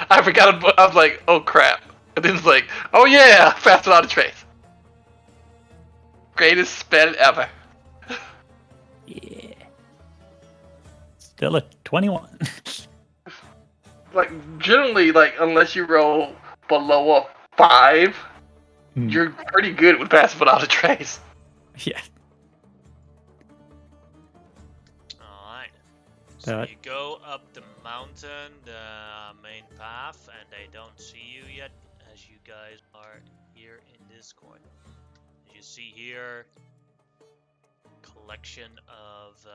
I forgot. I was like, oh crap. And then it's like, oh yeah, fast without a trace. Greatest spell ever. Yeah. Still a 21. Like generally, like unless you roll below a 5, you're pretty good with passive without a trace. Yeah. Alright. So That- you go up the mountain, the main path, and they don't see you yet as you guys are here in this corner. As you see here, collection of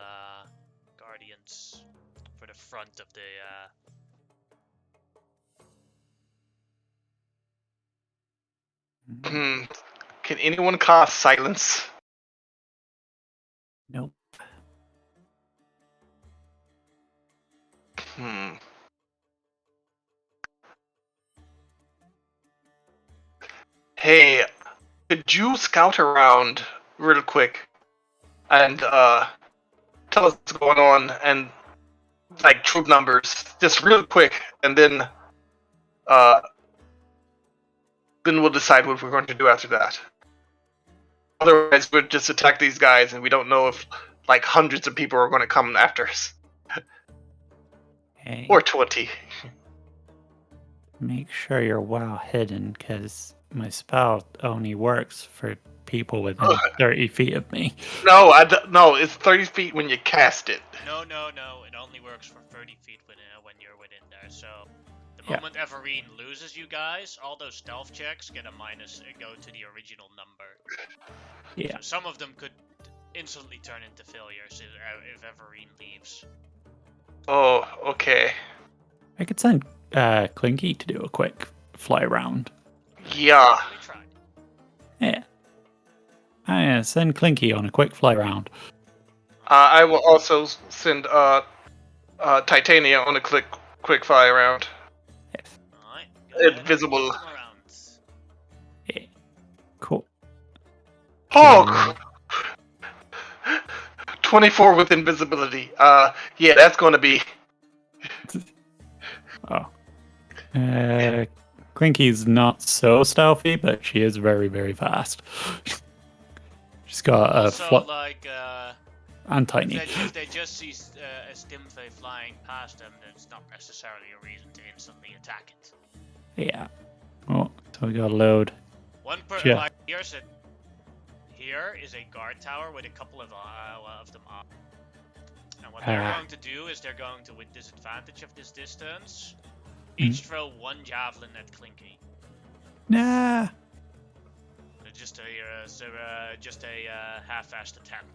guardians for the front of the Can anyone cast silence? Nope. Hey, could you scout around real quick and tell us what's going on and like troop numbers, just real quick, and then then we'll decide what we're going to do after that. Otherwise, we'll just attack these guys, and we don't know if like hundreds of people are going to come after us, Hey, or 20. make sure you're well hidden, because my spell only works for people within 30 feet of me. No, no, it's 30 feet when you cast it. No. It only works for 30 feet when you're within there. So the Yeah. moment Everine loses you guys, all those stealth checks get a minus and go to the original number. Yeah. So some of them could instantly turn into failures if Everine leaves. Oh, okay. I could send Clinky to do a quick fly round. Yeah. Really tried. Yeah. Send Clinky on a quick fly round. I will also send Titania on a quick fire round. Yes. Alright. Invisible. Yeah. Cool. Oh, 24 with invisibility. Yeah, that's going to be. Oh. Clinky's not so stealthy, but she is very, very fast. She's got a Also, like, and tiny. if they just see a Stimfey flying past them, then it's not necessarily a reason to instantly attack it. Yeah. Oh, so we got a load. Yeah. Like here is a guard tower with a couple of them up. And what they're going to do is they're going to, with disadvantage of this distance, each throw one javelin at Clinky. Nah. Just a half-assed attempt.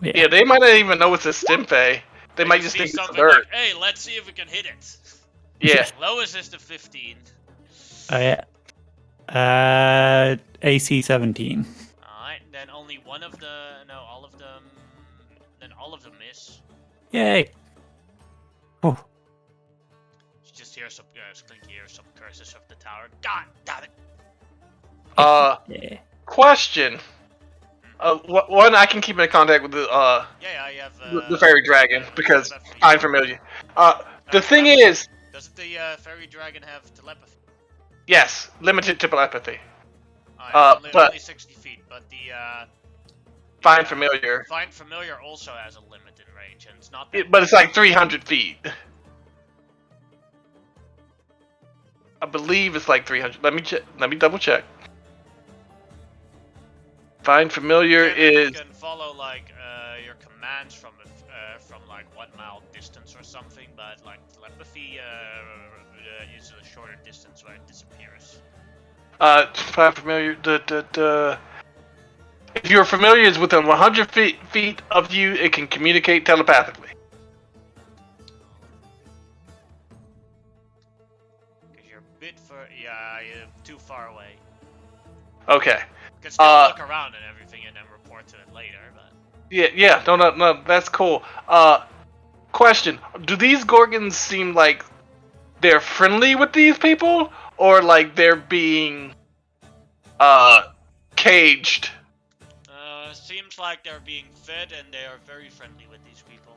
Yeah, they might not even know it's a Stimfey. They might just think it's a something bird. like, hey, let's see if we can hit it. Yeah. Lowest is the 15. Oh yeah. AC 17. Alright, then only all of them miss. Yay. Oh. You just hear Clinky hears some curses of the tower. God damn it! Yeah. Question. One, I can keep in contact with the You have the fairy dragon because I'm familiar. The thing is, doesn't the fairy dragon have telepathy? yes, limited to telepathy. But only 60 feet, but the Find familiar. Find familiar also has a limit in range, and it's not. But it's like 300 feet. I believe it's like 300. Let me double check. Find familiar is. You can follow like your commands from like 1 mile distance or something, but like telepathy is a shorter distance where it disappears. Find familiar. If your familiar is within 100 feet of you, it can communicate telepathically. Because you're a bit you're too far away. Okay. You can still look around and everything and then report to it later, but... Yeah, no, that's cool. Question, do these Gorgons seem like they're friendly with these people? Or like they're being, caged? Seems like they're being fed and they are very friendly with these people.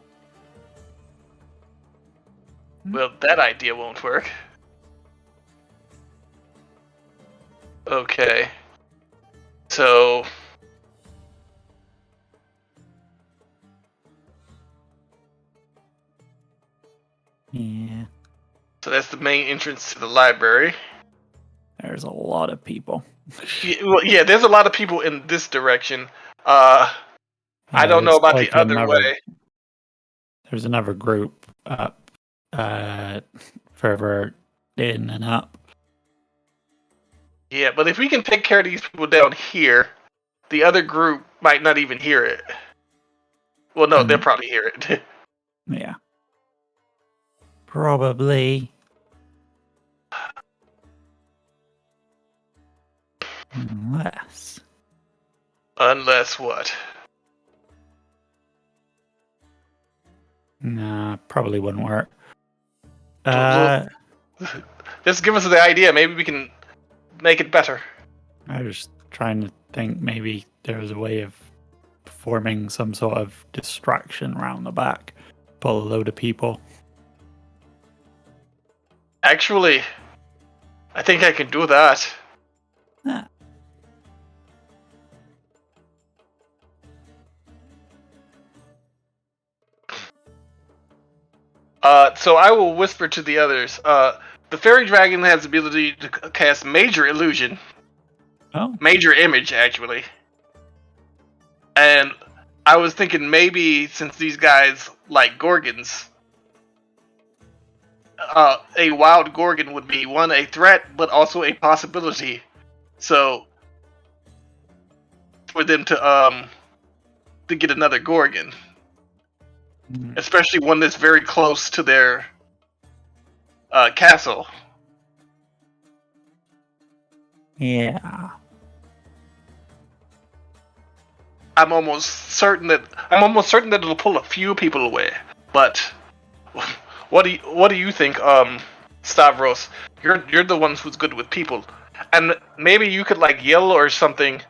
Well, that idea won't work. Okay. So... Yeah. So that's the main entrance to the library. There's a lot of people. Yeah, there's a lot of people in this direction. I don't know about the other way. There's another group up, further in and up. Yeah, but if we can take care of these people down here, the other group might not even hear it. Well, no, they'll probably hear it. Yeah. Probably. Unless what? Nah, probably wouldn't work. Just give us the idea. Maybe we can make it better. I was trying to think maybe there was a way of forming some sort of distraction around the back. Pull a load of people. Actually, I think I can do that. Ah, So I will whisper to the others. The fairy dragon has the ability to cast major illusion, oh, major image actually. And I was thinking maybe since these guys like gorgons, a wild gorgon would be one a threat, but also a possibility. So for them to get another gorgon, mm, especially one that's very close to their castle. yeah. I'm almost certain that it'll pull a few people away. But what do you think, Stavros? You're the one who's good with people, and maybe you could like yell or something,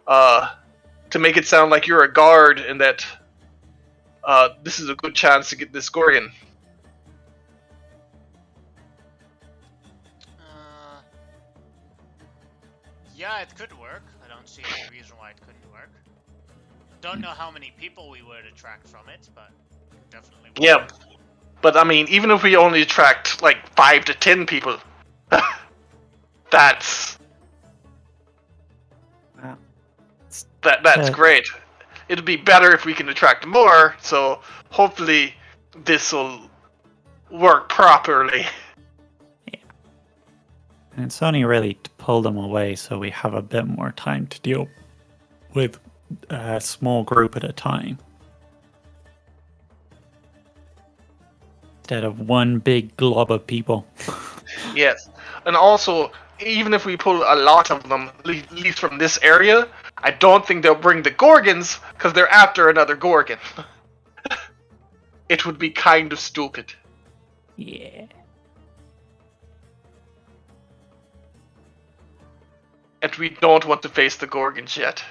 to make it sound like you're a guard and that this is a good chance to get this Gorgon. Yeah, it could work. I don't see any reason why it couldn't work. Don't know how many people we would attract from it, but definitely would. Yeah, but I mean, even if we only attract like 5 to 10 people, that's Wow. that's great. It'd be better if we can attract more. So hopefully this will work properly. And it's only really to pull them away so we have a bit more time to deal with a small group at a time. Instead of one big glob of people. Yes, and also even if we pull a lot of them, at least from this area, I don't think they'll bring the Gorgons because they're after another Gorgon. It would be kind of stupid. Yeah. And we don't want to face the Gorgons yet.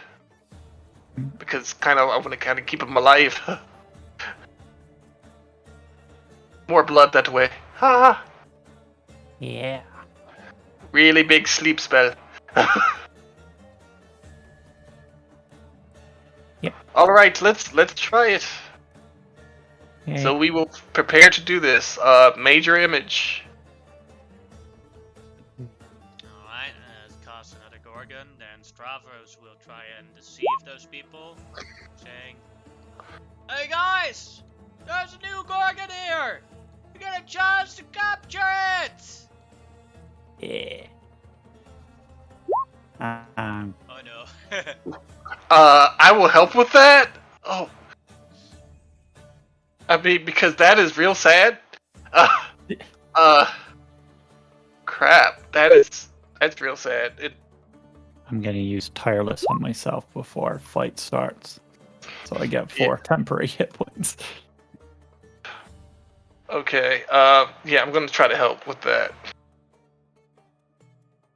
Because I want to kind of keep them alive. More blood that way. Ha! Yeah. Really big sleep spell. Yep. All right, let's try it. Okay. So we will prepare to do this. Major image. Alright, let's cast another Gorgon, then Stravros will try and deceive those people, saying, "Hey guys! There's a new Gorgon here! You get a chance to capture it!" Yeah. Oh no. I will help with that. Oh, I mean, because that is real sad. Crap. That's real sad. I'm gonna use tireless on myself before fight starts, so I get 4 temporary hit points. Okay. Yeah, I'm gonna try to help with that.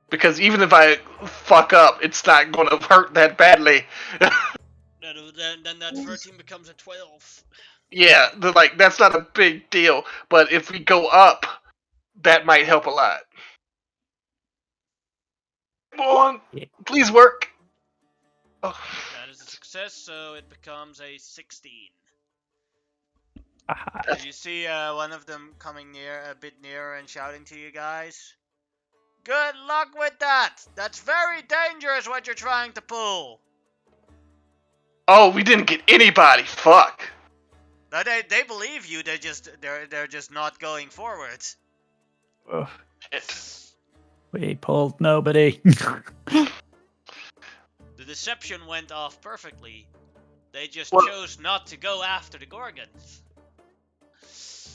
Because even if I fuck up, it's not gonna hurt that badly. Then that 13 becomes a 12. Yeah, that's not a big deal. But if we go up, that might help a lot. Come on, Yeah. please work. Oh. That is a success, so it becomes a 16. Aha. Did you see one of them coming a bit nearer and shouting to you guys? Good luck with that! That's very dangerous what you're trying to pull! Oh, we didn't get anybody. Fuck. No, they believe you, they're just not going forward. Ugh. Shit. We pulled nobody. The deception went off perfectly. They just What? chose not to go after the Gorgons.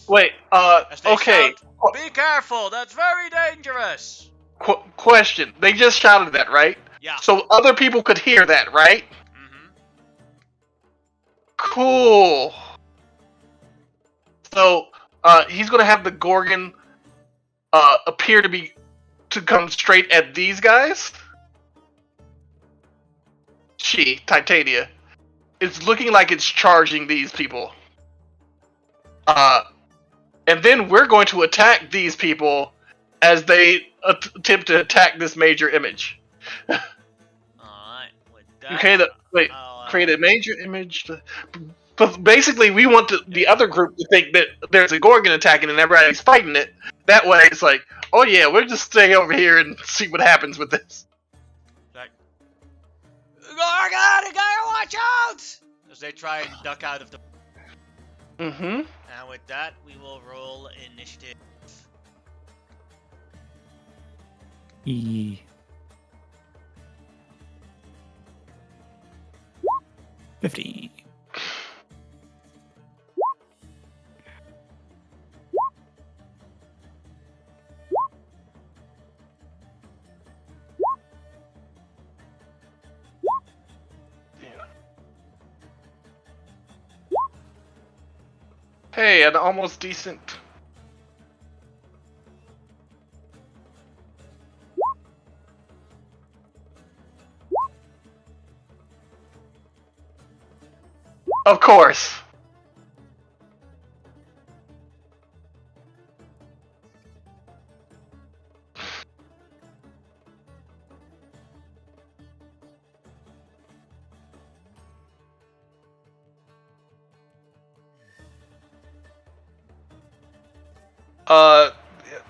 Wait, As they okay. shout, "Be careful, that's very dangerous!" Question. They just shouted that, right? Yeah. So other people could hear that, right? Mm-hmm. Cool. So, he's gonna have the Gorgon, appear to come straight at these guys? Titania. It's looking like it's charging these people. And then we're going to attack these people as they attempt to attack this major image. Alright, with You that, create a wait. I'll, Create a major image. But basically, we want the other group to think that there's a Gorgon attacking and everybody's fighting it. That way, it's like, oh yeah, we'll just stay over here and see what happens with this. like, Gorgon, you gotta watch out! As they try and duck out of the... Mm-hmm. And with that, we will roll initiative. E. 50. Hey, an almost decent. Of course.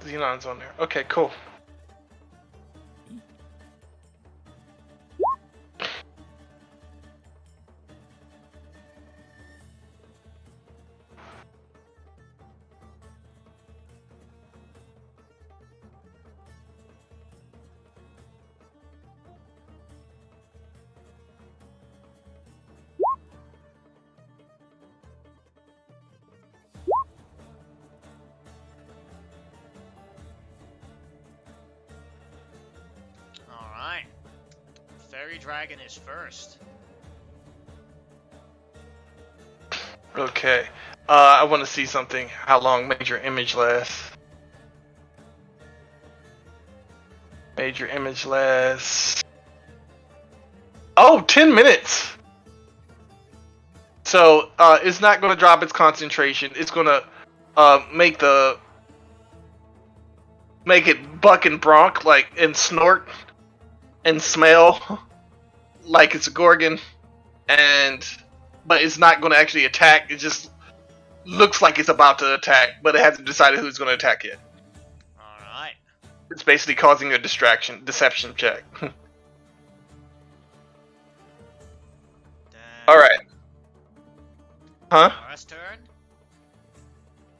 Xenon's on there. Okay, cool. Alright. Fairy Dragon is first. Okay. I want to see something. How long major image lasts? Major image lasts. Oh, 10 minutes. So it's not going to drop its concentration. It's going to make it buck and bronk and snort and smell like it's a Gorgon, but it's not going to actually attack. It just looks like it's about to attack, but it hasn't decided who's going to attack yet. Alright. It's basically causing a deception check. Alright. Huh? Nora's turn.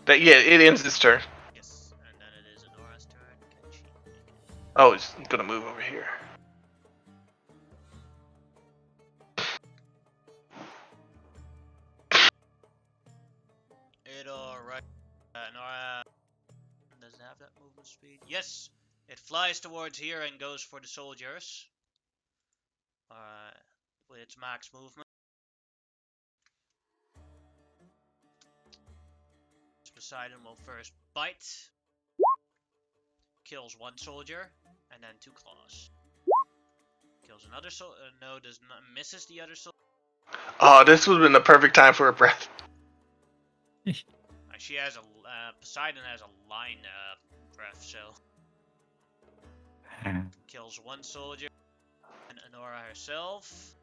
It ends this turn. Yes, and then it is Nora's turn. Can she make it? Oh, it's going to move over here. Alright. Nora doesn't have that movement speed. Yes! It flies towards here and goes for the soldiers. With its max movement. Poseidon will first bite. Kills one soldier. And then 2 claws. Kills another soldier. No, does not. Misses the other soldier. Oh, this would have been the perfect time for a breath. She has a Poseidon has a line breath, so kills one soldier and Anora herself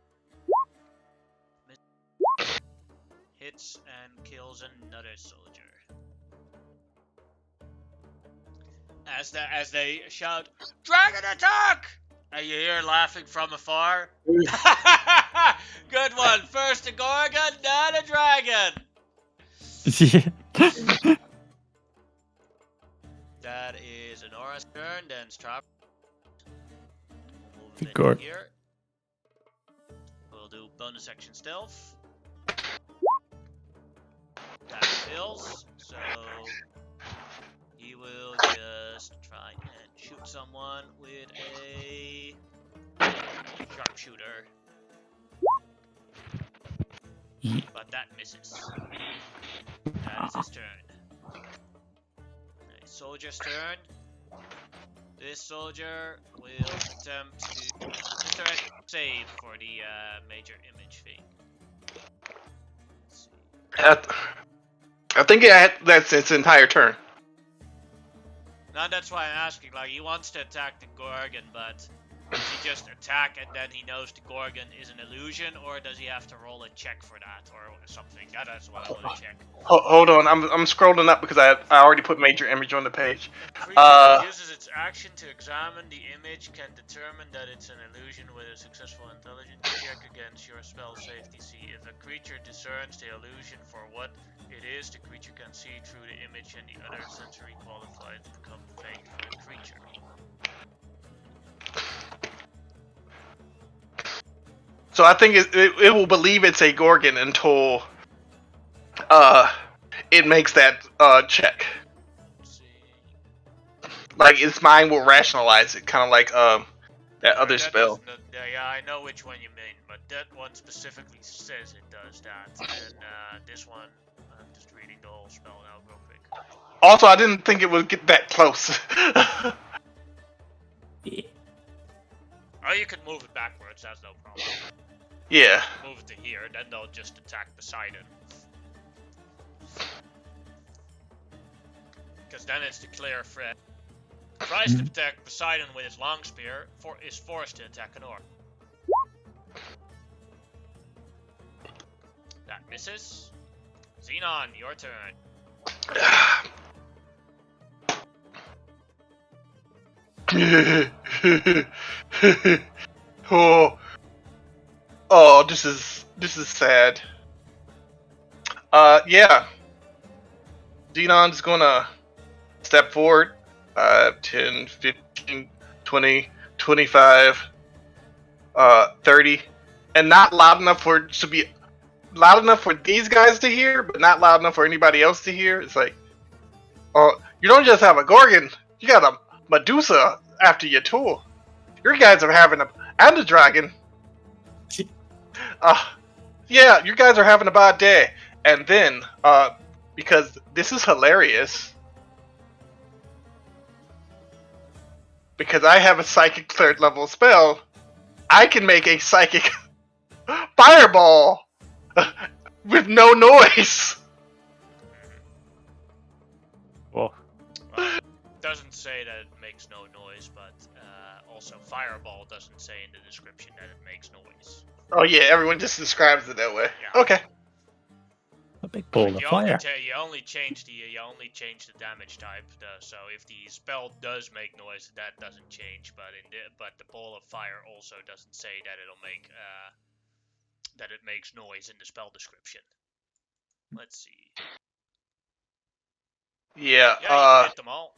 hits and kills another soldier. As they shout, "Dragon attack!" and you hear laughing from afar. Good one. First a Gorgon, then a dragon. That is Anora's turn, then Strap. Move it in here. We'll do bonus action stealth. That fails, so he will just try and shoot someone with a sharpshooter. But that misses. That is his turn. Soldier's turn. This soldier will attempt to save for the major image thing. I think that's its entire turn. Now that's why I'm asking. Like, he wants to attack the Gorgon, but Does he just attack and then he knows the Gorgon is an illusion, or does he have to roll a check for that, or something? That's what I want to check. Hold on, I'm scrolling up because I already put major image on the page. A creature that uses its action to examine the image can determine that it's an illusion with a successful intelligence check against your spell save DC. If a creature discerns the illusion for what it is, the creature can see through the image and the other sensory qualifiers become faint for the creature. So I think it will believe it's a Gorgon until it makes that check. Let's see. Like its mind will rationalize it, kind of like that other spell. Yeah, I know which one you mean, but that one specifically says it does that. And this one, I'm just reading the whole spell now real quick. Also, I didn't think it would get that close. Oh, you can move it backwards, that's no problem. Yeah. Move it to here, then they'll just attack Poseidon. Because then it's the clear threat. Tries to attack Poseidon with his long spear, is forced to attack an orc. That misses. Xenon, your turn. Oh, this is sad. Yeah. Xenon's gonna step forward. 10, 15, 20, 25, 30. And not loud enough for it to be loud enough for these guys to hear, but not loud enough for anybody else to hear. It's like, oh, you don't just have a Gorgon, you got a Medusa after you too. Your guys are having and a dragon. Yeah, you guys are having a bad day. And then, because this is hilarious, because I have a psychic third level spell, I can make a psychic fireball with no noise. Well, It doesn't say that it makes no noise, but also fireball doesn't say in the description that it makes noise. Oh yeah, everyone just describes it that way. Yeah. Okay. a big ball of fire. You only change the damage type. So if the spell does make noise, that doesn't change. But the ball of fire also doesn't say that it'll make that it makes noise in the spell description. Let's see. Yeah. Yeah, you can hit them all.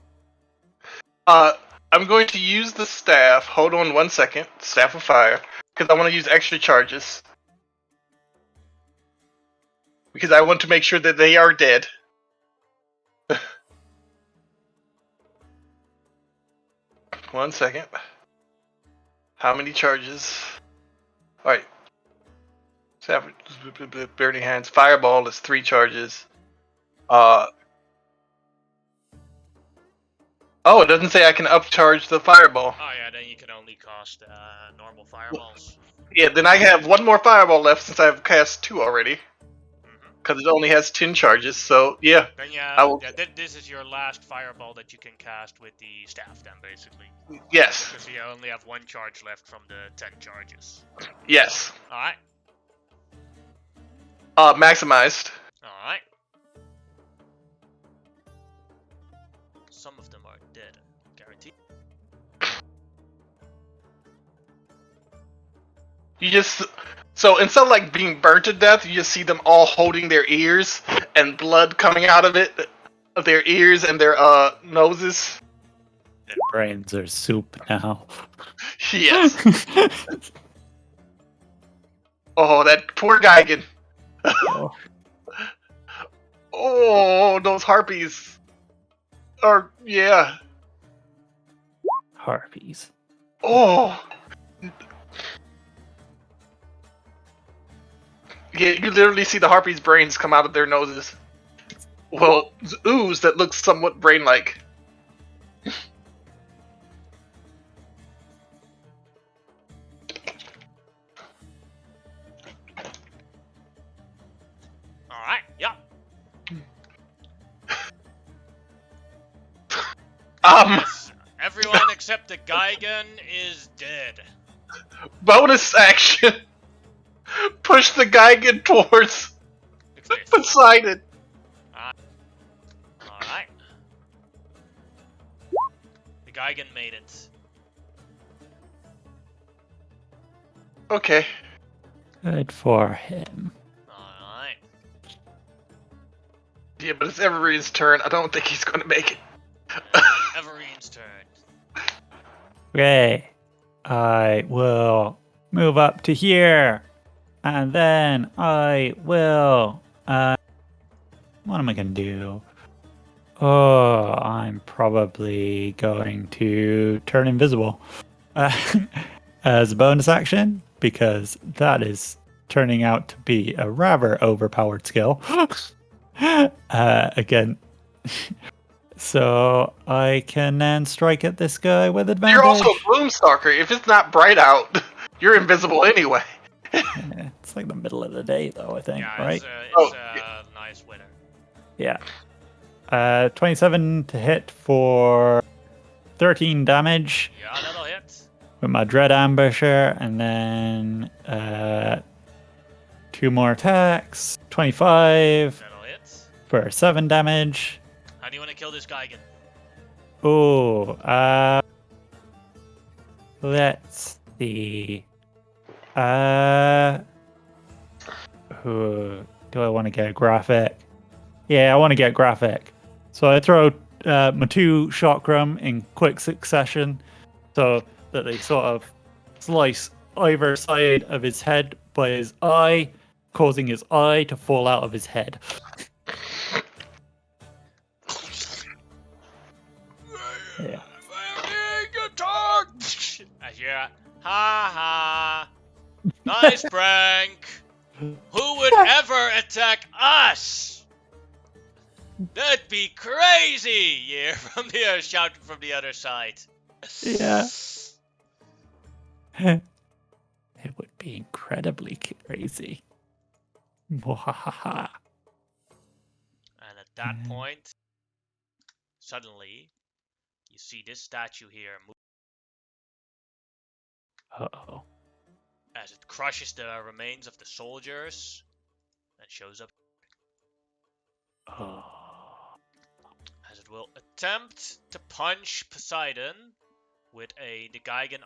I'm going to use the staff. Hold on 1 second. Staff of fire, because I want to use extra charges. Because I want to make sure that they are dead. 1 second. How many charges? Alright. Burning hands. Fireball is 3 charges. Oh, it doesn't say I can upcharge the fireball. Oh yeah, then you can only cast normal fireballs. Yeah, then I have 1 more fireball left since I've cast 2 already. Because it only has 10 charges, so yeah. Then yeah, this is your last fireball that you can cast with the staff then, basically. Yes. Because you only have 1 charge left from the 10 charges. Yes. Alright. Maximized. Alright. Some of them are dead, guaranteed. You just... So instead of like being burnt to death, you just see them all holding their ears and blood coming out of it, of their ears and their noses. Their brains are soup now. Yes. Oh, that poor Geigen. Oh. Oh, those harpies. Or yeah. Harpies. Oh. Yeah, you literally see the harpies' brains come out of their noses. Well, ooze that looks somewhat brain-like. Alright, yeah. Everyone except the Geigen is dead. Bonus action. Push the Geigen towards The cliff. Poseidon. Alright. The Geigen made it. Okay. Good for him. Alright. Yeah, but it's Evergreen's turn. I don't think he's going to make it. Evereen's turn. Okay. I will move up to here. And then I will... what am I going to do? Oh, I'm probably going to turn invisible. As a bonus action, because that is turning out to be a rather overpowered skill. Again. So I can then strike at this guy with advantage. You're also a Gloomstalker. If it's not bright out, you're invisible anyway. Yeah, it's like the middle of the day, though, I think, Yeah, right? it's a nice weather. Yeah. 27 to hit for 13 damage Yeah, that'll hit. with my Dread Ambusher, and then 2 more attacks. 25 That'll hit. for 7 damage. How do you want to kill this Geigen? Oh, let's see. Who do I want to get graphic? Yeah, I want to get graphic. So I throw my 2 chakram in quick succession, so that they sort of slice either side of his head by his eye, causing his eye to fall out of his head. Yeah. As you're ha ha. Nice prank. Who would ever attack us? That'd be crazy. Yeah, from the shouting from the other side. Yeah. It would be incredibly crazy. Mwahaha. And at that point, suddenly, you see this statue here move Uh-oh. as it crushes the remains of the soldiers and shows up Oh. as it will attempt to punch Poseidon with the Geigen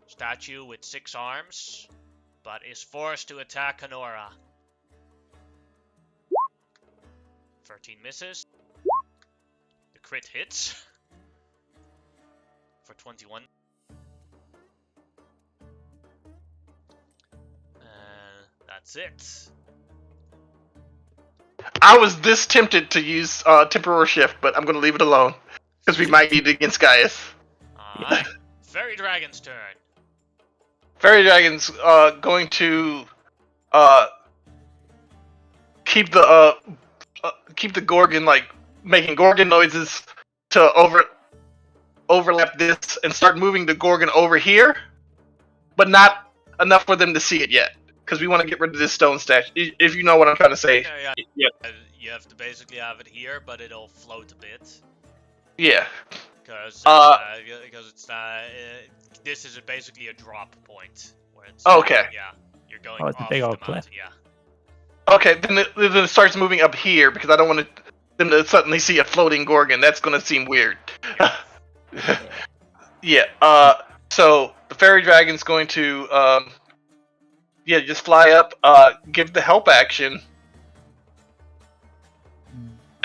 statue with 6 arms, but is forced to attack Honora. 13 misses. The crit hits for 21. That's it. I was this tempted to use temporal shift, but I'm going to leave it alone because we might need it against Gaius. Alright. Fairy Dragon's turn. Fairy Dragon's going to keep the Gorgon, like making Gorgon noises to overlap this and start moving the Gorgon over here, but not enough for them to see it yet, because we want to get rid of this stone statue. If you know what I'm trying to say. Yeah. You have to basically have it here, but it'll float a bit. Yeah. Because it's this is basically a drop point where it's okay. Yeah, you're going Oh, it's a off big the old mountain. cliff. Yeah. Okay, then it starts moving up here because I don't want them to suddenly see a floating Gorgon. That's going to seem weird. Yeah. So the Fairy Dragon's going to just fly up, give the help action,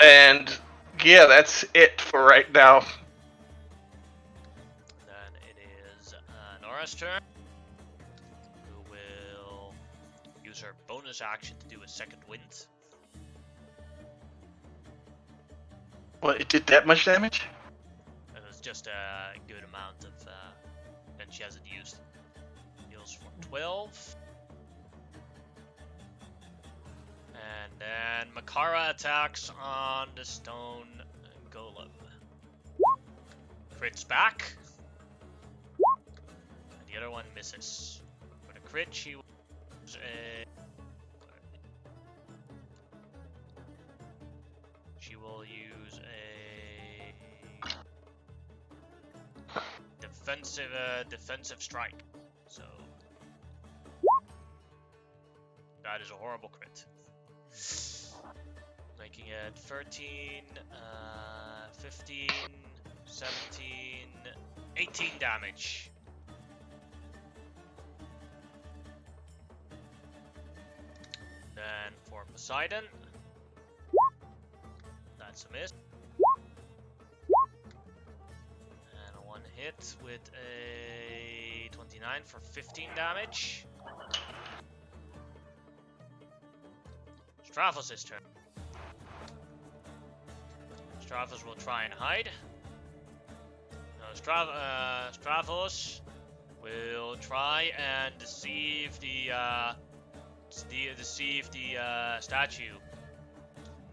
and yeah, that's it for right now. Then it is Nora's turn, who will use her bonus action to do a second wind. What? It did that much damage? It was just a good amount of that she hasn't used. Heals for 12. And then Makara attacks on the stone golem. Crits back. And the other one misses. For the crit, she will use a... She will use a... defensive strike. So that is a horrible crit. Making it 13, 15, 17, 18 damage. Then for Poseidon, that's a miss. And one hit with a 29 for 15 damage. Stravos' turn. Stravos will try and hide. No, Stravos will try and deceive the statue,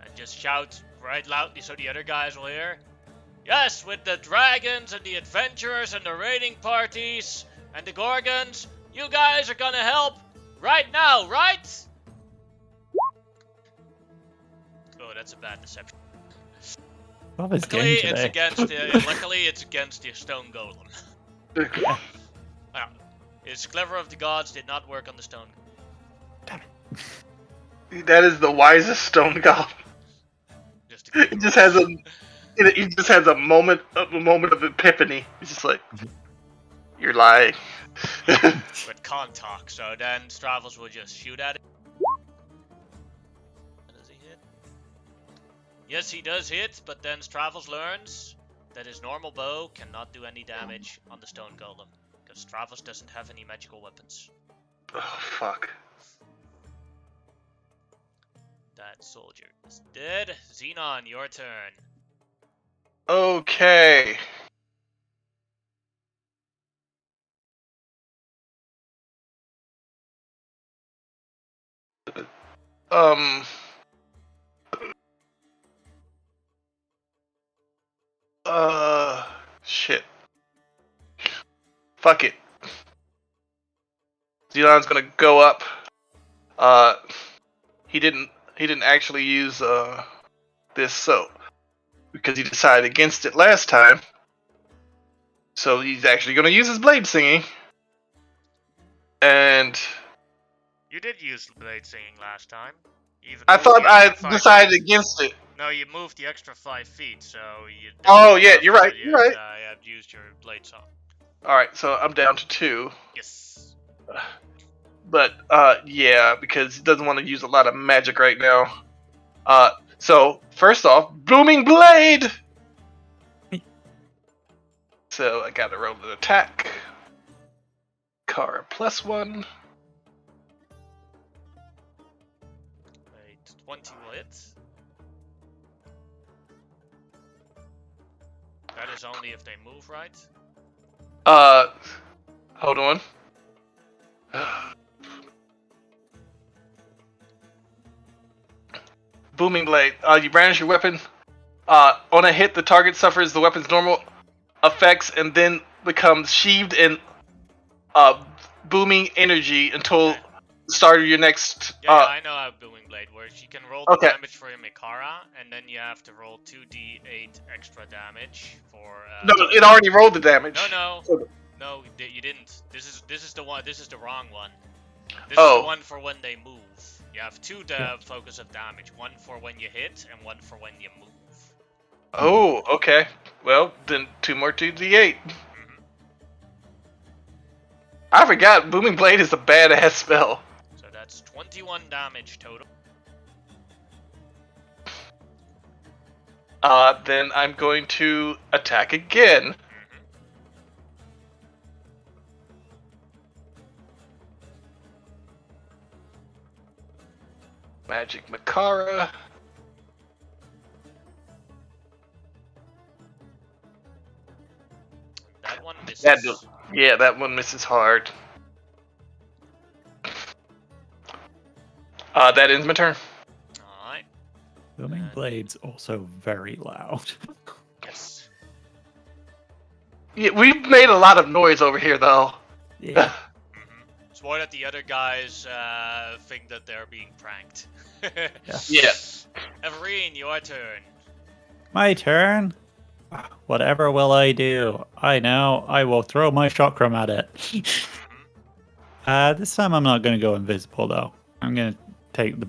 and just shout right loudly so the other guys will hear. Yes, with the dragons and the adventurers and the raiding parties and the gorgons, you guys are gonna help right now, right? Oh, that's a bad deception. Luckily, it's against the stone golem. His clever of the gods did not work on the stone. Damn it. That is the wisest stone golem. He just has a moment of epiphany. He's just like, you're lying. But can't talk, so then Stravos will just shoot at it. Does he hit? Yes, he does hit, but then Stravos learns that his normal bow cannot do any damage on the stone golem, because Stravos doesn't have any magical weapons. Oh, fuck. That soldier is dead. Xenon, your turn. Okay. Shit. Fuck it. Xenon's gonna go up. He didn't actually use this, so because he decided against it last time. So he's actually gonna use his blade singing. And you did use blade singing last time. I thought I decided against it. No, you moved the extra 5 feet, so you. Oh yeah, you're right. You're right. I have used your blade song. All right, so I'm down to 2. Yes. But yeah, because he doesn't want to use a lot of magic right now. So first off, booming blade. So I gotta roll an attack. Kara +1. 20 will hit. That is only if they move, right? Hold on. Booming blade. You brandish your weapon. On a hit, the target suffers the weapon's normal effects and then becomes sheathed in booming energy until the start of your next. Yeah, I know how booming blade works. You can roll the damage for your Mikara, and then you have to roll 2d8 extra damage for. No, it already rolled the damage. No, you didn't. This is the one. This is the wrong one. This is the one for when they move. You have 2 focus of damage. One for when you hit, and one for when you move. Oh, okay. Well, then 2 more 2d8. Mm-hmm. I forgot. Booming blade is a badass spell. So that's 21 damage total. Then I'm going to attack again. Magic Mikara. That one misses. That one misses hard. That ends my turn. Alright. Booming blades also very loud. Yes. Yeah, we've made a lot of noise over here, though. Yeah. It's more that the other guys think that they're being pranked. Yeah. Everine, your turn. My turn. Whatever will I do? I know. I will throw my chakram at it. This time I'm not going to go invisible, though. I'm going to take the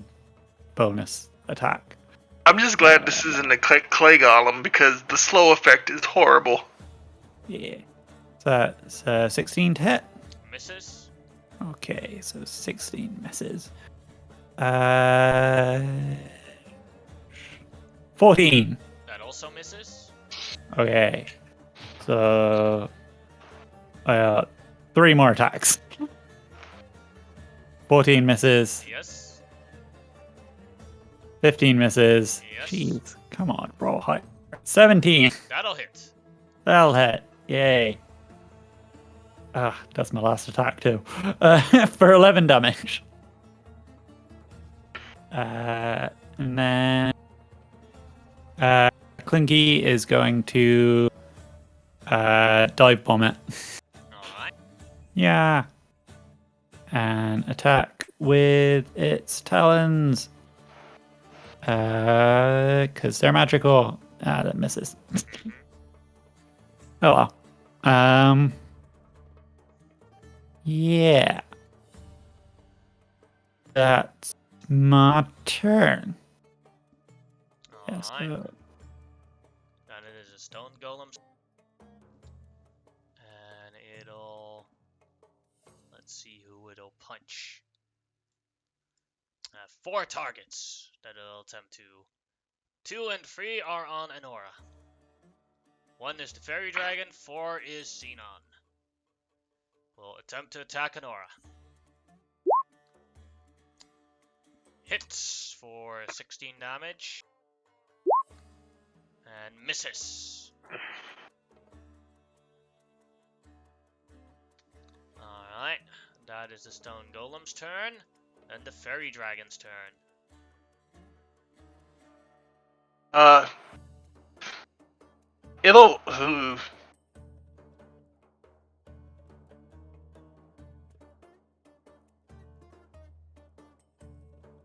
bonus attack. I'm just glad this isn't a clay golem because the slow effect is horrible. Yeah. So it's 16 to hit. Misses. Okay, so 16 misses. 14. That also misses. Okay. So 3 more attacks. 14 misses. Yes. 15 misses. Yes. Jeez, come on, roll high. 17. That'll hit. That'll hit. Yay. That's my last attack too. For 11 damage. And then Clinky is going to dive bomb it. Alright. Yeah. And attack with its talons. Because they're magical. That misses. Oh well. Yeah. That's my turn. Yes. Alright. Then it is a stone golem. And it'll... Let's see who it'll punch. 4 targets that it'll attempt to. 2 and 3 are on Anora. 1 is the fairy dragon, 4 is Xenon. Will attempt to attack Anora. Hits for 16 damage. And misses. Alright, that is the stone golem's turn. And the fairy dragon's turn. It'll.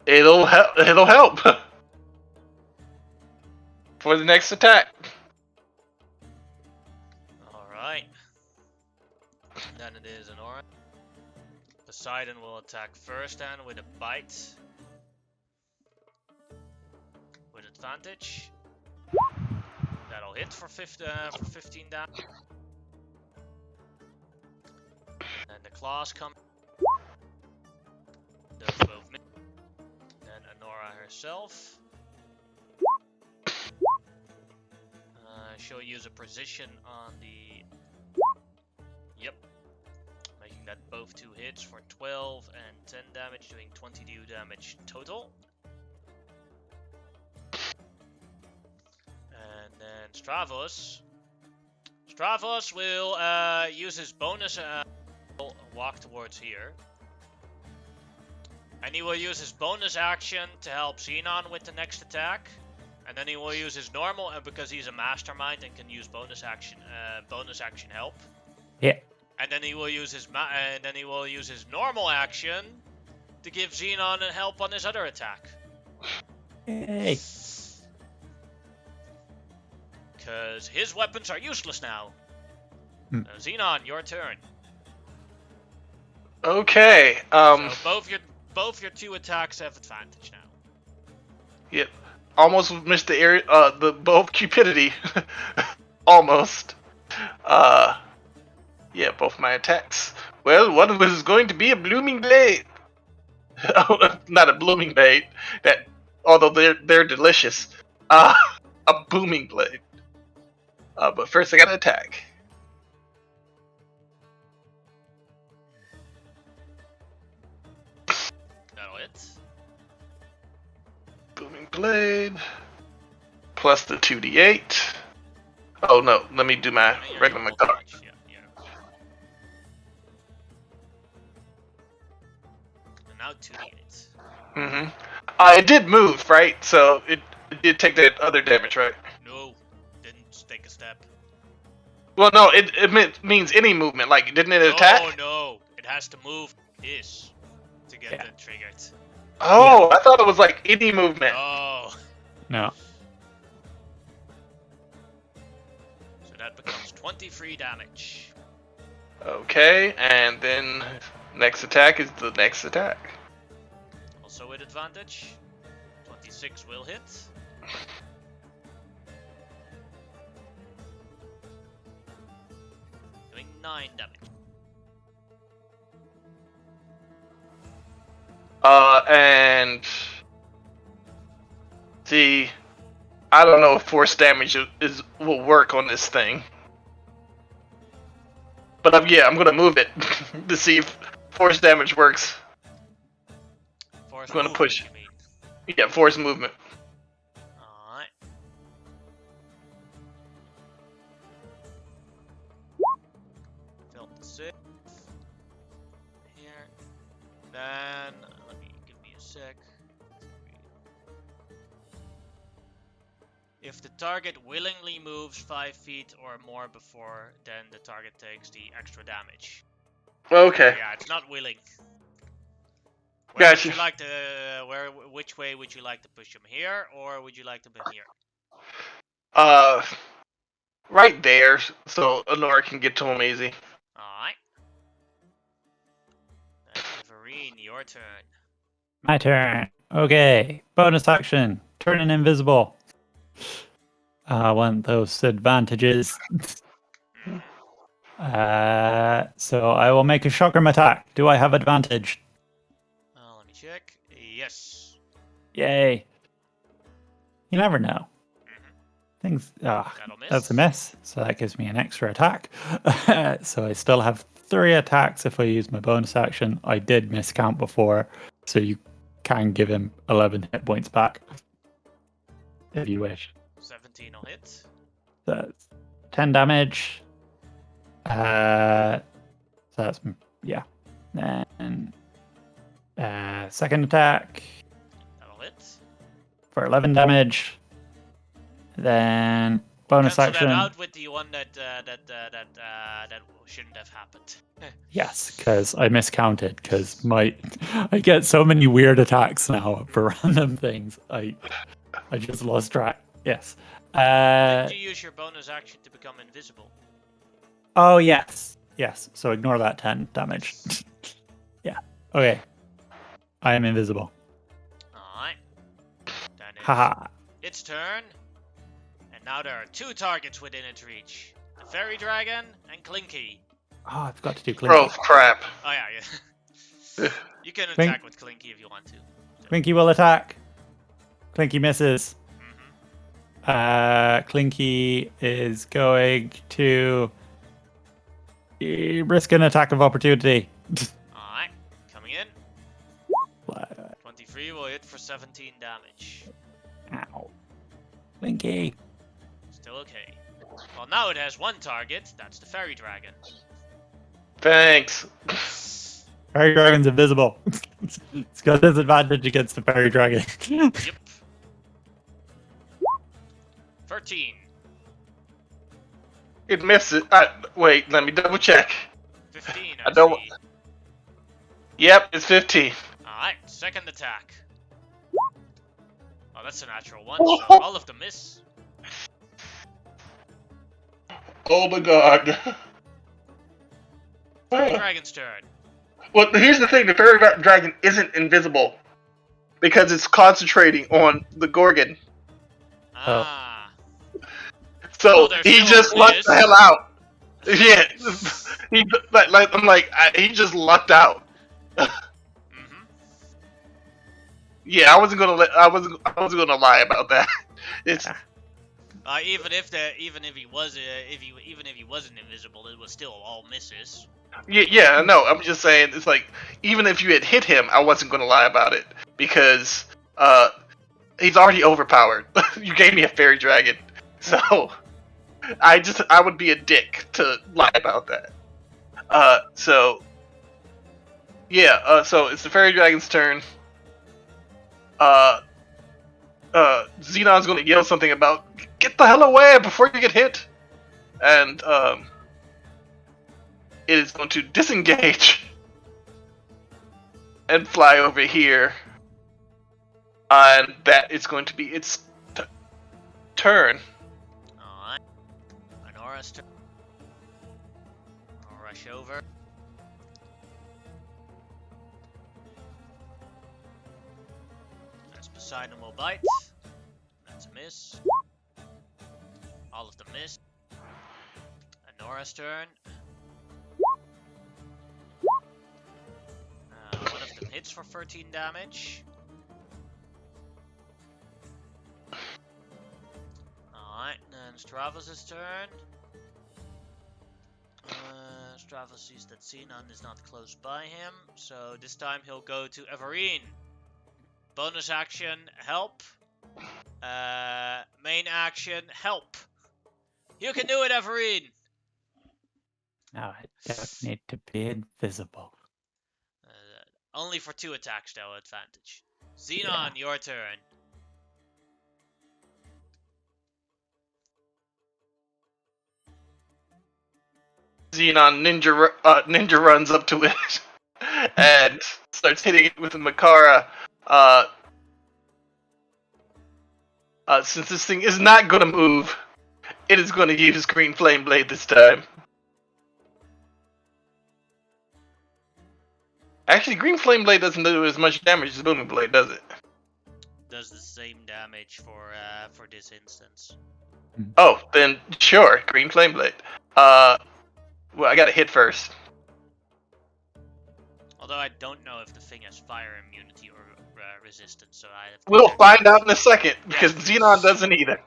It'll help. It'll help for the next attack. Alright. Then it is Anora. Poseidon will attack first and with a bite. With advantage. That'll hit for 15 damage. And the claws come. Those both miss. Then Anora herself. She'll use a precision on the... Yep. Making that both 2 hits for 12 and 10 damage, doing 22 damage total. And then Stravos. Stravos will use his bonus walk towards here. And he will use his bonus action to help Xenon with the next attack. And then he will use his normal, because he's a mastermind and can use bonus action help. Yeah. And then he will use his normal action to give Xenon a help on his other attack. Yay. Because his weapons are useless now. Hmm. Xenon, your turn. Okay. So both your 2 attacks have advantage now. Yep. Almost missed the area. The bow of cupidity. Almost. Yeah, both my attacks. Well, one was going to be a blooming blade. Oh, not a blooming blade. That, although they're delicious. A booming blade. But first I gotta attack. That'll hit. Booming blade. Plus the 2d8. Oh no, let me do my Yeah, regular roll card. damage. Yeah. And now 2d8. Mm-hmm. It did move, right? So it did take that other damage, right? No, didn't take a step. Well, no, it means any movement. Like, didn't it attack? Oh no, it has to move this to get it triggered. Oh, I thought it was like any movement. Oh. No. that becomes 23 damage. Okay, and then next attack is the next attack. Also with advantage. 26 will hit. Doing 9 damage. And see, I don't know if force damage will work on this thing, but I'm gonna move it to see if force damage works. Force I'm gonna movement, push. you mean? Yeah, force movement. Alright. Fill the 6. Here. Then, give me a sec. If the target willingly moves 5 feet or more before, then the target takes the extra damage. Okay. Yeah, it's not willing. Gotcha. Would you like to, which way would you like to push him? Here, or would you like to be here? Right there, so Honora can get to him easy. Alright. Then Vereen, your turn. My turn. Okay. Bonus action. Turning invisible. I want those advantages. So I will make a Chakram attack. Do I have advantage? Let me check. Yes. Yay. You never know. Mm-hmm. That's miss. a miss. So that gives me an extra attack. So I still have 3 attacks if I use my bonus action. I did miscount before, so you can give him 11 hit points back if you wish. 17 will hit. That's 10 damage. So that's, yeah. Then second attack That'll hit. for 11 damage. Then bonus Cancel action. that out with the one that shouldn't have happened. Yes, because I miscounted. Because I get so many weird attacks now for random things. I just lost track. Yes. Did you use your bonus action to become invisible? Oh yes. So ignore that 10 damage. Yeah. Okay. I am invisible. Alright. Then it's Haha. its turn. And now there are 2 targets within its reach. The Fairy Dragon and Clinky. Oh, I forgot to do Oh Clinky. crap! Oh yeah. You can Clink. attack with Clinky if you want to. Clinky will attack. Clinky misses. Mm-hmm. Clinky is going to risk an attack of opportunity. Alright. Coming in. 23 will hit for 17 damage. Ow. Clinky. Still okay. Well, now it has 1 target. That's the Fairy Dragon. Thanks. Fairy Dragon's invisible. It's got disadvantage against the Fairy Dragon. Yep. 13. It misses. Wait, let me double check. 15. I don't. Yep, it's 15. Alright, second attack. Oh, that's a natural one. So all of them miss. Oh my god. Fairy Dragon's turn. Well, here's the thing: the fairy dragon isn't invisible because it's concentrating on the Gorgon. Ah. So there's he still just a lucked miss. the hell out. Yeah, he just lucked out. Mm-hmm. Yeah, I wasn't gonna lie about that. It's Even if he wasn't invisible, it was still all misses. yeah, no, I'm just saying it's like even if you had hit him, I wasn't gonna lie about it because he's already overpowered. You gave me a fairy dragon, so I would be a dick to lie about that. So it's the fairy dragon's turn. Xenon's gonna yell something about "Get the hell away before you get hit," and it is going to disengage and fly over here, and that is going to be its turn. Alright. Nora's turn. I'll rush over. As Poseidon will bite. That's a miss. All of them miss. Nora's turn. One of them hits for 13 damage. Alright, then Stravos' turn. Stravos sees that Xenon is not close by him, so this time he'll go to Everine. Bonus action, help. Main action, help. You can do it, Everine! Now I don't need to be invisible. Only for 2 attacks, though, advantage. Xenon, your turn. Xenon ninja runs up to it and starts hitting it with a Makara. Since this thing is not going to move, it is going to use Green Flame Blade this time. Actually, Green Flame Blade doesn't do as much damage as Booming Blade, does it? Does the same damage for this instance. Oh, then sure, Green Flame Blade. Well, I gotta hit first. Although I don't know if the thing has fire immunity or resistance, so I have to We'll check. find out in a second, because Yes. Xenon doesn't either.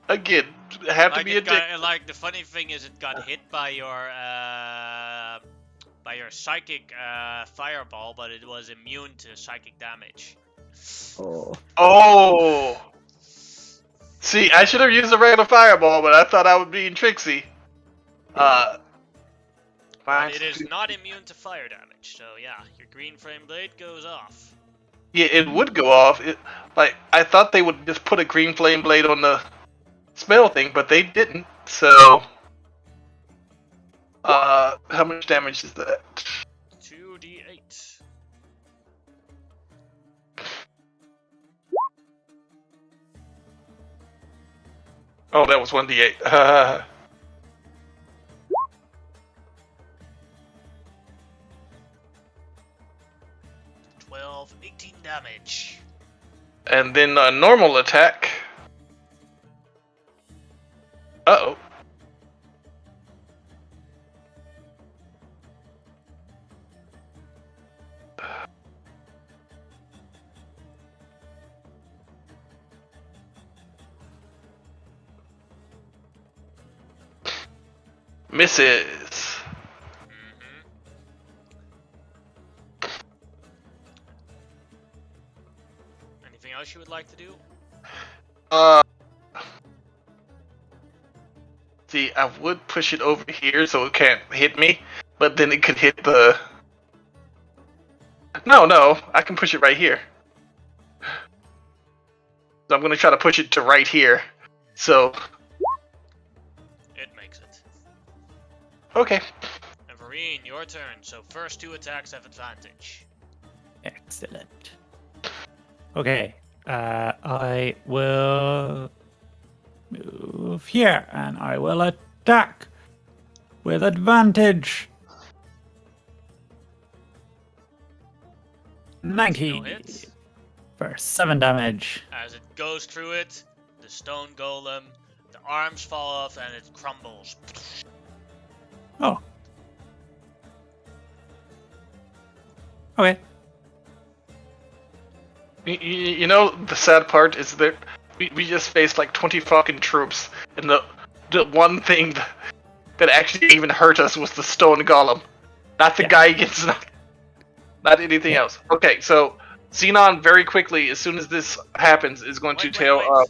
Again, have to be a dick. Like the funny thing is, it got hit by your psychic fireball, but it was immune to psychic damage. Oh! See, I should have used a regular fireball, but I thought I would be in Trixie. But it is not immune to fire damage, so yeah, your Green Flame Blade goes off. Yeah, it would go off. I thought they would just put a Green Flame Blade on the spell thing, but they didn't, so... how much damage is that? 2d8. Oh, that was 1d8. 18 damage. And then a normal attack. Uh-oh. Misses. Anything else you would like to do? See, I would push it over here so it can't hit me, but then it could hit the... No, I can push it right here. So I'm gonna try to push it to right here. So... It makes it. Okay. Everine, your turn. So first 2 attacks have advantage. Excellent. Okay, I will move here and I will attack with advantage. 90 No hits. for 7 damage. As it goes through it, the stone golem, the arms fall off and it crumbles. Oh. Okay. You know, the sad part is that we just faced like 20 fucking troops, and the one thing that actually even hurt us was the stone golem. Not the guy against... Not anything else. Okay, so Xenon very quickly, as soon as this happens, is going to tail up.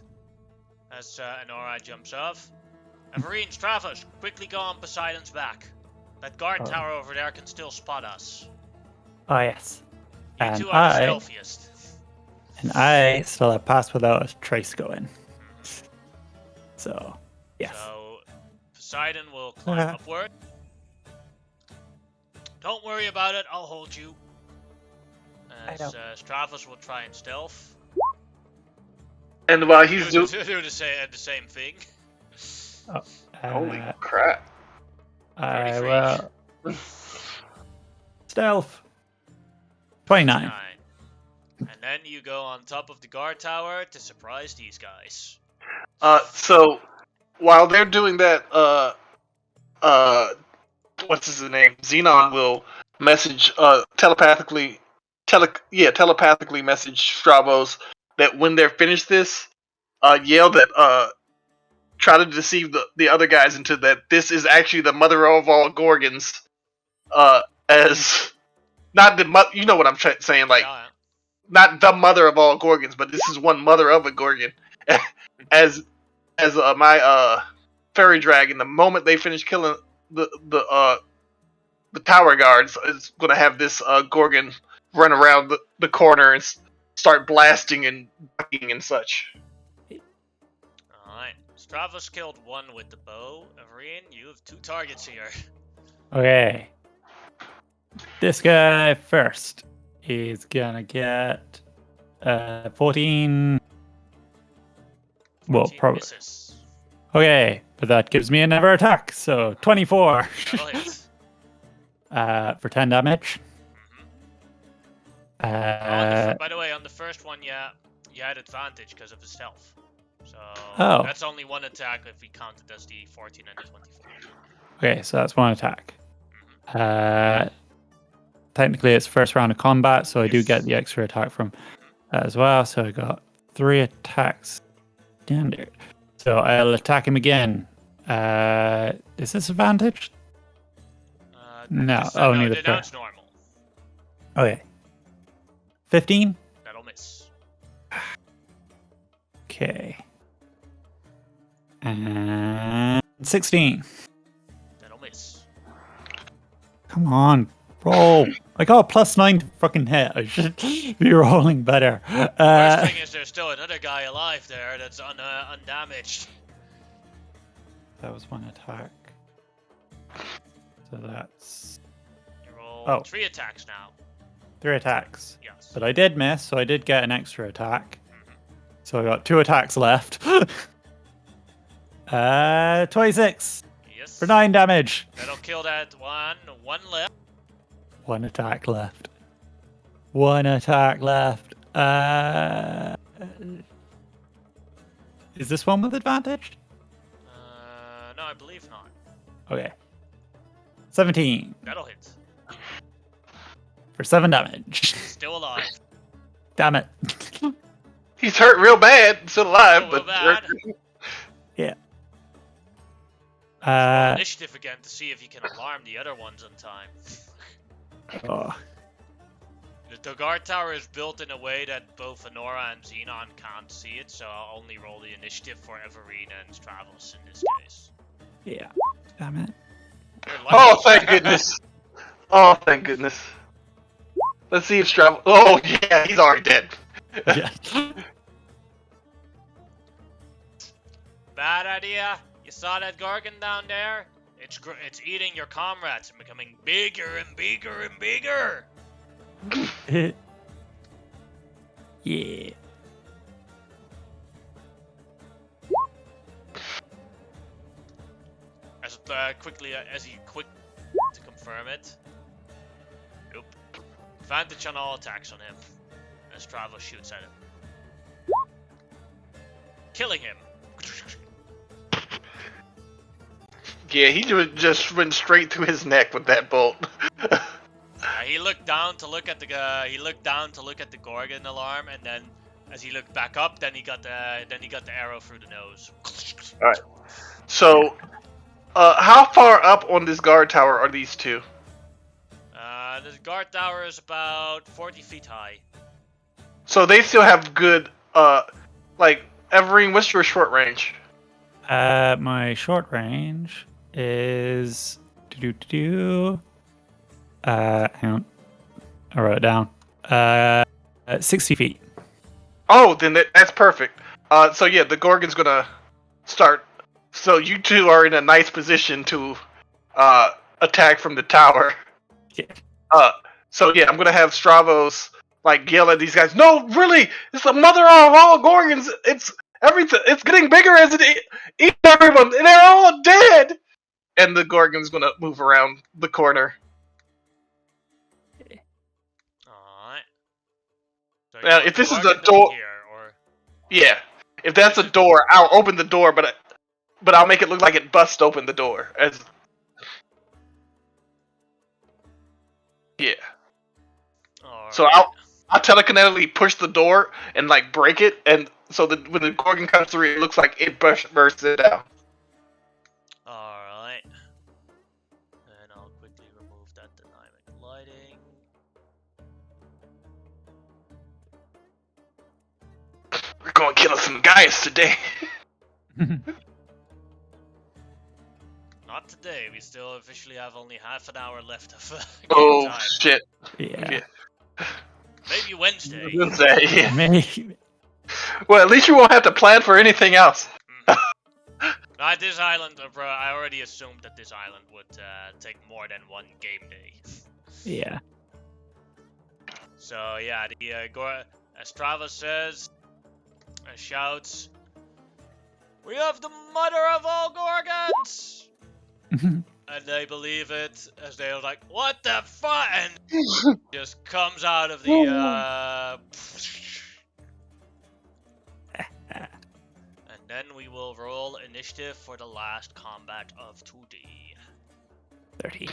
As Anora jumps off. Everine, Stravos, quickly go on Poseidon's back. That guard tower over there can still spot us. Oh, yes. You And two are the stealthiest. And I still have pass without a trace going. So, yes. So, Poseidon will climb upward. Don't worry about it, I'll hold you. As Stravos will try and stealth. And while he's do the same thing. Holy crap! I 33. will stealth. 29. And then you go on top of the guard tower to surprise these guys. So while they're doing that, what's his name? Xenon will message telepathically message Stravos that when they're finished this, yell that try to deceive the other guys into that this is actually the mother of all Gorgons, as not the you know what I'm saying, like Yeah. not the mother of all Gorgons, but this is one mother of a Gorgon, as my fairy dragon. The moment they finish killing the tower guards, is gonna have this Gorgon run around the corner and start blasting and ducking and such. Alright. Stravos killed one with the bow. Everine, you have 2 targets here. Okay. This guy first is gonna get 14. Well, 14 probably. misses. Okay, but that gives me another attack, so 24 That'll hit. for 10 damage. By the way, on the first one, yeah, you had advantage because of the stealth. So Oh. that's only one attack if we count it as the 14 and the 24. Okay, so that's one attack. Technically, it's first round of combat, so I do get the extra attack from that as well. So I got 3 attacks standard. So I'll attack him again. Is this advantage? No, only the now first. it's normal. Okay. 15? That'll miss. Okay. And 16. That'll miss. Come on, roll. I got a +9 to fucking hit. I should be rolling better. Worst thing is there's still another guy alive there that's undamaged. That was one attack. So that's You roll 3 attacks now. 3 attacks. Yes. But I did miss, so I did get an extra attack. So I got 2 attacks left. 26 Yes. for 9 damage. That'll kill that one. 1 left. 1 attack left. 1 attack left. Is this one with advantage? No, I believe not. Okay. 17 That'll hit. for 7 damage. Still alive. Damn it. He's hurt real bad, still alive, Still but bad. Yeah. Roll initiative again to see if you can alarm the other ones on time. Oh. The guard tower is built in a way that both Honora and Xenon can't see it, so I'll only roll the initiative for Everine and Stravos in this case. Yeah. Damn it. You're lucky. Oh, thank goodness. Oh, thank goodness. Let's see if Strav. Oh, yeah, he's already dead. Yeah. Bad idea. You saw that Gorgon down there? It's eating your comrades and becoming bigger and bigger and bigger. Yeah. As quickly as you quick to confirm it. Nope. Advantage on all attacks on him. As Stravos shoots at him. Killing him. Yeah, he just went straight through his neck with that bolt. He looked down to look at the Gorgon alarm, and then as he looked back up, then he got the arrow through the nose. All right. So, how far up on this guard tower are these two? The guard tower is about 40 feet high. So they still have good, like, Everine, what's your short range? My short range is hang on. I wrote it down. 60 feet. Oh, then that's perfect. So yeah, the Gorgon's gonna start. So you two are in a nice position to attack from the tower. Yeah. So yeah, I'm gonna have Stravos like yell at these guys. No, really, it's the mother of all Gorgons. It's Everything, it's getting bigger as it eats everyone, and they're all dead. And the Gorgon's gonna move around the corner. Alright. So you Now, want if the this is Gorgon a to be door, here, or yeah, if that's a door, I'll open the door, but I'll make it look like it bust open the door. As yeah, so alright. I'll telekinetically push the door and like break it, and so that when the Gorgon comes through, it looks like it bursts it down. Alright. And I'll quickly remove that dynamic lighting. We're gonna kill some guys today. Not today, we still officially have only half an hour left of game Oh time. shit! Yeah. Maybe Wednesday. Yeah. Maybe. Well, at least you won't have to plan for anything else. Not this island, bro. I already assumed that this island would take more than one game day. Yeah. So yeah, the as Travis says, shouts, "We have the mother of all Gorgons!" And they believe it as they're like, "What the fuck?" And just comes out of the and then we will roll initiative for the last combat of 2D. 13.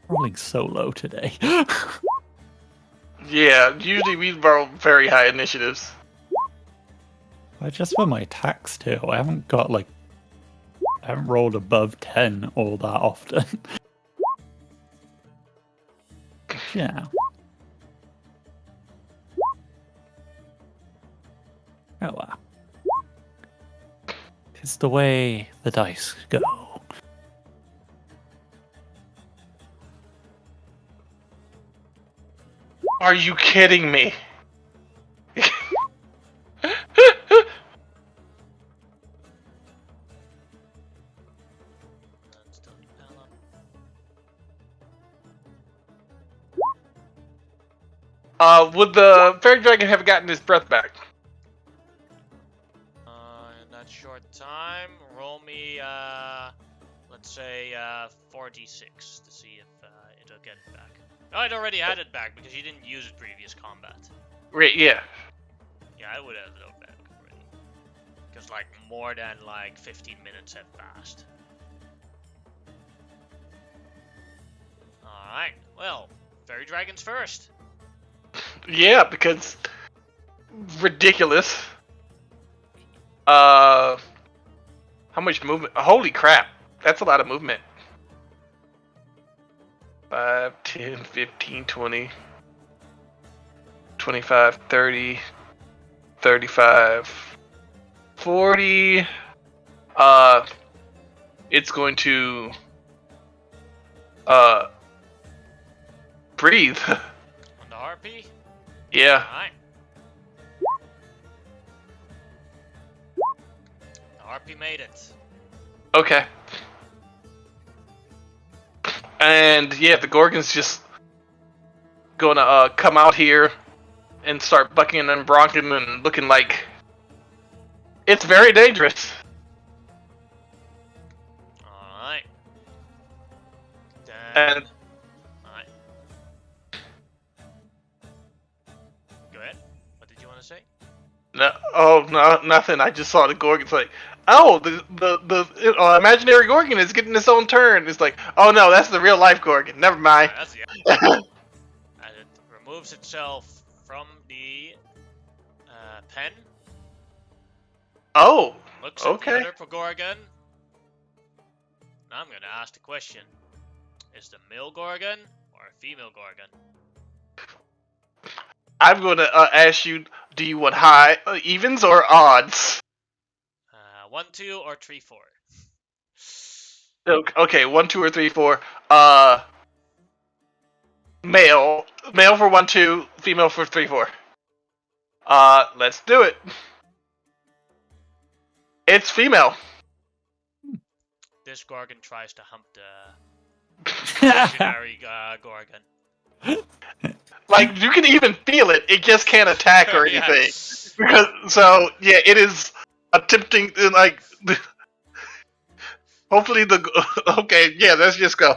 Rolling so low today. Yeah, usually we roll very high initiatives. I just put my attacks too. I haven't rolled above 10 all that often. Yeah. Oh wow. It's the way the dice go. Are you kidding me? Would the fairy dragon have gotten his breath back? In that short time, roll me, let's say, 4d6 to see if it'll get it back. Oh, it already had it back because you didn't use it previous combat. Right, yeah. Yeah, I would have it back already. Because, like, more than, 15 minutes have passed. Alright, well, fairy dragons first. Yeah, because ridiculous. How much movement? Holy crap. That's a lot of movement. 5, 10, 15, 20, 25, 30, 35, 40. It's going to breathe. On the harpy? Yeah. Alright. The harpy made it. Okay. And yeah, the Gorgon's just gonna come out here and start bucking and bronking and looking like it's very dangerous. Alright. And Alright. Go ahead. What did you want to say? no, nothing. I just saw the Gorgon's like, oh, the imaginary Gorgon is getting its own turn. It's like, oh no, that's the real life Gorgon. Never mind. That's the and it removes itself from the pen. Oh, Looks at okay. the other Gorgon. Now I'm gonna ask the question: is the male Gorgon or a female Gorgon? I'm gonna ask you: do you want high evens or odds? 1, 2, or 3, 4. Okay, 1, 2, or 3, 4. Male for 1, 2, female for 3, 4. Let's do it. It's female. This Gorgon tries to hump the imaginary Gorgon. Like, you can even feel it. It just can't attack or Yeah. anything. So, yeah, it is attempting to, like... Hopefully Okay, yeah, let's just go.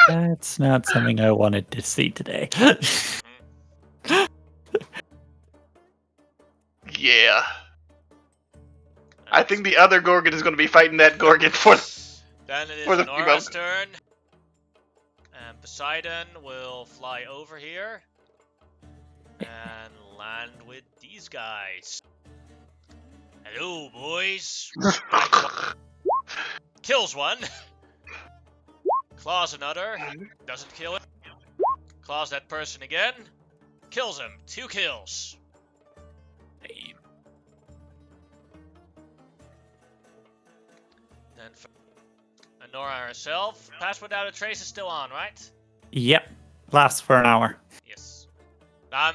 That's not something I wanted to see today. Yeah. I think the other Gorgon is going to be fighting that Gorgon for Then it for is the Nora's turn. And Poseidon will fly over here. And land with these guys. Hello, boys. Kills one. Claws another. Doesn't kill it. Claws that person again. Kills him. 2 kills. Then Nora herself. Pass Without a Trace is still on, right? Yep. Lasts for an hour. Yes.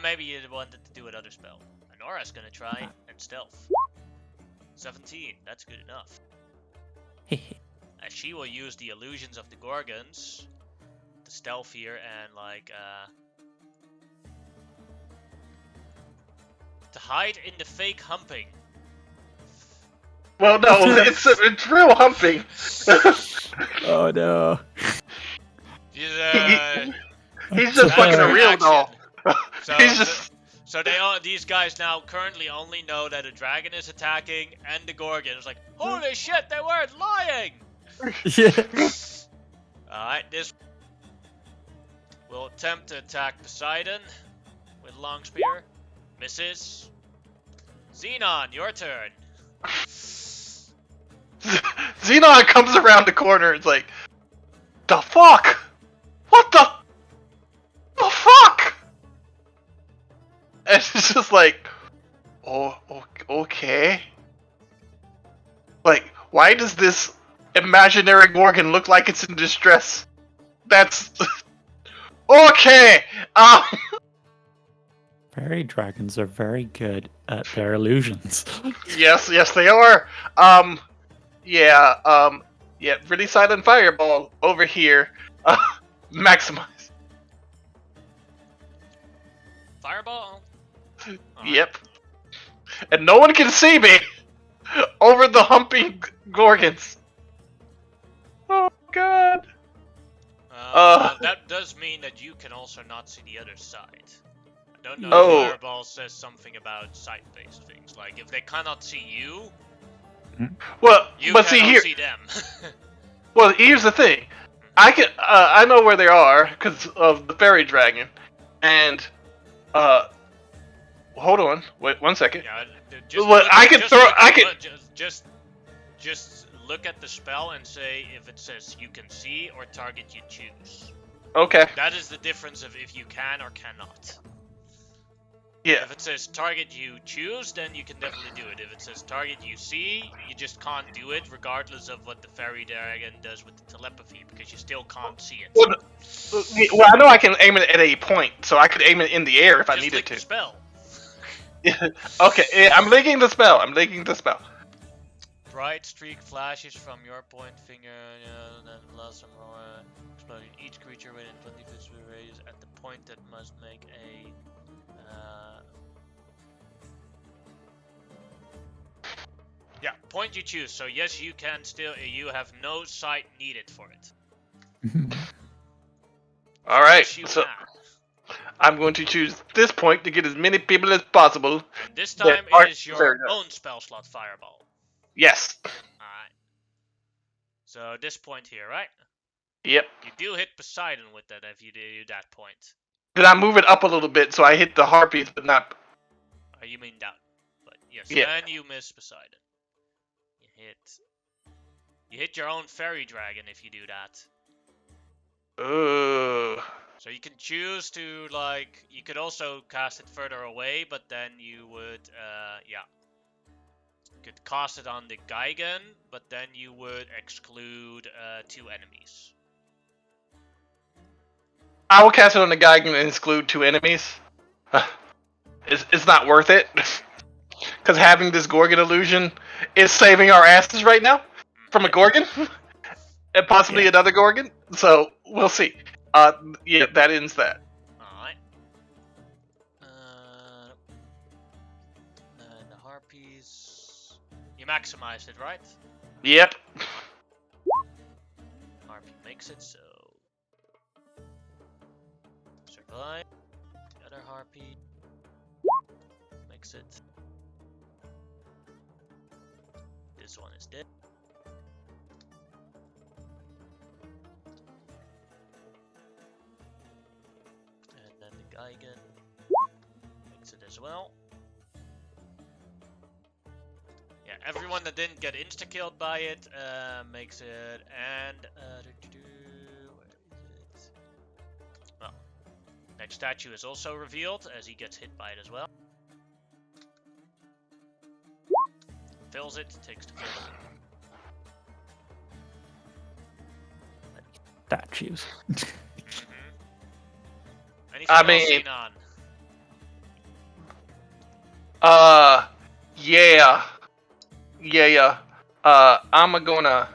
Maybe you wanted to do another spell. Nora's gonna try and stealth. 17. That's good enough. She will use the illusions of the Gorgons to stealth here and to hide in the fake humping. Well, no, it's real humping. Oh no. He's just fucking a real doll. So, He's just... these guys now currently only know that a dragon is attacking and the Gorgon. It's like, holy shit, they weren't lying! Yeah. Alright, this will attempt to attack Poseidon with long spear. Misses. Xenon, your turn. Xenon comes around the corner. It's like, the fuck? What the fuck? And it's just like, oh, okay. Like, why does this imaginary Gorgon look like it's in distress? That's okay. Fairy dragons are very good at their illusions. Yes, they are. Yeah. Really silent fireball over here. Maximize. Fireball? Yep. And no one can see me over the humping Gorgons. Oh god. That does mean that you can also not see the other side. I don't know if Fireball says something about sight-based things. Like, if they cannot see you, well, you but cannot see them. Well, here's the thing. I know where they are because of the fairy dragon, and hold on, wait 1 second. Yeah, just look at the spell and say if it says you can see or target you choose. Okay. That is the difference of if you can or cannot. Yeah. If it says target you choose, then you can definitely do it. If it says target you see, you just can't do it, regardless of what the fairy dragon does with the telepathy, because you still can't see it. Well, I know I can aim it at a point, so I could aim it in the air if I needed to. The spell. Okay, yeah, I'm linking the spell. Bright streak flashes from your point finger, then blossom exploding each creature within 20 feet of radius at the point that must make a. Yeah, point you choose. So yes, you can still. You have no sight needed for it. All right, yes, so I'm going to choose this point to get as many people as possible. And this time it is your own spell slot fireball. Yes. Alright. So this point here, right? Yep. You do hit Poseidon with that if you do that point. Did I move it up a little bit so I hit the harpies but not... You mean down. But yes, yeah. And you miss Poseidon. You hit your own fairy dragon if you do that. So you can choose to, like, you could also cast it further away, but then you would, you could cast it on the Gigan, but then you would exclude 2 enemies. I will cast it on the Gigan and exclude 2 enemies. It's not worth it. Because having this Gorgon illusion is saving our asses right now from a Gorgon. And possibly another Gorgon. So, we'll see. Yeah, that ends that. Alright. The harpies. You maximized it, right? Yep. Harpy makes it, so. Survive. The other harpy makes it. This one is dead. And then the Geigen makes it as well. Yeah, everyone that didn't get insta-killed by it makes it, and where is it? Well, next statue is also revealed as he gets hit by it as well. Fills it, takes the kill. Statues. Anything I else mean- seen on? Yeah. I'm gonna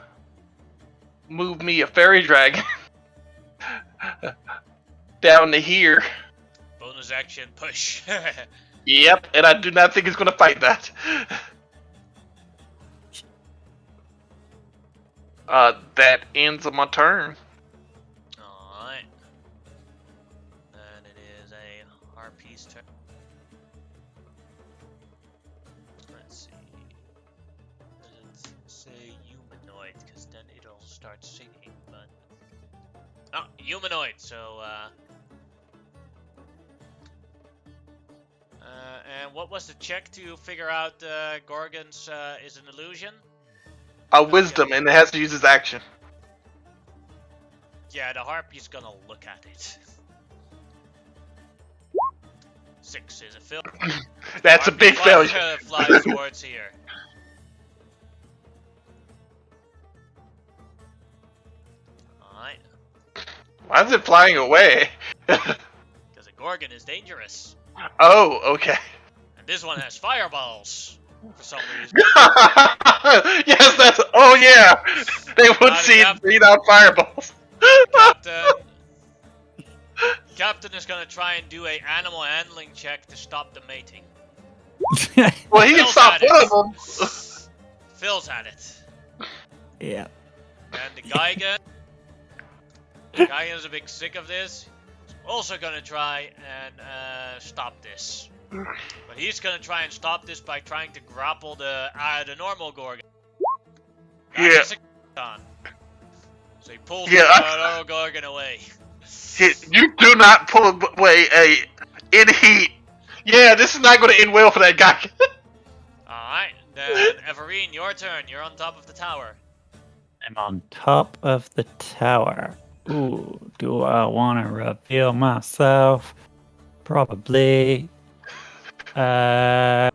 move me a fairy dragon down to here. Bonus action push. Yep, and I do not think it's gonna fight that. That ends my turn. Alright. Then it is a harpy's turn. Let's see. Does it say humanoid? Because then it'll start singing, but. Oh, humanoid, so, and what was the check to figure out Gorgon's is an illusion? Wisdom, and it has to use its action. Yeah, the harpy's gonna look at it. 6 is a fail. That's a big failure. Flies towards here. Alright. Why is it flying away? Because a Gorgon is dangerous. Oh, okay. And this one has fireballs. For some reason. Yes, that's. Oh, yeah! They would see it beat out fireballs. Captain is gonna try and do a animal handling check to stop the mating. Well, he can Phil's stop at it. one of them. Phil's at it. Yeah. And the Geigen. Geigen's a big sick of this. He's also gonna try and stop this. But he's gonna try and stop this by trying to grapple the normal Gorgon. Yeah. So he pulls Yeah, the normal Gorgon away. You do not pull away in heat. Yeah, this is not going to end well for that guy. Alright, then Everine, your turn. You're on top of the tower. I'm on top of the tower. Ooh, do I want to reveal myself? Probably. I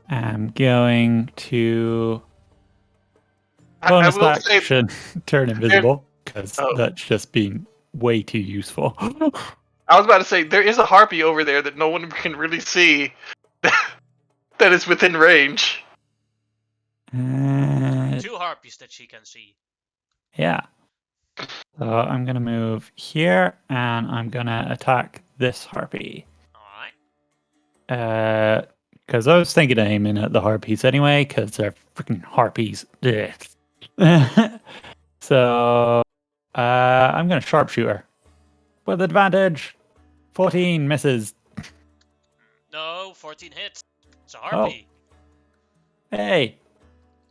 am going to bonus will say- action turn invisible because Oh. that's just been way too useful. I was about to say, there is a harpy over there that no one can really see that is within range. 2 harpies that she can see. Yeah. So I'm going to move here and I'm going to attack this harpy. Alright. Because I was thinking of aiming at the harpies anyway, because they're freaking harpies. So I'm going to sharpshooter with advantage. 14 misses. No, 14 hits. It's a harpy. Hey,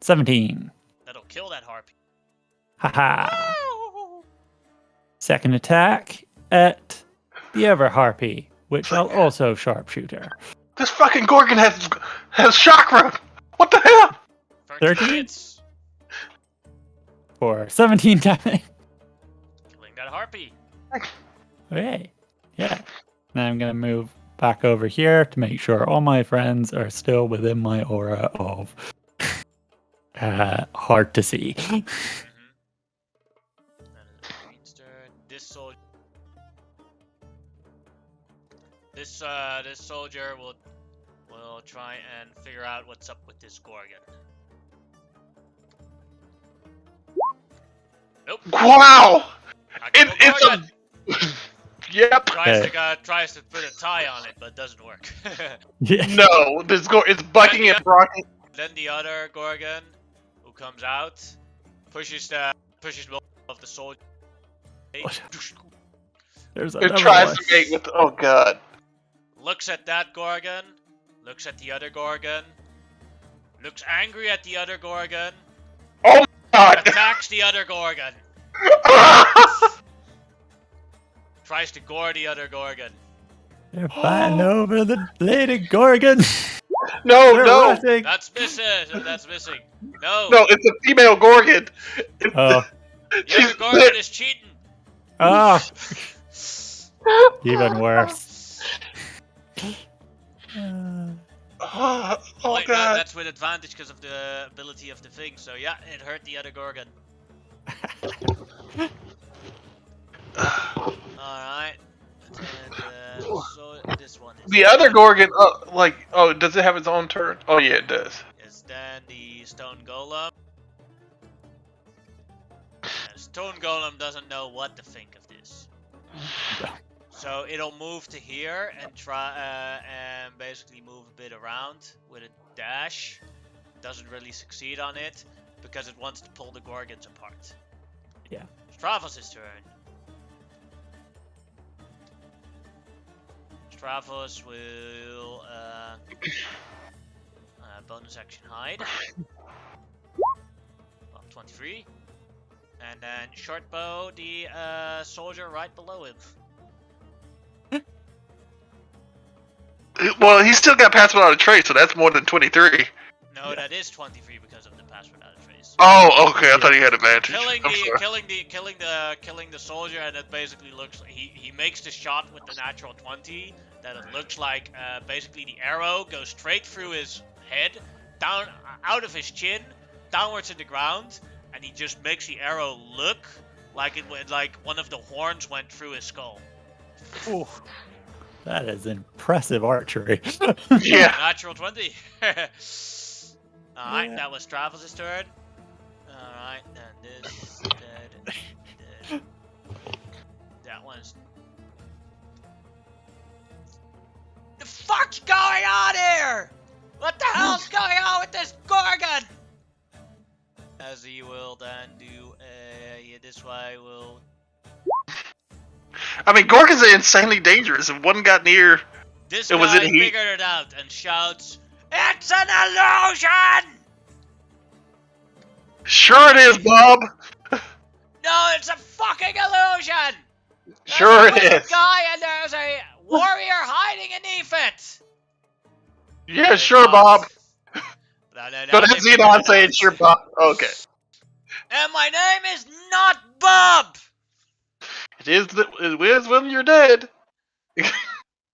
17. That'll kill that harpy. Haha. Second attack at the other harpy, which I'll also sharpshooter. This fucking Gorgon has chakra. What the hell? 13 13? hits. For 17 damage. Killing that harpy. Okay. Yeah. Now I'm going to move back over here to make sure all my friends are still within my aura of hard to see. That is a green's turn. This soldier. This soldier will we'll try and figure out what's up with this Gorgon. Nope. Wow! Actual It's Gorgon! Yep. Tries to put a tie on it, but doesn't work. Yeah. No, it's bucking and brocking. Then the other Gorgon, who comes out, pushes both of the soldiers. There's It another tries one. to mate with. Oh god. Looks at that Gorgon, looks at the other Gorgon, looks angry at the other Gorgon, Oh my god. attacks the other Gorgon, tries to gore the other Gorgon. They're fighting over the lady Gorgon. No, They're no, rushing. That's missing. That's missing. No. no! It's a female Gorgon. Oh. The other Gorgon is cheating. Oh. Even worse. Oh Wait, no, god. that's with advantage because of the ability of the thing. So yeah, it hurt the other Gorgon. Alright. And so this one is The other Gorgon, does it have its own turn? Oh yeah, it does. is then the Stone Golem. Stone Golem doesn't know what to think of this. So it'll move to here and try and basically move a bit around with a dash. Doesn't really succeed on it because it wants to pull the Gorgons apart. Yeah. Stravos' turn. Stravos will bonus action hide. Well, 23. And then short bow the soldier right below him. Well, he's still got pass without a trace, so that's more than 23. No, that is 23 because of the pass without a trace. Oh, okay. I thought he had advantage. Killing the soldier, and it basically looks like he makes the shot with the natural 20. That it looks like basically the arrow goes straight through his head, down out of his chin, downwards in the ground, and he just makes the arrow look like it went like one of the horns went through his skull. Ooh, that is impressive archery. Yeah. Natural 20. Alright, Yeah. that was Travis' turn. Alright, and this is dead. That one's. The fuck's going on here? What the hell's going on with this Gorgon? As he will then do this way will. I mean, Gorgons are insanely dangerous. If one got near, This It was guy in heat. figured it out and shouts, "It's an illusion!" sure it is, Bob. No, it's a fucking illusion! There's Sure a it white is. guy and there's a warrior hiding beneath it! Yeah, sure, Bob. No, Go to Xenon saying sure, Bob. Okay. And my name is not Bob! It is when you're dead.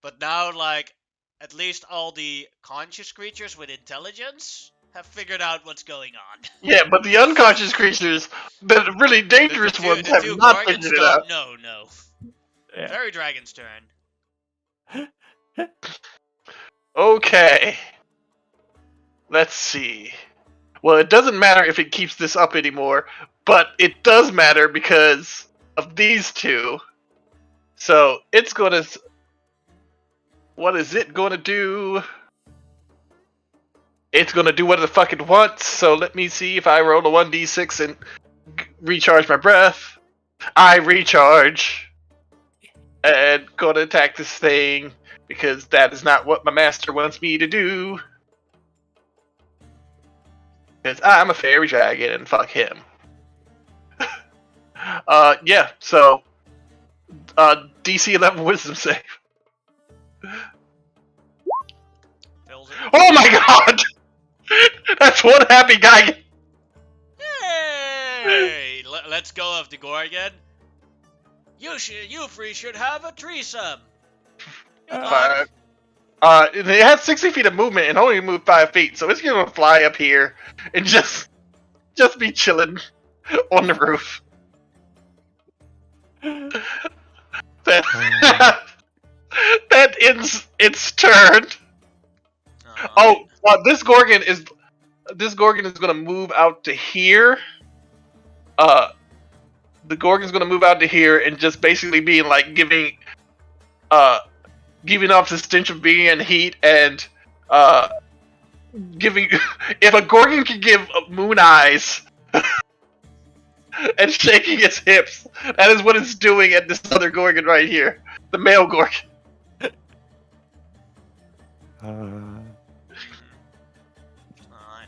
But now, like, at least all the conscious creatures with intelligence have figured out what's going on. Yeah, but the unconscious creatures, the really dangerous ones, have not Gorgons figured it don't- out. No. Yeah. Fairy Dragon's turn. Okay. Let's see. Well, it doesn't matter if it keeps this up anymore, but it does matter because of these two. So it's gonna. What is it gonna do? It's gonna do what the fuck it wants. So let me see if I roll a 1d6 and recharge my breath. I recharge. And gonna attack this thing because that is not what my master wants me to do. Because I'm a fairy dragon and fuck him. Yeah, so DC 11 wisdom save. Fills it. Oh my god! That's one happy guy. Hey, let's go of the Gorgon. You three should have a threesome. Good luck. It has 60 feet of movement and only moved 5 feet, so it's gonna fly up here and just be chilling on the roof. That ends its turn. Oh, this Gorgon is gonna move out to here. The Gorgon's gonna move out to here and just basically being like giving off the stench of being in heat and giving. If a Gorgon can give moon eyes and shaking its hips, that is what it's doing at this other Gorgon right here, the male Gorgon. Alright,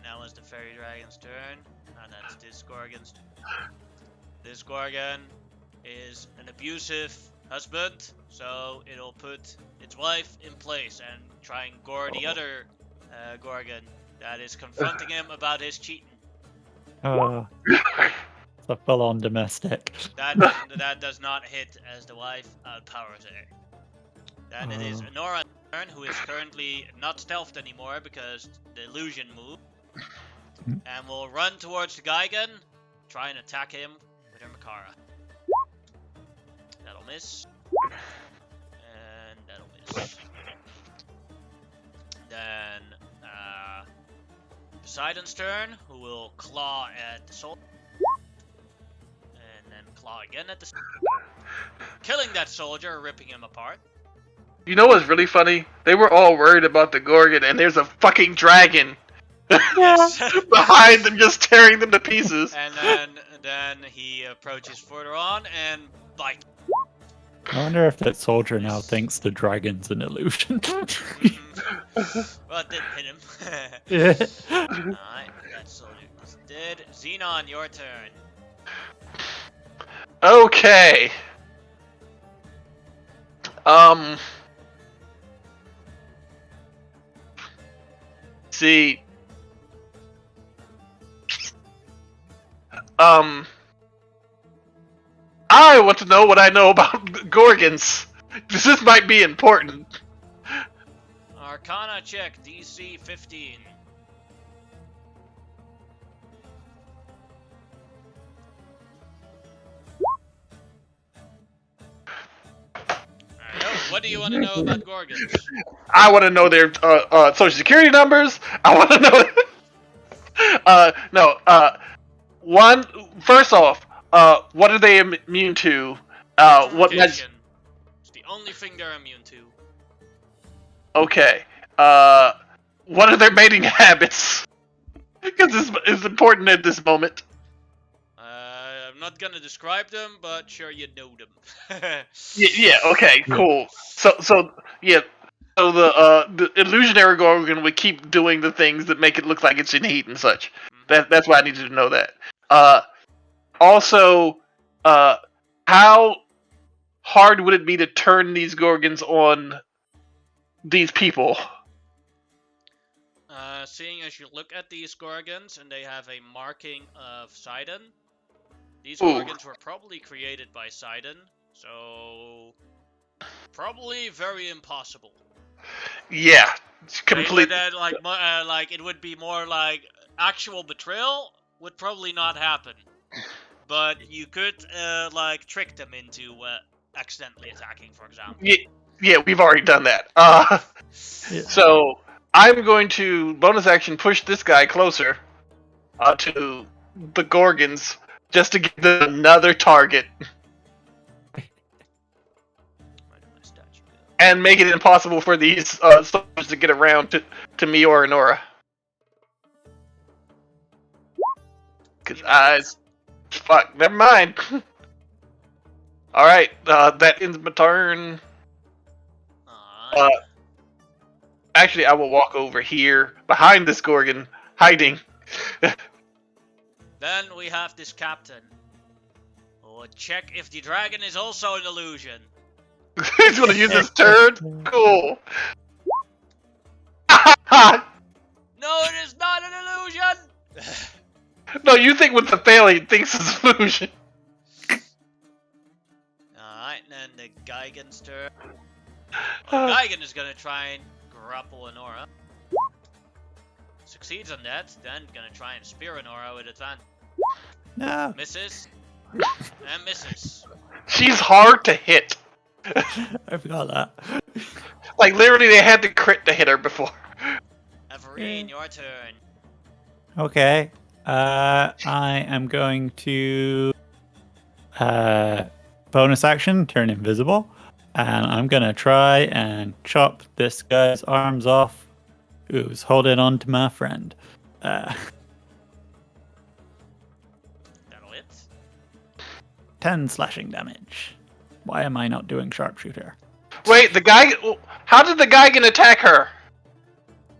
now is the fairy dragon's turn, and that's this Gorgon's turn. This Gorgon is an abusive husband, so it'll put its wife in place and try and gore the other Gorgon that is confronting him about his cheating. It's a full-on domestic. That does not hit as the wife outpowers her. Then it is Anora's turn, who is currently not stealthed anymore because the illusion moved, and will run towards the Gigan, try and attack him with her Makara. That'll miss. And that'll miss. Then, Poseidon's turn, who will claw at the soldier. And then claw again at the killing that soldier, ripping him apart. You know what's really funny? They were all worried about the Gorgon, and there's a fucking dragon Yes. behind them, just tearing them to pieces. And then he approaches further on and bite. I wonder if that soldier now thinks the dragon's an illusion. Well, it didn't hit him. Yeah. Alright, that soldier is dead. Xenon, your turn. Okay. See. I want to know what I know about Gorgons. This might be important. Arcana check, DC 15. What do you want to know about Gorgons? I want to know their social security numbers. I want to know. One. First off, what are they immune to? What? It's the only thing they're immune to. Okay. What are their mating habits? Because this is important at this moment. I'm not gonna describe them, but sure you know them. Yeah. Okay. Cool. So the illusionary Gorgon would keep doing the things that make it look like it's in heat and such. That's why I needed to know that. Also, how hard would it be to turn these Gorgons on these people? Seeing as you look at these Gorgons and they have a marking of Sidon, these Ooh. Gorgons were probably created by Sidon, so probably very impossible. Yeah, it's complete. Like it would be more like actual betrayal would probably not happen, but you could like trick them into accidentally attacking, for example. Yeah, we've already done that. So I'm going to bonus action push this guy closer to the Gorgons just to give them another target and make it impossible for these soldiers to get around to me or Nora. Cause fuck, never mind. All right, that ends my turn. Actually, I will walk over here behind this Gorgon, hiding. Then we have this captain. We'll check if the dragon is also an illusion. He's gonna use his turn. Cool. No, it is not an illusion. No, you think with the fail he thinks it's an illusion. Alright, then the Gigan's turn. Well, Gigan is gonna try and grapple Anora. Succeeds on that, then gonna try and spear Anora with advantage. No. Misses. And misses. She's hard to hit. I forgot that. Like, literally, they had to crit to hit her before. Everine, your turn. Okay. I am going to bonus action, turn invisible, and I'm gonna try and chop this guy's arms off who's holding on to my friend. That'll hit. 10 slashing damage. Why am I not doing sharpshooter? Wait, the guy. How did the guy get attack her?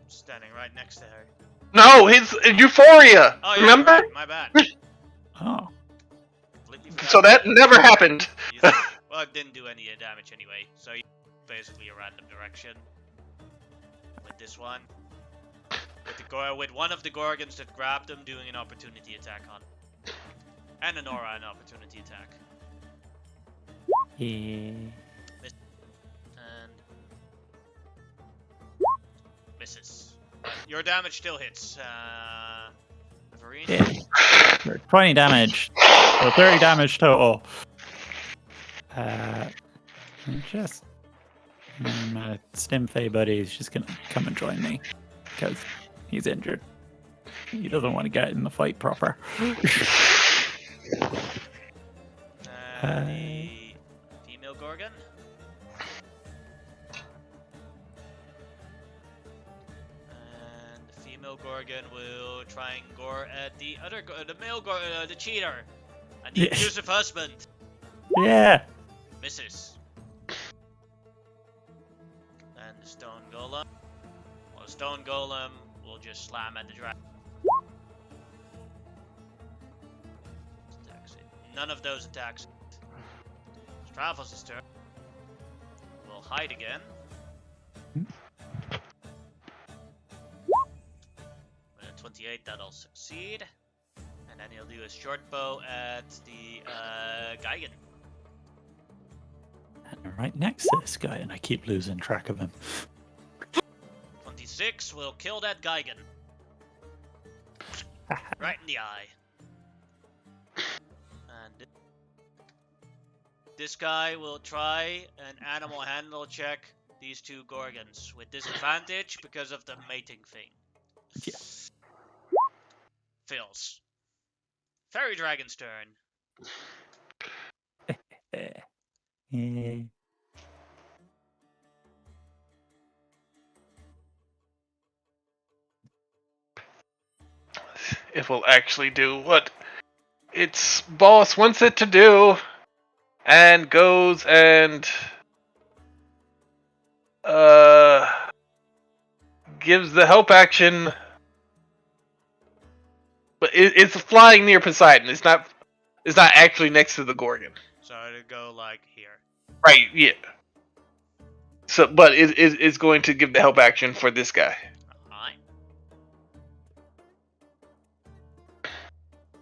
Standing right next to her. No, his Euphoria. Oh, yeah, Remember? right, my bad. Oh. Completely forgot So that about never happened. Well, it didn't do any damage anyway, so you basically a random direction. With this one. With one of the Gorgons that grabbed him doing an opportunity attack on. And an aura an opportunity attack. Yeah. And misses. Your damage still hits. Everine? Yeah. 20 damage. So 30 damage total. Just my Stimfey buddy is just gonna come and join me because he's injured. He doesn't want to get in the fight proper. And the female Gorgon? And the female Gorgon will try and gore at the other, the male Gorgon, the cheater, and the Yeah. abusive husband. Yeah. Misses. And the stone golem. Well, the stone golem will just slam at the dragon. Attacks it. None of those attacks it. Stravos' turn. Will hide again. With a 28, that'll succeed. And then he'll do a short bow at the Geigen. And I'm right next to this guy, and I keep losing track of him. 26 will kill that Geigen. Right in the eye. And this guy will try an animal handle check these two Gorgons with disadvantage because of the mating thing. Yeah. Fails. Fairy Dragon's turn. Yeah. It will actually do what its boss wants it to do, and goes and gives the help action. But it's flying near Poseidon. It's not actually next to the Gorgon. So it'll go like here. Right? Yeah. So, but it's going to give the help action for this guy. Alright.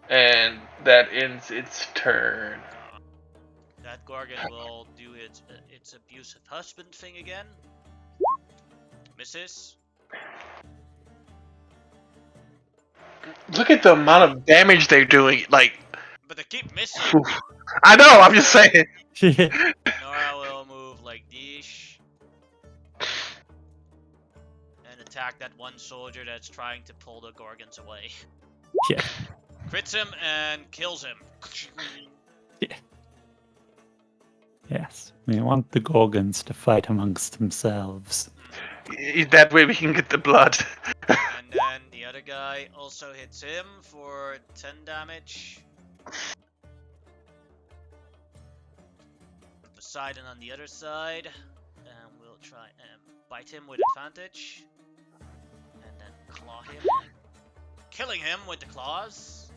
And that ends its turn. That Gorgon will do its abusive husband thing again. Misses. Look at the amount of damage they're doing. Like, But they keep missing. I know. I'm just saying. Nora will move like this. And attack that one soldier that's trying to pull the Gorgons away. Yeah. Crits him and kills him. Yes. We want the Gorgons to fight amongst themselves. That way we can get the blood. And then the other guy also hits him for 10 damage. Poseidon on the other side. And we'll try and bite him with advantage. And then claw him. Killing him with the claws.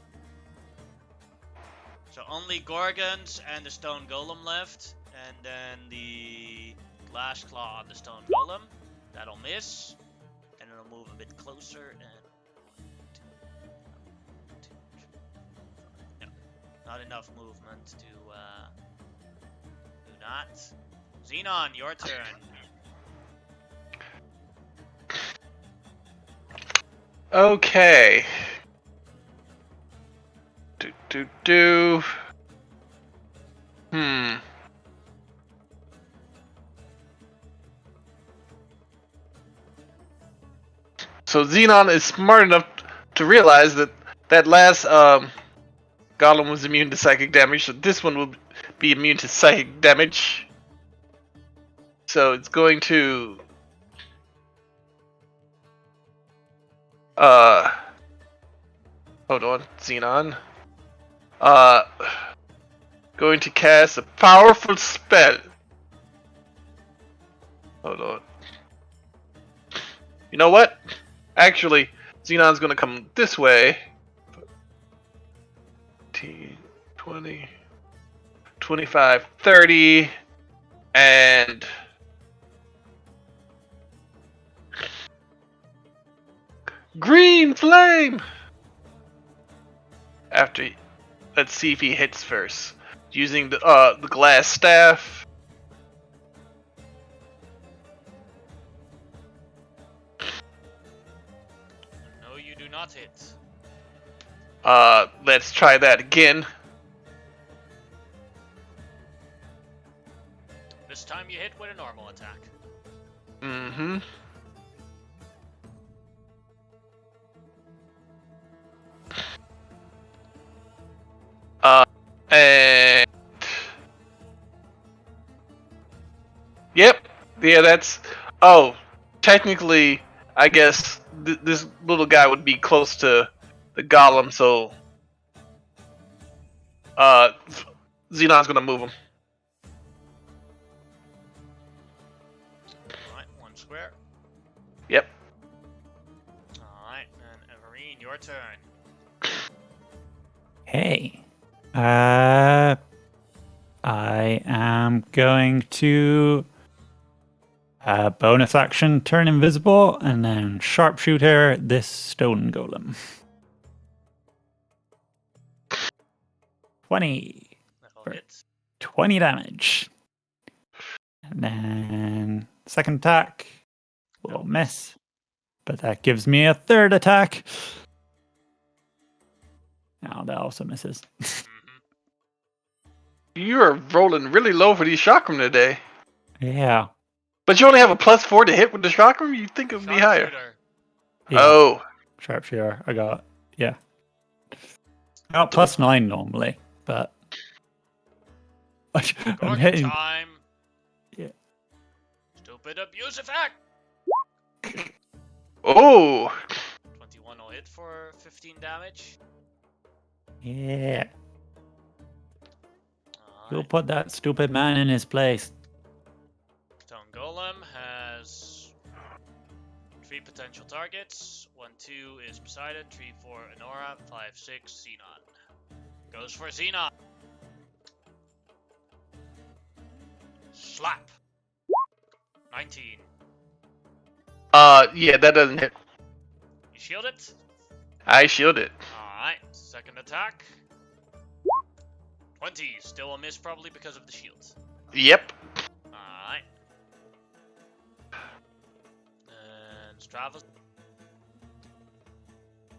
So only Gorgons and the stone golem left. And then the glass claw on the stone golem. That'll miss. And it'll move a bit closer and... No, not enough movement to do that. Xenon, your turn. Okay. So Xenon is smart enough to realize that that last golem was immune to psychic damage, so this one will be immune to psychic damage. So it's going to hold on, Xenon. Going to cast a powerful spell. Hold on. You know what? Actually, Xenon's gonna come this way. 15, 20, 25, 30, and green flame! After, let's see if he hits first. Using the glass staff. No, you do not hit. Let's try that again. This time you hit with a normal attack. Mm-hmm. And yep, yeah, that's. Oh, technically, I guess this little guy would be close to the golem, so Xenon's gonna move him. Alright, one square. Yep. Alright, and Everine, your turn. Hey. I am going to bonus action turn invisible and then sharpshooter this stone golem. 20 That'll for hit. 20 damage. And then second attack will miss, but that gives me a third attack. Now that also misses. You are rolling really low for these chakram today. Yeah. But you only have a +4 to hit with the chakram? You'd think it would be higher. Sharpshooter. Yeah. Oh. Sharpshooter. I got, yeah. I got +9 normally, but I'm Gorgon hitting. time. Yeah. Stupid abuse effect. Oh. 21 will hit for 15 damage. Yeah. We'll Alright. put that stupid man in his place. Stone Golem has 3 potential targets. 1, 2 is Poseidon, 3, 4 Enora, 5, 6 Xenon. Goes for Xenon. Slap. 19. Yeah, that doesn't hit. You shield it? I shield it. Alright, second attack. 20, still a miss probably because of the shield. Yep. Alright. And Stravos.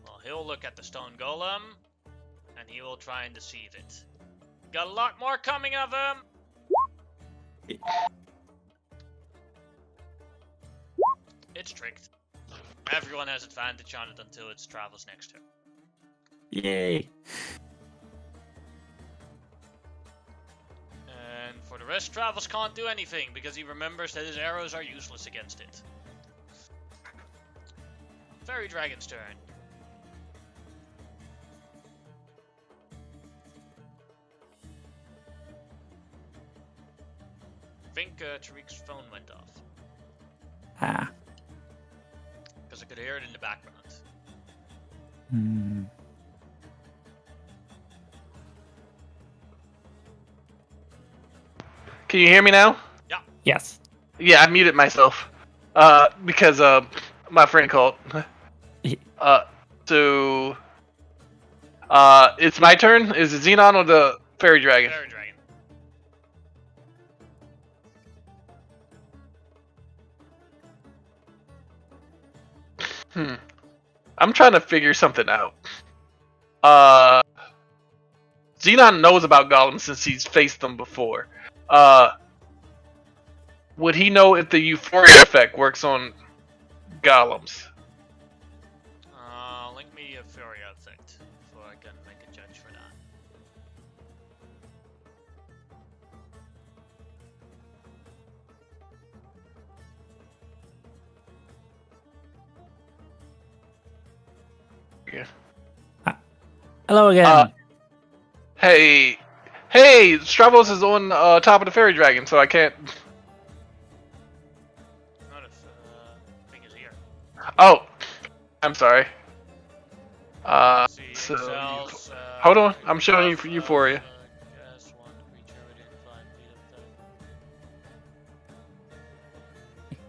Well, he'll look at the stone golem, and he will try and deceive it. Got a lot more coming of him! It's tricked. Everyone has advantage on it until it's Stravos next turn. Yay. And for the rest, Stravos can't do anything because he remembers that his arrows are useless against it. Fairy Dragon's turn. I think Tariq's phone went off Ah. because I could hear it in the background. Hmm. Can you hear me now? Yes. Yeah, I muted myself. Because my friend called. So it's my turn? Is it Xenon or the Fairy Dragon? Fairy Dragon. I'm trying to figure something out. Xenon knows about golems since he's faced them before. Would he know if the euphoria effect works on golems? dragon. Hello again. Hey, Stravos is on top of the fairy dragon, so I can't. Not if thing is here. Oh, I'm sorry. See, So excels, hold on, I'm showing you for you. Guess one creature within 5 feet of them.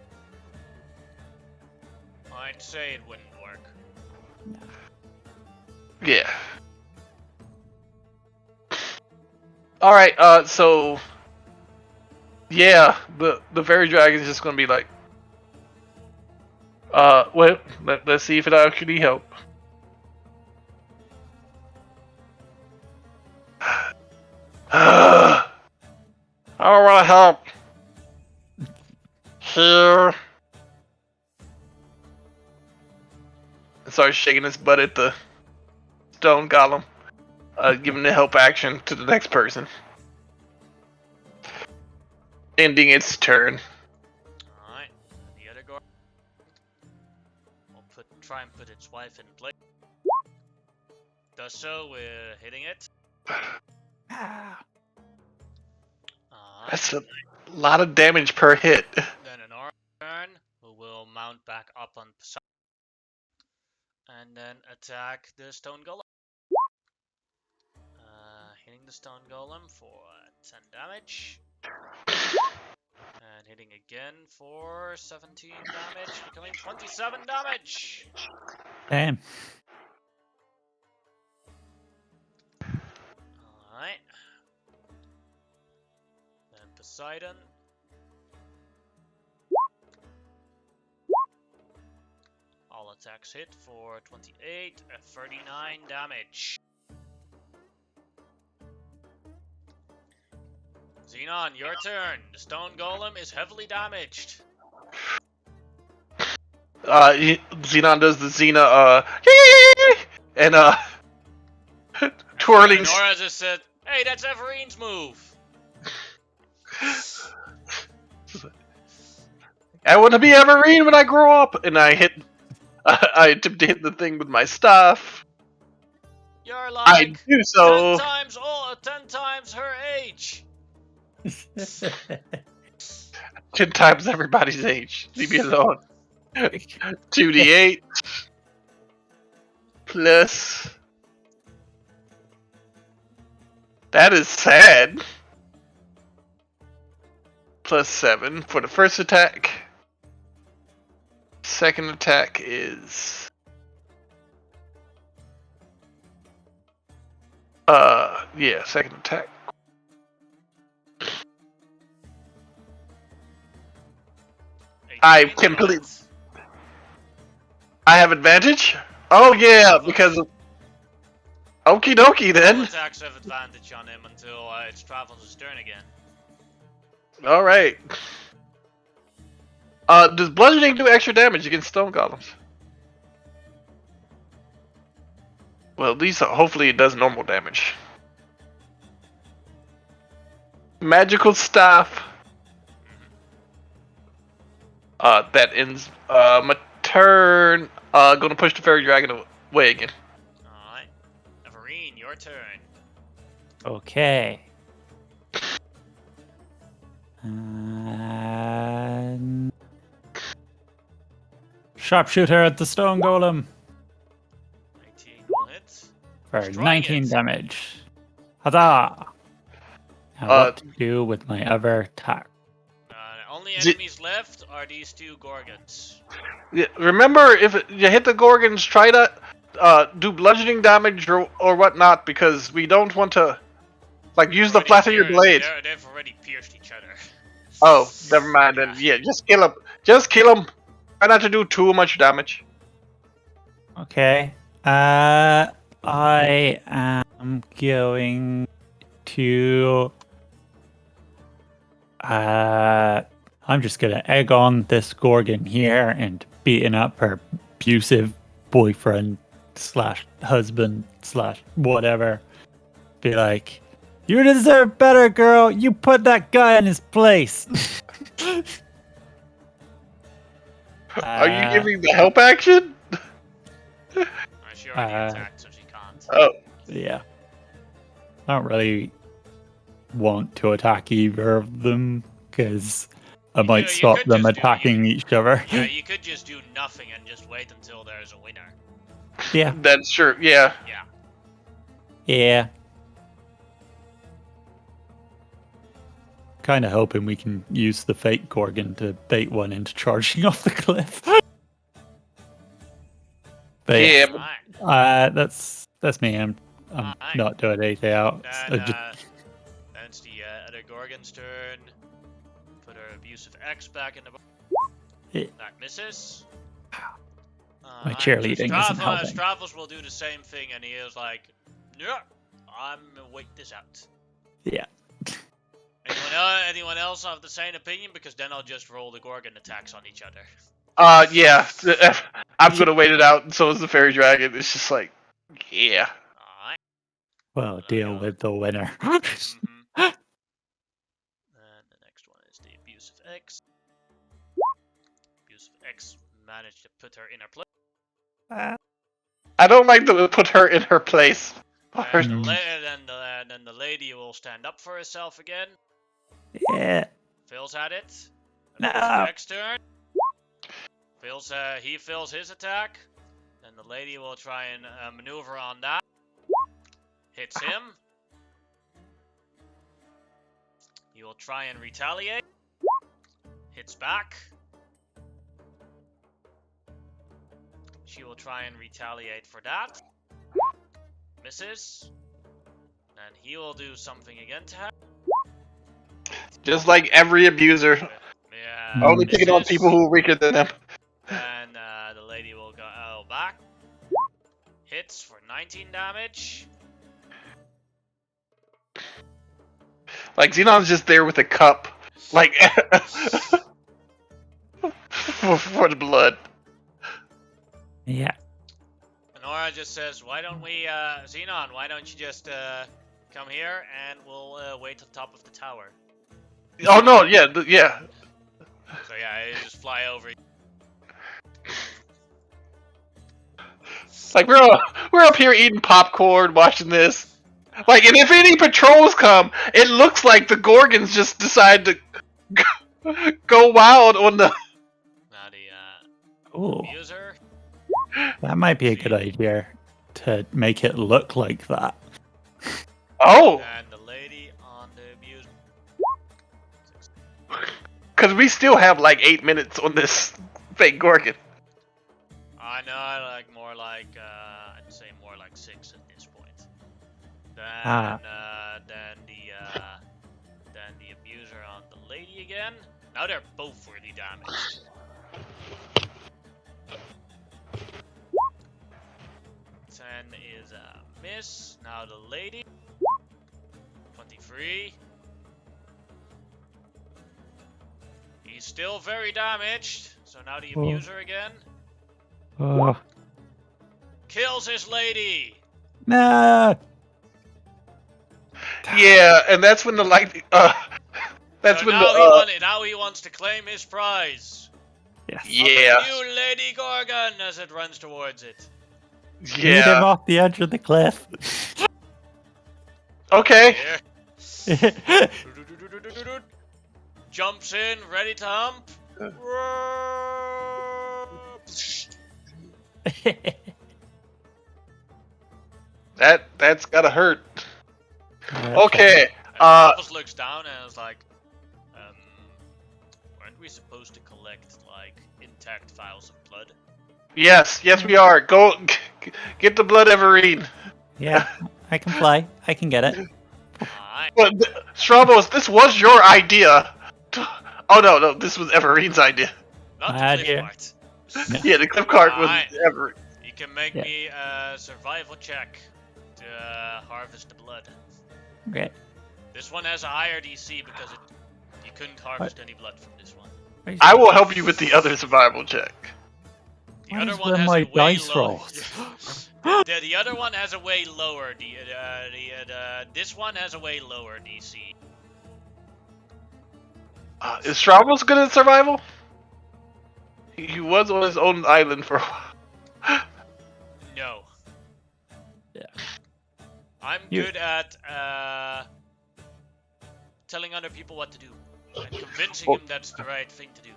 I'd say it wouldn't work. Yeah. All right. So yeah, the fairy dragon is just gonna be like, well, let's see if it actually help. I don't want to help. Here. And starts shaking his butt at the stone golem, giving the help action to the next person, ending its turn. Alright, the other guard will try and put its wife in place. Does so with hitting it. That's a lot of damage per hit. Then an arm turn, who will mount back up on Poseidon. And then attack the stone golem. Hitting the stone golem for 10 damage. And hitting again for 17 damage, becoming 27 damage! Damn. Alright. Then Poseidon. All attacks hit for 28 and 39 damage. Xenon, your turn. The stone golem is heavily damaged. Xenon does the Xena, and twirling. Nora just said, "Hey, that's Everine's move." I want to be Everine when I grow up, and I attempt to hit the thing with my staff. You're I like do so. 10 times her age. 10 times everybody's age. Leave me alone. 2d8 plus. That is sad. Plus 7 for the first attack. Second attack is. Yeah, second attack. I complete. I have advantage? Oh yeah, because of. Okie dokie All then. attacks have advantage on him until it's Travel's turn again. Alright. Does bludgeoning do extra damage against stone golems? Well, at least hopefully it does normal damage. Magical staff. That ends my turn. Gonna push the fairy dragon away again. Alright. Everine, your turn. Okay. Sharpshooter at the stone golem 19 will hit. for Destroying 19 it. damage. Huzzah! Now what to do with my other attack? Only enemies left are these two Gorgons. Yeah, remember, if you hit the Gorgons, try to do bludgeoning damage or whatnot, because we don't want to use the flat of your blade. They've already pierced each other. Oh, never mind then. Yeah, just kill him. Just kill him. Try not to do too much damage. Okay. I am going to. I'm just gonna egg on this Gorgon here and beating up her abusive boyfriend / husband / whatever. Be like, you deserve better, girl. You put that guy in his place. Are you giving the help action? She she already attacked, so she can't. Oh, Yeah. I don't really want to attack either of them because I might you stop could them just attacking each other. Yeah, you could just do nothing and just wait until there's a winner. Yeah. that's true. Yeah. Yeah. Yeah. Kind of hoping we can use the fake Gorgon to bait one into charging off the cliff. But Yeah. Alright. that's me. I'm Alright. not doing anything else. Then, then it's the other Gorgon's turn. Put her abusive X back in the box. Yeah. That misses. My cheerleading isn't helping. Stravos will do the same thing, and he is like, "Yeah, I'm gonna wait this out." Yeah. Anyone else have the same opinion? Because then I'll just roll the Gorgon attacks on each other. Yeah. I'm gonna wait it out, and so is the fairy dragon. It's just like, yeah. Alright. Well, deal with the winner. Mm-hmm. And the next one is the abusive X. Abusive X managed to put her in her place. I don't like to put her in her place. And then the lady will stand up for herself again. Yeah. Phil's at it. No. Next turn. He fills his attack. Then the lady will try and maneuver on that. Hits him. He will try and retaliate. Hits back. She will try and retaliate for that. Misses. And he will do something again to her. Just like every abuser. Yeah. Only picking on people who are weaker than them. And the lady will go back. Hits for 19 damage. Like, Xenon's just there with a cup. Like, for the blood. Yeah. Nora just says, why don't we, Xenon, why don't you just come here and we'll wait on top of the tower. Oh, no, yeah, yeah. So yeah, you just fly over. Like, we're up here eating popcorn, watching this. Like, and if any patrols come, it looks like the Gorgons just decide to go wild on the... Now the Ooh, abuser. that might be a good idea to make it look like that. Oh! And the lady on the abuser. Because we still have, like, 8 minutes on this fake Gorgon. I know, like more like I'd say more like 6 at this point. Then then the abuser on the lady again. Now they're both really damaged. 10 is a miss. Now the lady. 23. He's still very damaged. So now the abuser again. Oh, Kills his lady! no! Yeah, and that's when the light... that's So when now he wants to claim his prize. Yes. Yeah. Of a new Lady Gorgon as it runs towards it. Lead him Yeah. off the edge of the cliff. Okay. Here. Jumps in, ready to hump. That's gotta hurt. Okay. Travis looks down and is like, aren't we supposed to collect like intact vials of blood? Yes, we are. Go get the blood, Everine. Yeah, I can fly. I can get it. Alright. But Stravos, this was your idea. Oh no, this was Everine's idea. Not My the idea. cliff part. Yeah, the cliff cart was Alright. Everine. You can make Yeah. me a survival check to harvest the blood. Okay. This one has a higher DC because you couldn't harvest any blood from this one. I will help you with the other survival check. The What other is one with has my a way dice low- rolls? the other one has a way lower. This one has a way lower DC. Is Stravos good at survival? He was on his own island for a while. No. I'm good at telling other people what to do and convincing them that's the right thing to do.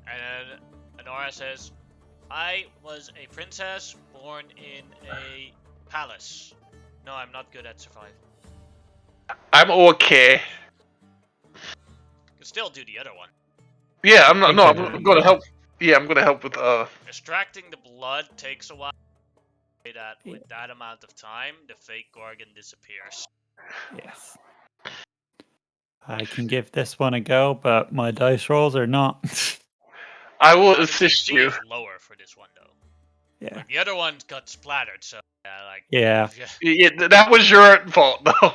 And Honora says, I was a princess born in a palace. No, I'm not good at survival. I'm okay. You can still do the other one. Yeah, I'm not. No, I'm gonna help. Yeah, I'm gonna help with Extracting the blood takes a while. That with that amount of time, the fake Gorgon disappears. Yes. I can give this one a go, but my dice rolls are not. I will The assist DC you. is lower for this one though. Yeah. Like, the other one got splattered, so Yeah. Yeah, that was your fault, though.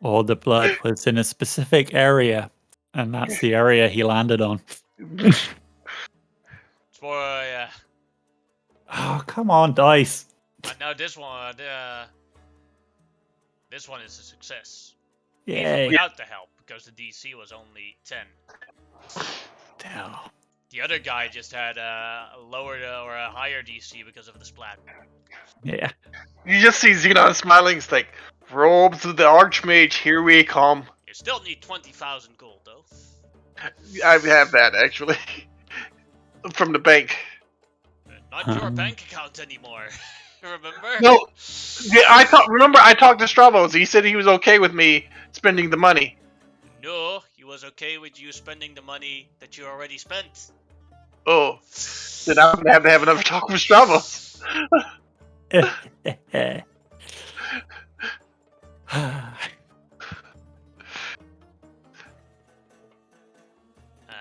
All the blood was in a specific area, and that's the area he landed on. It's for Oh, come on, dice. now this one is a success. Even Yay. without the help, because the DC was only 10. Damn. The other guy just had a lower or a higher DC because of the splat. Yeah. You just see Xenon smiling. It's like, robes of the Archmage, here we come. You still need 20,000 gold though. I have that actually from the bank. Not your bank account anymore. Remember? No, yeah, Remember, I talked to Stravos. He said he was okay with me spending the money. No, he was okay with you spending the money that you already spent. Oh, then I'm gonna have to have another talk with Stravos.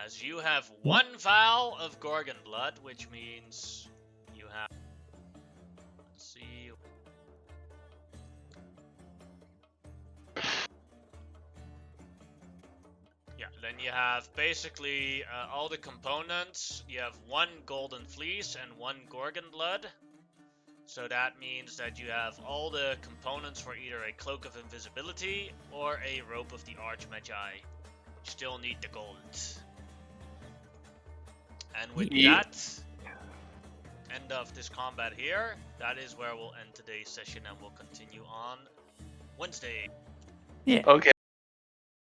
As you have one vial of Gorgon blood, which means you have. Let's see. Yeah, then you have basically all the components. You have one golden fleece and one Gorgon blood. So that means that you have all the components for either a cloak of invisibility or a rope of the Archmagi. You still need the gold. And with that, end of this combat here, that is where we'll end today's session and we'll continue on Wednesday. Yeah. Okay.